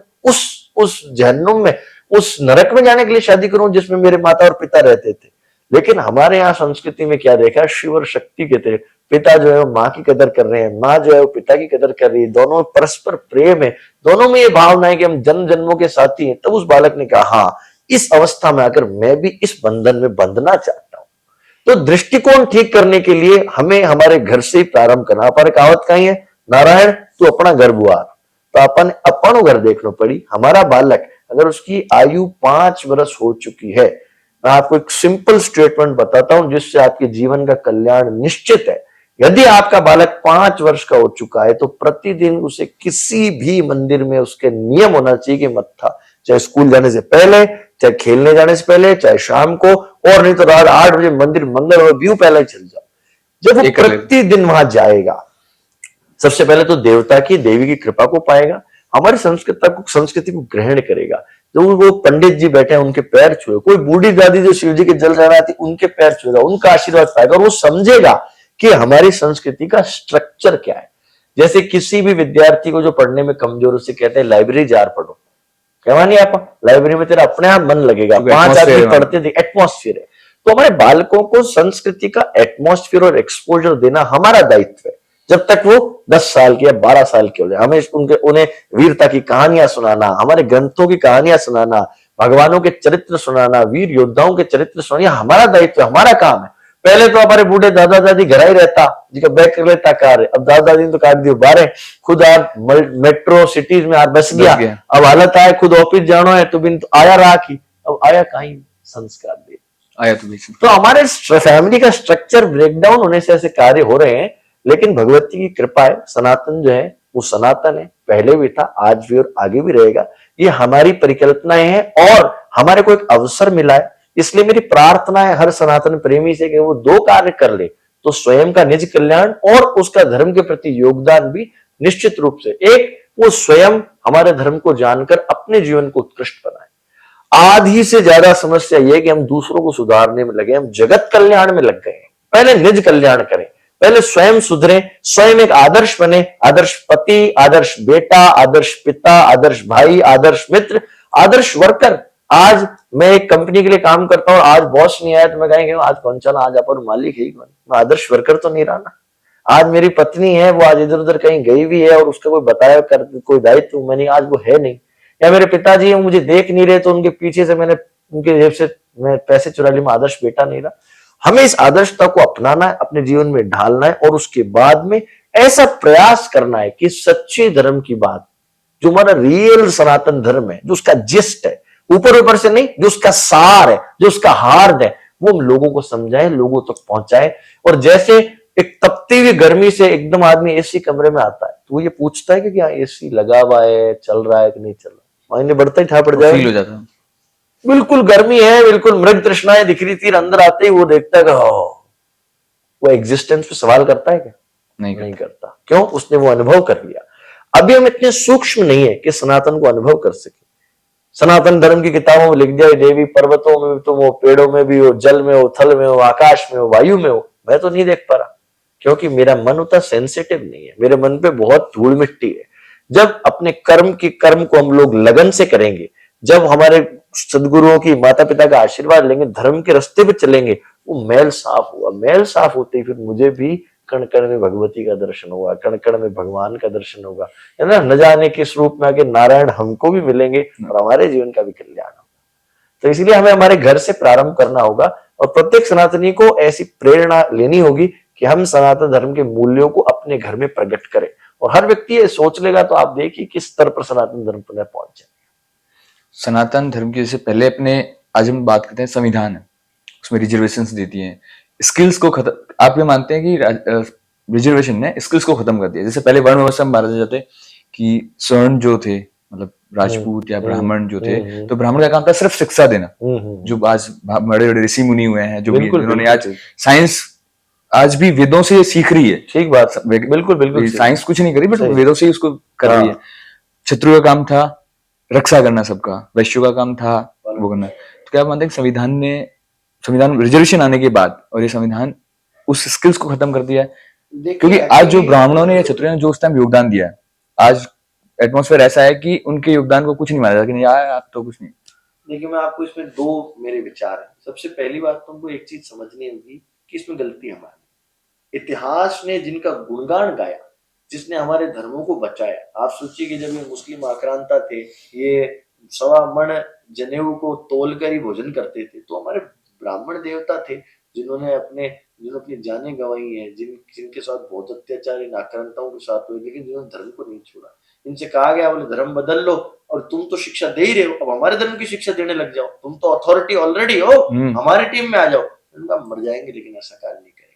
उस जहन्नुम में, उस नरक में जाने के लिए शादी करूं जिसमें मेरे माता और पिता रहते थे। लेकिन हमारे यहाँ संस्कृति में क्या देखा, शिव और शक्ति के थे। पिता जो है वो माँ की कदर कर रहे हैं, माँ जो है वो पिता की कदर कर रही है, दोनों परस्पर प्रेम है, दोनों में ये भावना है कि हम जन्म जन्मों के साथी हैं। तब उस बालक ने कहा हाँ, इस अवस्था में आकर मैं भी इस बंधन में बंधना चाहता हूं। तो दृष्टिकोण ठीक करने के लिए हमें हमारे घर से ही प्रारंभ करना। पर कहावत कही है, नारायण तू अपना घर बुआर, तो अपन घर देखना पड़ी। हमारा बालक अगर उसकी आयु 5 वर्ष हो चुकी है, मैं आपको एक सिंपल स्टेटमेंट बताता हूं जिससे आपके जीवन का कल्याण निश्चित है। यदि आपका बालक 5 वर्ष का हो चुका है तो प्रतिदिन उसे किसी भी मंदिर में उसके नियम होना चाहिए कि मत्था, चाहे स्कूल जाने से पहले, चाहे खेलने जाने से पहले, चाहे शाम को, और नहीं तो रात 8 बजे मंदिर मंगलवार व्यू पहले ही चल जाओ। जब वो प्रतिदिन वहां जाएगा, सबसे पहले तो देवता की, देवी की कृपा को पाएगा, हमारी संस्कृति को ग्रहण करेगा। जो वो पंडित जी बैठे हैं उनके पैर छुए, कोई बूढ़ी दादी जो शिव जी के जल चढ़ाती उनके पैर छुएगा, उनका आशीर्वाद पाएगा और वो समझेगा कि हमारी संस्कृति का स्ट्रक्चर क्या है। जैसे किसी भी विद्यार्थी को जो पढ़ने में कमजोर, उसे कहते हैं लाइब्रेरी जार पढ़ो, कहवा नहीं आप, लाइब्रेरी में तेरा अपने आप मन लगेगा, 5 आदमी पढ़ते थे, एटमॉस्फेयर है। तो हमारे बालकों को संस्कृति का एटमॉस्फेयर और एक्सपोजर देना हमारा दायित्व है। जब तक वो 10 साल के या 12 साल के हो जाए, हमें उन्हें वीरता की कहानियां सुनाना, हमारे ग्रंथों की कहानियां सुनाना, भगवानों के चरित्र सुनाना, वीर योद्धाओं के चरित्र सुनाना हमारा दायित्व है, हमारा काम है। पहले तो हमारे बूढ़े दादा दादी घर ही रहता जी का बैग कर लेता कार, अब दादा दादी ने तो काट दियो बारे, खुद आप मेट्रो सिटीज में बस गया। अब हालत आए खुद ऑफिस जाना है तो बिन तो आया रहा की, अब आया कहीं संस्कार दे आया तो हमारे फैमिली का स्ट्रक्चर ब्रेकडाउन होने से ऐसे कार्य हो रहे हैं। लेकिन भगवती की कृपा है, सनातन जो है वो सनातन है, पहले भी था, आज भी और आगे भी रहेगा। ये हमारी परिकल्पनाएं हैं और हमारे को एक अवसर मिला है। इसलिए मेरी प्रार्थना है हर सनातन प्रेमी से कि वो 2 कार्य कर ले, तो स्वयं का निज कल्याण और उसका धर्म के प्रति योगदान भी निश्चित रूप से। एक, वो स्वयं हमारे धर्म को जानकर अपने जीवन को उत्कृष्ट बनाए। आधी से ज्यादा समस्या यह कि हम दूसरों को सुधारने में लगे, हम जगत कल्याण में लग गए हैं। पहले निज कल्याण करें, पहले स्वयं सुधरे, स्वयं एक आदर्श बने, आदर्श पति, आदर्श बेटा, आदर्श पिता, आदर्श भाई, आदर्श मित्र, आदर्श वर्कर। आज मैं एक कंपनी के लिए काम करता हूँ, आज बॉस नहीं आया तो मैं कहेंगे आज कौन चला, आज अपन मालिक ही कौन, मैं आदर्श वर्कर तो नहीं रहा ना। आज मेरी पत्नी है, वो आज इधर उधर कहीं गई भी है और उसका कोई बताया कर कोई दायित्व मैंने, आज वो है नहीं। या मेरे पिताजी है, मुझे देख नहीं रहे तो उनके पीछे से मैंने उनके जेब से मैं पैसे चुरा ली, मैं आदर्श बेटा नहीं रहा। हमें इस आदर्शता को अपनाना है, अपने जीवन में ढालना है और उसके बाद में ऐसा प्रयास करना है कि सच्चे धर्म की बात, जो हमारा रियल सनातन धर्म है, जो उसका जिस्ट है, ऊपर ऊपर से नहीं, जो उसका सार है, जो उसका हार्द है, वो हम लोगों को समझाए, लोगों तक पहुंचाए। और जैसे एक तपती हुई गर्मी से एकदम आदमी एसी कमरे में आता है तो वो ये पूछता है कि क्या एसी लगा हुआ है, चल रहा है कि नहीं चल रहा, मायने बढ़ता ही था पड़ जाए, फील हो जाता है। बिल्कुल गर्मी है, बिल्कुल मृग तृष्णाएं दिख रही थी, अंदर आते ही वो देखता है कि वो एग्जिस्टेंस पे सवाल करता है क्या? नहीं करता। क्यों? उसने वो अनुभव कर लिया। अभी हम इतने सूक्ष्म नहीं है कि सनातन को अनुभव कर सके। सनातन धर्म की किताबों में लिख दिया देवी पर्वतों में तुम हो, पेड़ों में भी हो, जल में हो, थल में हो, आकाश में हो, वायु में हो, मैं तो नहीं देख पा रहा क्योंकि मेरा मन उतना सेंसिटिव नहीं है, मेरे मन पे बहुत धूल मिट्टी है। जब अपने कर्म को हम लोग लगन से करेंगे, जब हमारे सदगुरुओं की, माता पिता का आशीर्वाद लेंगे, धर्म के रास्ते पे चलेंगे, वो मैल साफ हुआ। मैल साफ होते ही फिर मुझे भी कण कण में भगवती का दर्शन होगा, कण कण में भगवान का दर्शन होगा, है ना। न जाने किस रूप में आके नारायण हमको भी मिलेंगे और हमारे जीवन का भी कल्याण होगा। तो इसलिए हमें हमारे घर से प्रारंभ करना होगा और प्रत्येक सनातनी को ऐसी प्रेरणा लेनी होगी कि हम सनातन धर्म के मूल्यों को अपने घर में प्रकट करें। और हर व्यक्ति ये सोच लेगा तो आप देखिए किस स्तर पर सनातन धर्म पर पहुंच जाए। सनातन धर्म की जैसे पहले अपने, आज हम बात करते हैं संविधान है, उसमें रिजर्वेशंस देती हैं, स्किल्स को खत्म, आप ये मानते हैं कि रिजर्वेशन ने स्किल्स को खत्म कर दिया? जैसे पहले वर्ण व्यवस्था में माना जाते कि स्वर्ण जो थे, मतलब राजपूत या ब्राह्मण जो थे, तो ब्राह्मण का काम था सिर्फ शिक्षा देना। जो आज बड़े बड़े ऋषि मुनि हुए हैं, जो भी उन्होंने आज साइंस आज भी वेदों से सीख रही है। ठीक बात, बिल्कुल बिल्कुल साइंस कुछ नहीं करी, बट वेदों से ही उसको कर रही है। शत्रु का काम था रक्षा करना सबका, वैश्यों का काम था वो करना। तो क्या आप मानते हैं कि संविधान रिजर्वेशन आने के बाद और ये संविधान उस स्किल्स को खत्म कर दिया है? क्योंकि आज जो ब्राह्मणों ने या क्षत्रियों ने जो उस टाइम योगदान दिया है, आज एटमॉस्फेयर ऐसा है कि उनके योगदान को कुछ नहीं माना जाता कि यार आप तो कुछ नहीं। देखिए, मैं आपको इसमें दो मेरे विचार हैं। सबसे पहली बात तुमको एक चीज समझनी होगी कि इसमें गलती हमारी। इतिहास ने जिनका गुणगान गाया, जिसने हमारे धर्मों को बचाया, आप सोचिए कि जब ये मुस्लिम आक्रांता थे, ये 1.25 मण जनेऊ को तोल कर ही भोजन करते थे, तो हमारे ब्राह्मण देवता थे जिन्होंने अपनी जानें गंवाई हैं, जिनके साथ बहुत अत्याचार इन आक्रांताओं के साथ हुए, लेकिन जिन्होंने धर्म को नहीं छोड़ा। इनसे कहा गया बोले धर्म बदल लो, और तुम तो शिक्षा दे ही रहे हो, अब हमारे धर्म की शिक्षा देने लग जाओ, तुम तो अथॉरिटी ऑलरेडी हो, हमारी टीम में आ जाओ। उनका मर जाएंगे लेकिन ऐसा कार्य नहीं करेंगे।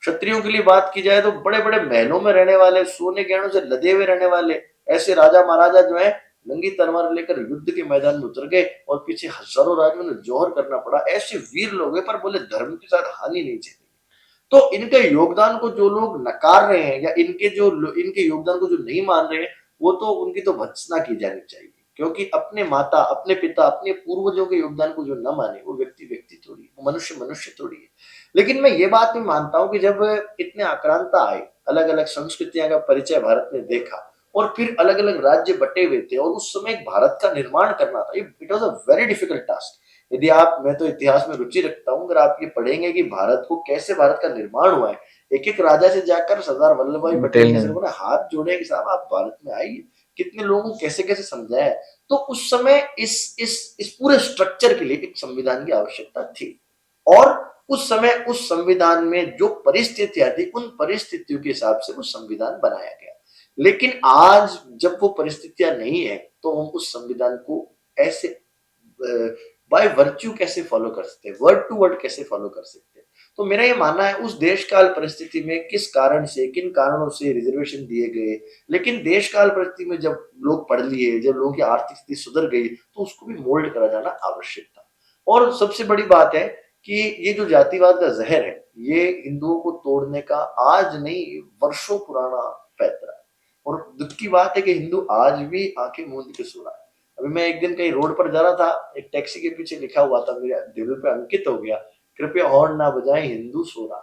क्षत्रियों के लिए बात की जाए तो बड़े बड़े महलों में रहने वाले, सोने गहनों से लदे हुए रहने वाले ऐसे राजा महाराजा जो है, नंगी तलवार लेकर युद्ध के मैदान में उतर गए और पीछे हजारों राज्यों ने जोहर करना पड़ा। ऐसे वीर लोग हैं, पर बोले धर्म के साथ हानि नहीं झेलेंगे। तो इनके योगदान को जो लोग नकार रहे हैं या इनके योगदान को जो नहीं मान रहे हैं, वो तो उनकी तो भर्त्सना की जानी चाहिए। क्योंकि अपने माता, अपने पिता, अपने पूर्वजों के योगदान को जो न माने, वो व्यक्ति थोड़ी, वो मनुष्य थोड़ी है। लेकिन मैं ये बात भी मानता हूं कि जब इतने आक्रांता आए, अलग अलग संस्कृतियां का परिचय भारत ने देखा, और फिर अलग अलग राज्य बटे हुए थे, और उस समय एक भारत का निर्माण करना था, it was a very difficult task. यदि मैं तो इतिहास में रुचि रखता हूं, अगर आप ये पढ़ेंगे कि भारत का निर्माण हुआ है, एक एक राजा से जाकर सरदार वल्लभ भाई पटेल जैसे लोगों ने हाथ जोड़े कि साहब आप भारत में आइए, कितने लोगों को कैसे कैसे समझाया। तो उस समय इस पूरे स्ट्रक्चर के लिए एक संविधान की आवश्यकता थी, और उस समय उस संविधान में जो परिस्थितियां थी, उन परिस्थितियों के हिसाब से वो संविधान बनाया गया। लेकिन आज जब वो परिस्थितियां नहीं है, तो हम उस संविधान को ऐसे बाय वर्च्यू कैसे फॉलो कर सकते हैं, वर्ड टू वर्ड कैसे फॉलो कर सकते हैं। तो मेरा ये मानना है उस देश काल परिस्थिति में किस कारण से, किन कारणों से रिजर्वेशन दिए गए, लेकिन देश काल परिस्थिति में जब लोग पढ़ लिए, जब लोगों की आर्थिक स्थिति सुधर गई, तो उसको भी मोल्ड करा जाना आवश्यक था। और सबसे बड़ी बात है कि ये जो जातिवाद का जहर है, ये हिंदुओं को तोड़ने का आज नहीं वर्षों पुराना पैतरा है। और दुख की बात है कि हिंदू आज भी आंखें मूंद के सो रहा है। अभी मैं एक दिन कहीं रोड पर जा रहा था, एक टैक्सी के पीछे लिखा हुआ था, मेरे दिल पे अंकित हो गया, कृपया हॉर्न ना बजाएं, हिंदू सो रहा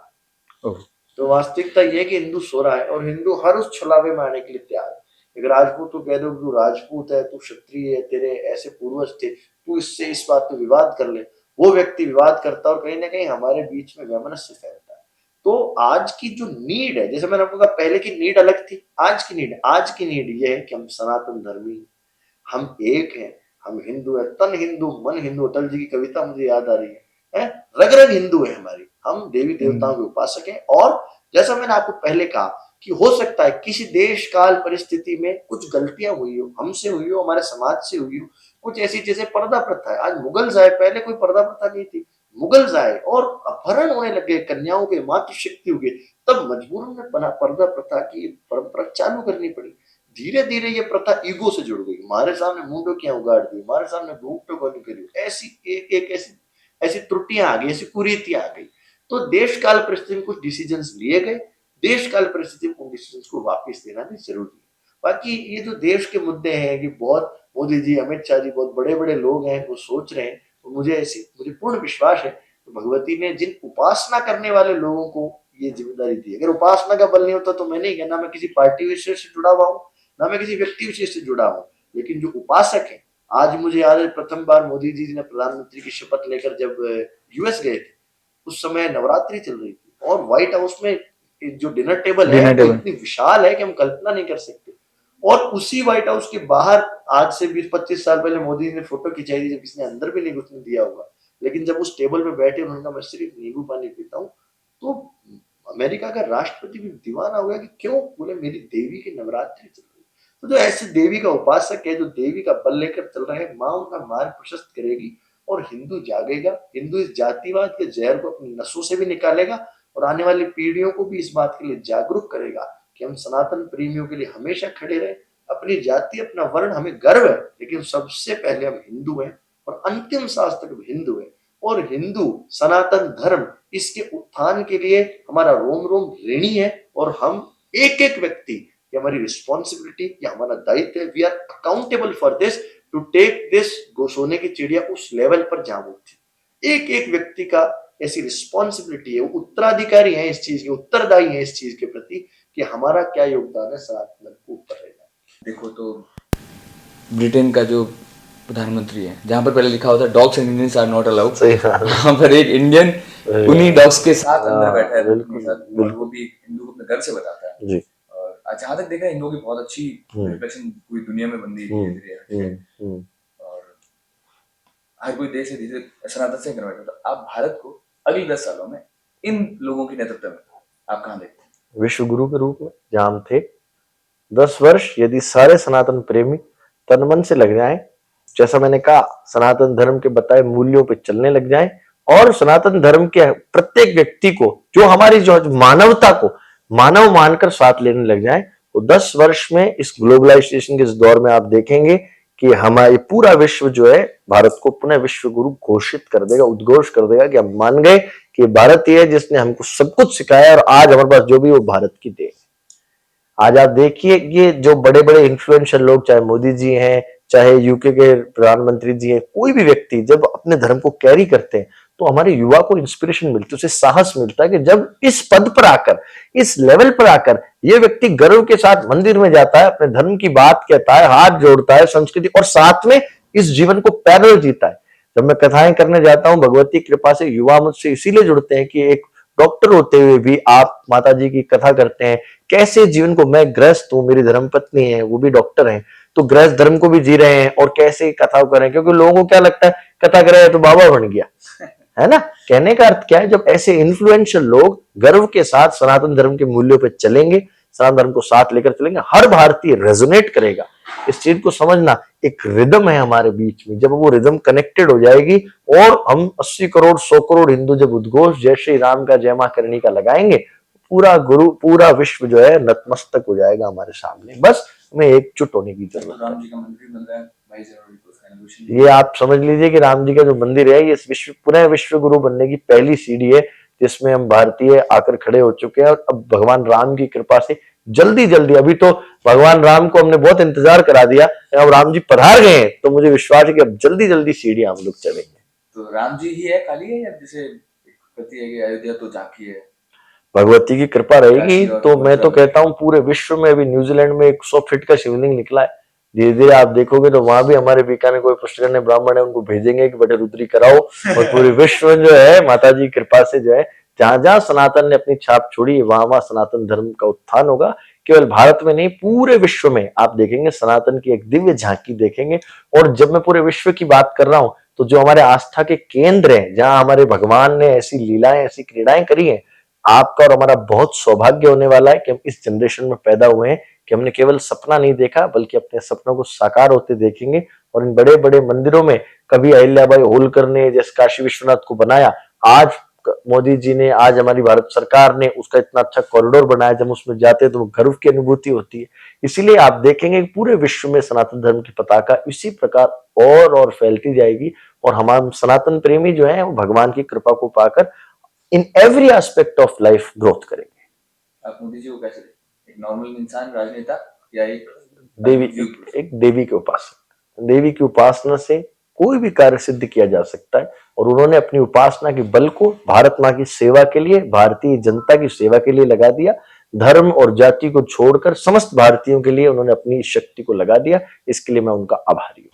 है। तो वास्तविकता यह है कि हिंदू सो रहा है, और हिंदू हर उस छलावे में आने के लिए तैयार है। एक राजपूत को कह दो तू राजपूत है, तू क्षत्रिय है, तेरे ऐसे पूर्वज थे, तू इससे इस बात पे विवाद कर ले, वो व्यक्ति विवाद करता है, और कहीं ना कहीं हमारे बीच में वैमनस्य फैलता है। तो आज की जो नीड है, जैसे मैंने आपको कहा पहले की नीड अलग थी, आज की नीड ये है कि हम सनातन धर्मी, हम एक हैं, हम हिंदू है, तन हिंदू मन हिंदू, अटल जी की कविता मुझे याद आ रही है, रग रग हिंदू है हमारी, हम देवी देवताओं के उपासक हैं। और जैसा मैंने आपको पहले कहा कि हो सकता है किसी देश काल परिस्थिति में कुछ गलतियां हुई हो, हमसे हुई हो, हमारे समाज से हुई हो, कुछ ऐसी चीजें, पर्दा प्रथा है, आज मुगल आए, पहले कोई पर्दा प्रथा नहीं थी, मुगल आए और अपहरण होने लगे कन्याओं के, मातृशक्तियों के, तब मजबूरन में पर्दा प्रथा की परंपरा चालू करनी पड़ी। धीरे धीरे ये प्रथा ईगो से जुड़ गई, हमारे सामने मुंडो क्या उगाड़ दी, हमारे सामने घूंघटों को निकली, ऐसी एक ऐसी त्रुटियां आ गई, ऐसी कुरीतियां आ गई। तो देश काल परिस्थिति में कुछ डिसीजंस लिए गए, देश काल परिस्थिति में उन डिसीजंस को वापस लेना भी जरूरी है। बाकी ये जो देश के मुद्दे हैं कि बहुत मोदी जी, अमित शाह जी, बहुत बड़े बड़े लोग हैं, वो सोच रहे हैं, तो मुझे पूर्ण विश्वास है तो भगवती ने जिन उपासना करने वाले लोगों को ये जिम्मेदारी दी। अगर उपासना का बल नहीं होता तो मैं नहीं कहना मैं किसी पार्टी विशेष से जुड़ा हुआ हूँ, ना मैं किसी व्यक्ति विशेष से जुड़ा हूं, लेकिन जो उपासक है, आज मुझे याद है प्रथम बार मोदी जी ने प्रधानमंत्री की शपथ लेकर जब यूएस गए थे, उस समय नवरात्रि चल रही थी, और व्हाइट हाउस में जो डिनर टेबल है वो इतनी विशाल है कि हम कल्पना नहीं कर सकते। और उसी व्हाइट हाउस के बाहर आज से 20-25 साल पहले मोदी जी ने फोटो खिंचाई थी, जब किसी ने अंदर भी नहीं घुसने दिया होगा, लेकिन जब उस टेबल पे बैठे उन्होंने कहा मैं सिर्फ नींबू पानी पीता हूँ, तो अमेरिका का राष्ट्रपति भी दीवाना हो गया कि क्यों, बोले मेरी देवी की नवरात्रि चल रही है। तो जो ऐसे देवी का उपासक है, जो देवी का बल लेकर चल रहे हैं, माँ उनका मार्ग प्रशस्त करेगी और हिंदू जागेगा। हिंदू इस जातिवाद के जहर को अपनी नसों से भी निकालेगा और आने वाली पीढ़ियों को भी इस बात के लिए जागरूक करेगा कि हम सनातन प्रेमियों के लिए हमेशा खड़े रहे। अपनी जाति, अपना वर्ण हमें गर्व है, लेकिन सबसे पहले हम हिंदू हैं और अंतिम सांस तक हम हिंदू हैं। और हिंदू सनातन धर्म, इसके उत्थान के लिए हमारा रोम रोम ऋणी है और हम एक एक व्यक्ति, ये हमारी रिस्पॉन्सिबिलिटी, ये हमारा दायित्व है। We are accountable for this, to take this सोने की चिड़िया उस लेवल पर जहां वो थी। एक एक व्यक्ति का ऐसी रिस्पॉन्सिबिलिटी है, वो उत्तराधिकारी है इस चीज के, उत्तरदायी है इस चीज के प्रति कि हमारा क्या योगदान है सनातन धर्म को ऊपर रहना। देखो तो ब्रिटेन का जो प्रधानमंत्री है, जहाँ पर पहले लिखा होता है dogs and Indians are not allowed, सही बात है। वहां पर एक इंडियन उन्हीं डॉग्स के साथ अंदर बैठा है बिल्कुल, उनके साथ, और बिल्कुल। वो भी हिंदू को अपने गर्व से बताता है। जी। और जहाँ तक देखा है, हिंदुओं की बहुत अच्छी रिफ्लेक्शन पूरी दुनिया में बन रही है धीरे धीरे, और हर कोई देश है धीरे सनातन से कन्वर्ट होता है। आप भारत को अगले 10 सालों में इन लोगों के नेतृत्व में आप कहाँ देखते हैं? विश्व गुरु के रूप में जहां हम थे, 10 वर्ष यदि सारे सनातन प्रेमी तन मन से लग जाएं, जैसा मैंने कहा, सनातन धर्म के बताए मूल्यों पे चलने लग जाएं और सनातन धर्म के प्रत्येक व्यक्ति को, जो हमारी जो मानवता को मानव मानकर साथ लेने लग जाएं, तो 10 वर्ष में इस ग्लोबलाइजेशन के इस दौर में आप देखेंगे कि हमारे पूरा विश्व जो है भारत को पुनः विश्व गुरु घोषित कर देगा, उद्घोष कर देगा कि हम मान गए कि भारत ही है जिसने हमको सब कुछ सिखाया और आज हमारे पास जो भी वो भारत की देन। आज आप देखिए ये जो बड़े बड़े इन्फ्लुएंशियल लोग, चाहे मोदी जी हैं, चाहे यूके के प्रधानमंत्री जी हैं, कोई भी व्यक्ति जब अपने धर्म को कैरी करते हैं तो हमारे युवा को इंस्पिरेशन मिलती है, उसे साहस मिलता है कि जब इस पद पर आकर, इस लेवल पर आकर ये व्यक्ति गर्व के साथ मंदिर में जाता है, अपने धर्म की बात कहता है, हाथ जोड़ता है, संस्कृति और साथ में इस जीवन को पैदल जीता है। जब मैं कथाएं करने जाता हूं, भगवती कृपा से युवा मुझसे इसीलिए जुड़ते हैं कि एक डॉक्टर होते हुए भी आप माता जी की कथा करते हैं, कैसे जीवन को, मैं गृहस्थ हूँ, मेरी धर्मपत्नी है, वो भी डॉक्टर हैं, तो गृहस्थ धर्म को भी जी रहे हैं और कैसे कथा करें, क्योंकि लोगों को क्या लगता है कथा करे तो बाबा बन गया, है ना। कहने का अर्थ क्या है, जब ऐसे इन्फ्लुएंशियल लोग गर्व के साथ सनातन धर्म के मूल्यों पर चलेंगे, सनातन धर्म को साथ लेकर चलेंगे, हर भारतीय रेजोनेट करेगा। इस चीज को समझना, एक रिदम है हमारे बीच में, जब वो रिदम कनेक्टेड हो जाएगी और हम 80 करोड़ 100 करोड़ हिंदू जब उद्घोष जय श्री राम का, जय मां करनी का लगाएंगे, पूरा विश्व जो है नतमस्तक हो जाएगा हमारे सामने। बस हमें एकजुट होने की जरूरत है। राम जी का मंदिर बन रहा है, भाई जरूरी तो उसका इनोवेशन ये आप समझ लीजिए कि राम जी का जो मंदिर है, ये पुनः विश्व गुरु बनने की पहली सीढ़ी है, जिसमें हम भारतीय आकर खड़े हो चुके हैं। और अब भगवान राम की कृपा से जल्दी जल्दी, अभी तो भगवान राम को हमने बहुत इंतजार करा दिया, अब राम जी पधार गए हैं, तो मुझे विश्वास है कि अब जल्दी जल्दी सीढ़ी हम लोग चलेंगे। तो राम जी ही है खाली है, या जैसे कहती है कि अयोध्या तो झांकी है? भगवती की कृपा रहेगी काशी और तो मैं तो मथुरा कहता हूँ पूरे विश्व में, अभी न्यूजीलैंड में 100 फीट का शिवलिंग निकला है, धीरे धीरे आप देखोगे तो वहां भी हमारे बीकानेर कोई पुष्कर ब्राह्मण है, उनको भेजेंगे कि बटे रुद्री कराओ। और पूरे विश्व में जो है माता जी की कृपा से जो है, जहां जहां सनातन ने अपनी छाप छोड़ी, वहां वहां सनातन धर्म का उत्थान होगा। केवल भारत में नहीं, पूरे विश्व में आप देखेंगे सनातन की एक दिव्य झांकी देखेंगे। और जब मैं पूरे विश्व की बात कर रहा हूं, तो जो हमारे आस्था के केंद्र हैं, जहां हमारे भगवान ने ऐसी लीलाएं, ऐसी क्रीड़ाएं करी हैं, आपका और हमारा बहुत सौभाग्य होने वाला है कि हम इस जनरेशन में पैदा हुए हैं, कि हमने केवल सपना नहीं देखा, बल्कि अपने सपनों को साकार होते देखेंगे। और इन बड़े बड़े मंदिरों में, कभी अहिल्याबाई होलकर ने जैसे काशी विश्वनाथ को बनाया, आज मोदी जी ने, आज हमारी भारत सरकार ने उसका इतना अच्छा कॉरिडोर बनाया, जब उसमें जाते हैं तो गर्व की अनुभूति होती है। इसीलिए आप देखेंगे कि पूरे विश्व में सनातन धर्म की पताका इसी प्रकार और फैलती जाएगी। और हमारे सनातन प्रेमी जो है, वो भगवान की कृपा को पाकर in every aspect of life growth करेंगे। आप मोदी जी को कैसे देखते? एक नॉर्मल इंसान, राजनेता, या एक देवी के उपासक? देवी की उपासना से कोई भी कार्य सिद्ध किया जा सकता है। और उन्होंने अपनी उपासना के बल को भारत माँ की सेवा के लिए, भारतीय जनता की सेवा के लिए लगा दिया। धर्म और जाति को छोड़कर समस्त भारतीयों के लिए उन्होंने अपनी शक्ति को लगा दिया। इसके लिए मैं उनका आभारी हूँ।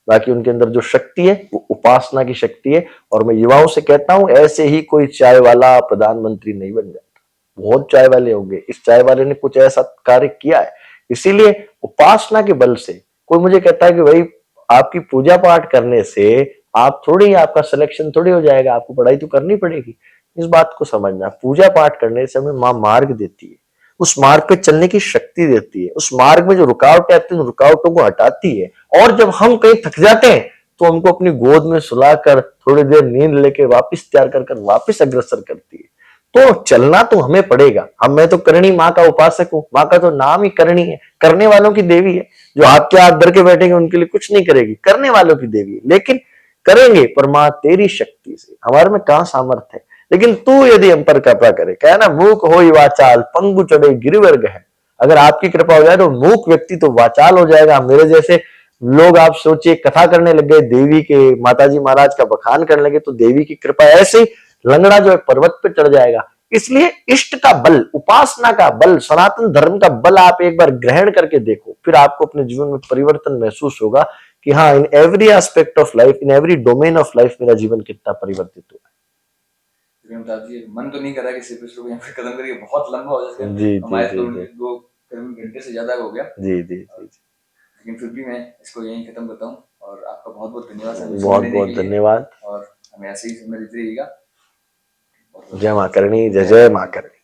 बाकी उनके अंदर जो शक्ति है, वो उपासना की शक्ति है। और मैं युवाओं से कहता हूं, ऐसे ही कोई चाय वाला प्रधानमंत्री नहीं बन जाता, बहुत चाय वाले होंगे। इस चाय वाले ने कुछ ऐसा कार्य किया है इसीलिए उपासना के बल से कोई मुझे कहता है कि भाई आपकी पूजा पाठ करने से आप थोड़ी आपका सिलेक्शन थोड़ी हो जाएगा, आपको पढ़ाई तो करनी पड़ेगी। इस बात को समझना, पूजा पाठ करने से हमें माँ मार्ग देती है, उस मार्ग पे चलने की शक्ति देती है, उस मार्ग में जो रुकावटें आती है उन रुकावटों को हटाती है। और जब हम कहीं थक जाते हैं तो हमको अपनी गोद में सुलाकर थोड़ी देर नींद लेके वापस तैयार कर वापस अग्रसर करती है। तो चलना तो हमें पड़ेगा। हम, मैं तो करणी माँ का उपासक हूँ, माँ का तो नाम ही करणी है, करने वालों की देवी है। जो आपके हाथ धर के बैठेंगे उनके लिए कुछ नहीं करेगी, करने वालों की देवी है। लेकिन करेंगे पर माँ तेरी शक्ति से, हमारे में कहाँ सामर्थ्य है। लेकिन तू यदि हम पर कृपा करे, क्या ना, मूक हो वाचाल पंगु चढ़े गिरवर गह। अगर आपकी कृपा हो जाए तो मूक व्यक्ति तो वाचाल हो जाएगा। मेरे जैसे लोग, आप सोचिए, कथा करने लग गए देवी के, माताजी महाराज का बखान करने लगे, तो देवी की कृपा ऐसे ही लंगड़ा जो है पर्वत पे चढ़ जाएगा। इसलिए इष्ट का बल, उपासना का बल, सनातन धर्म का बल आप एक बार ग्रहण करके देखो, फिर आपको अपने जीवन में परिवर्तन महसूस होगा कि हाँ, in every aspect of life, in every domain of life मेरा जीवन कितना परिवर्तित हुआ जी, मन तो नहीं कर रहा कि सिर्फ इसको यहाँ पे खत्म करिए, बहुत लंबा हो जाएगा। है। जी हमारे जी तो जी दो करीब घंटे से ज्यादा हो गया। जी जी जी। लेकिन फिर भी मैं इसको यहीं खत्म करता हूँ और आपका बहुत बहुत धन्यवाद सर, समय बहुत देने बहुत के लिए। धन्यवाद। और हमें ऐसे ही समय देते रहिएगा। जय माँ करणी, जय जय माँ करणी।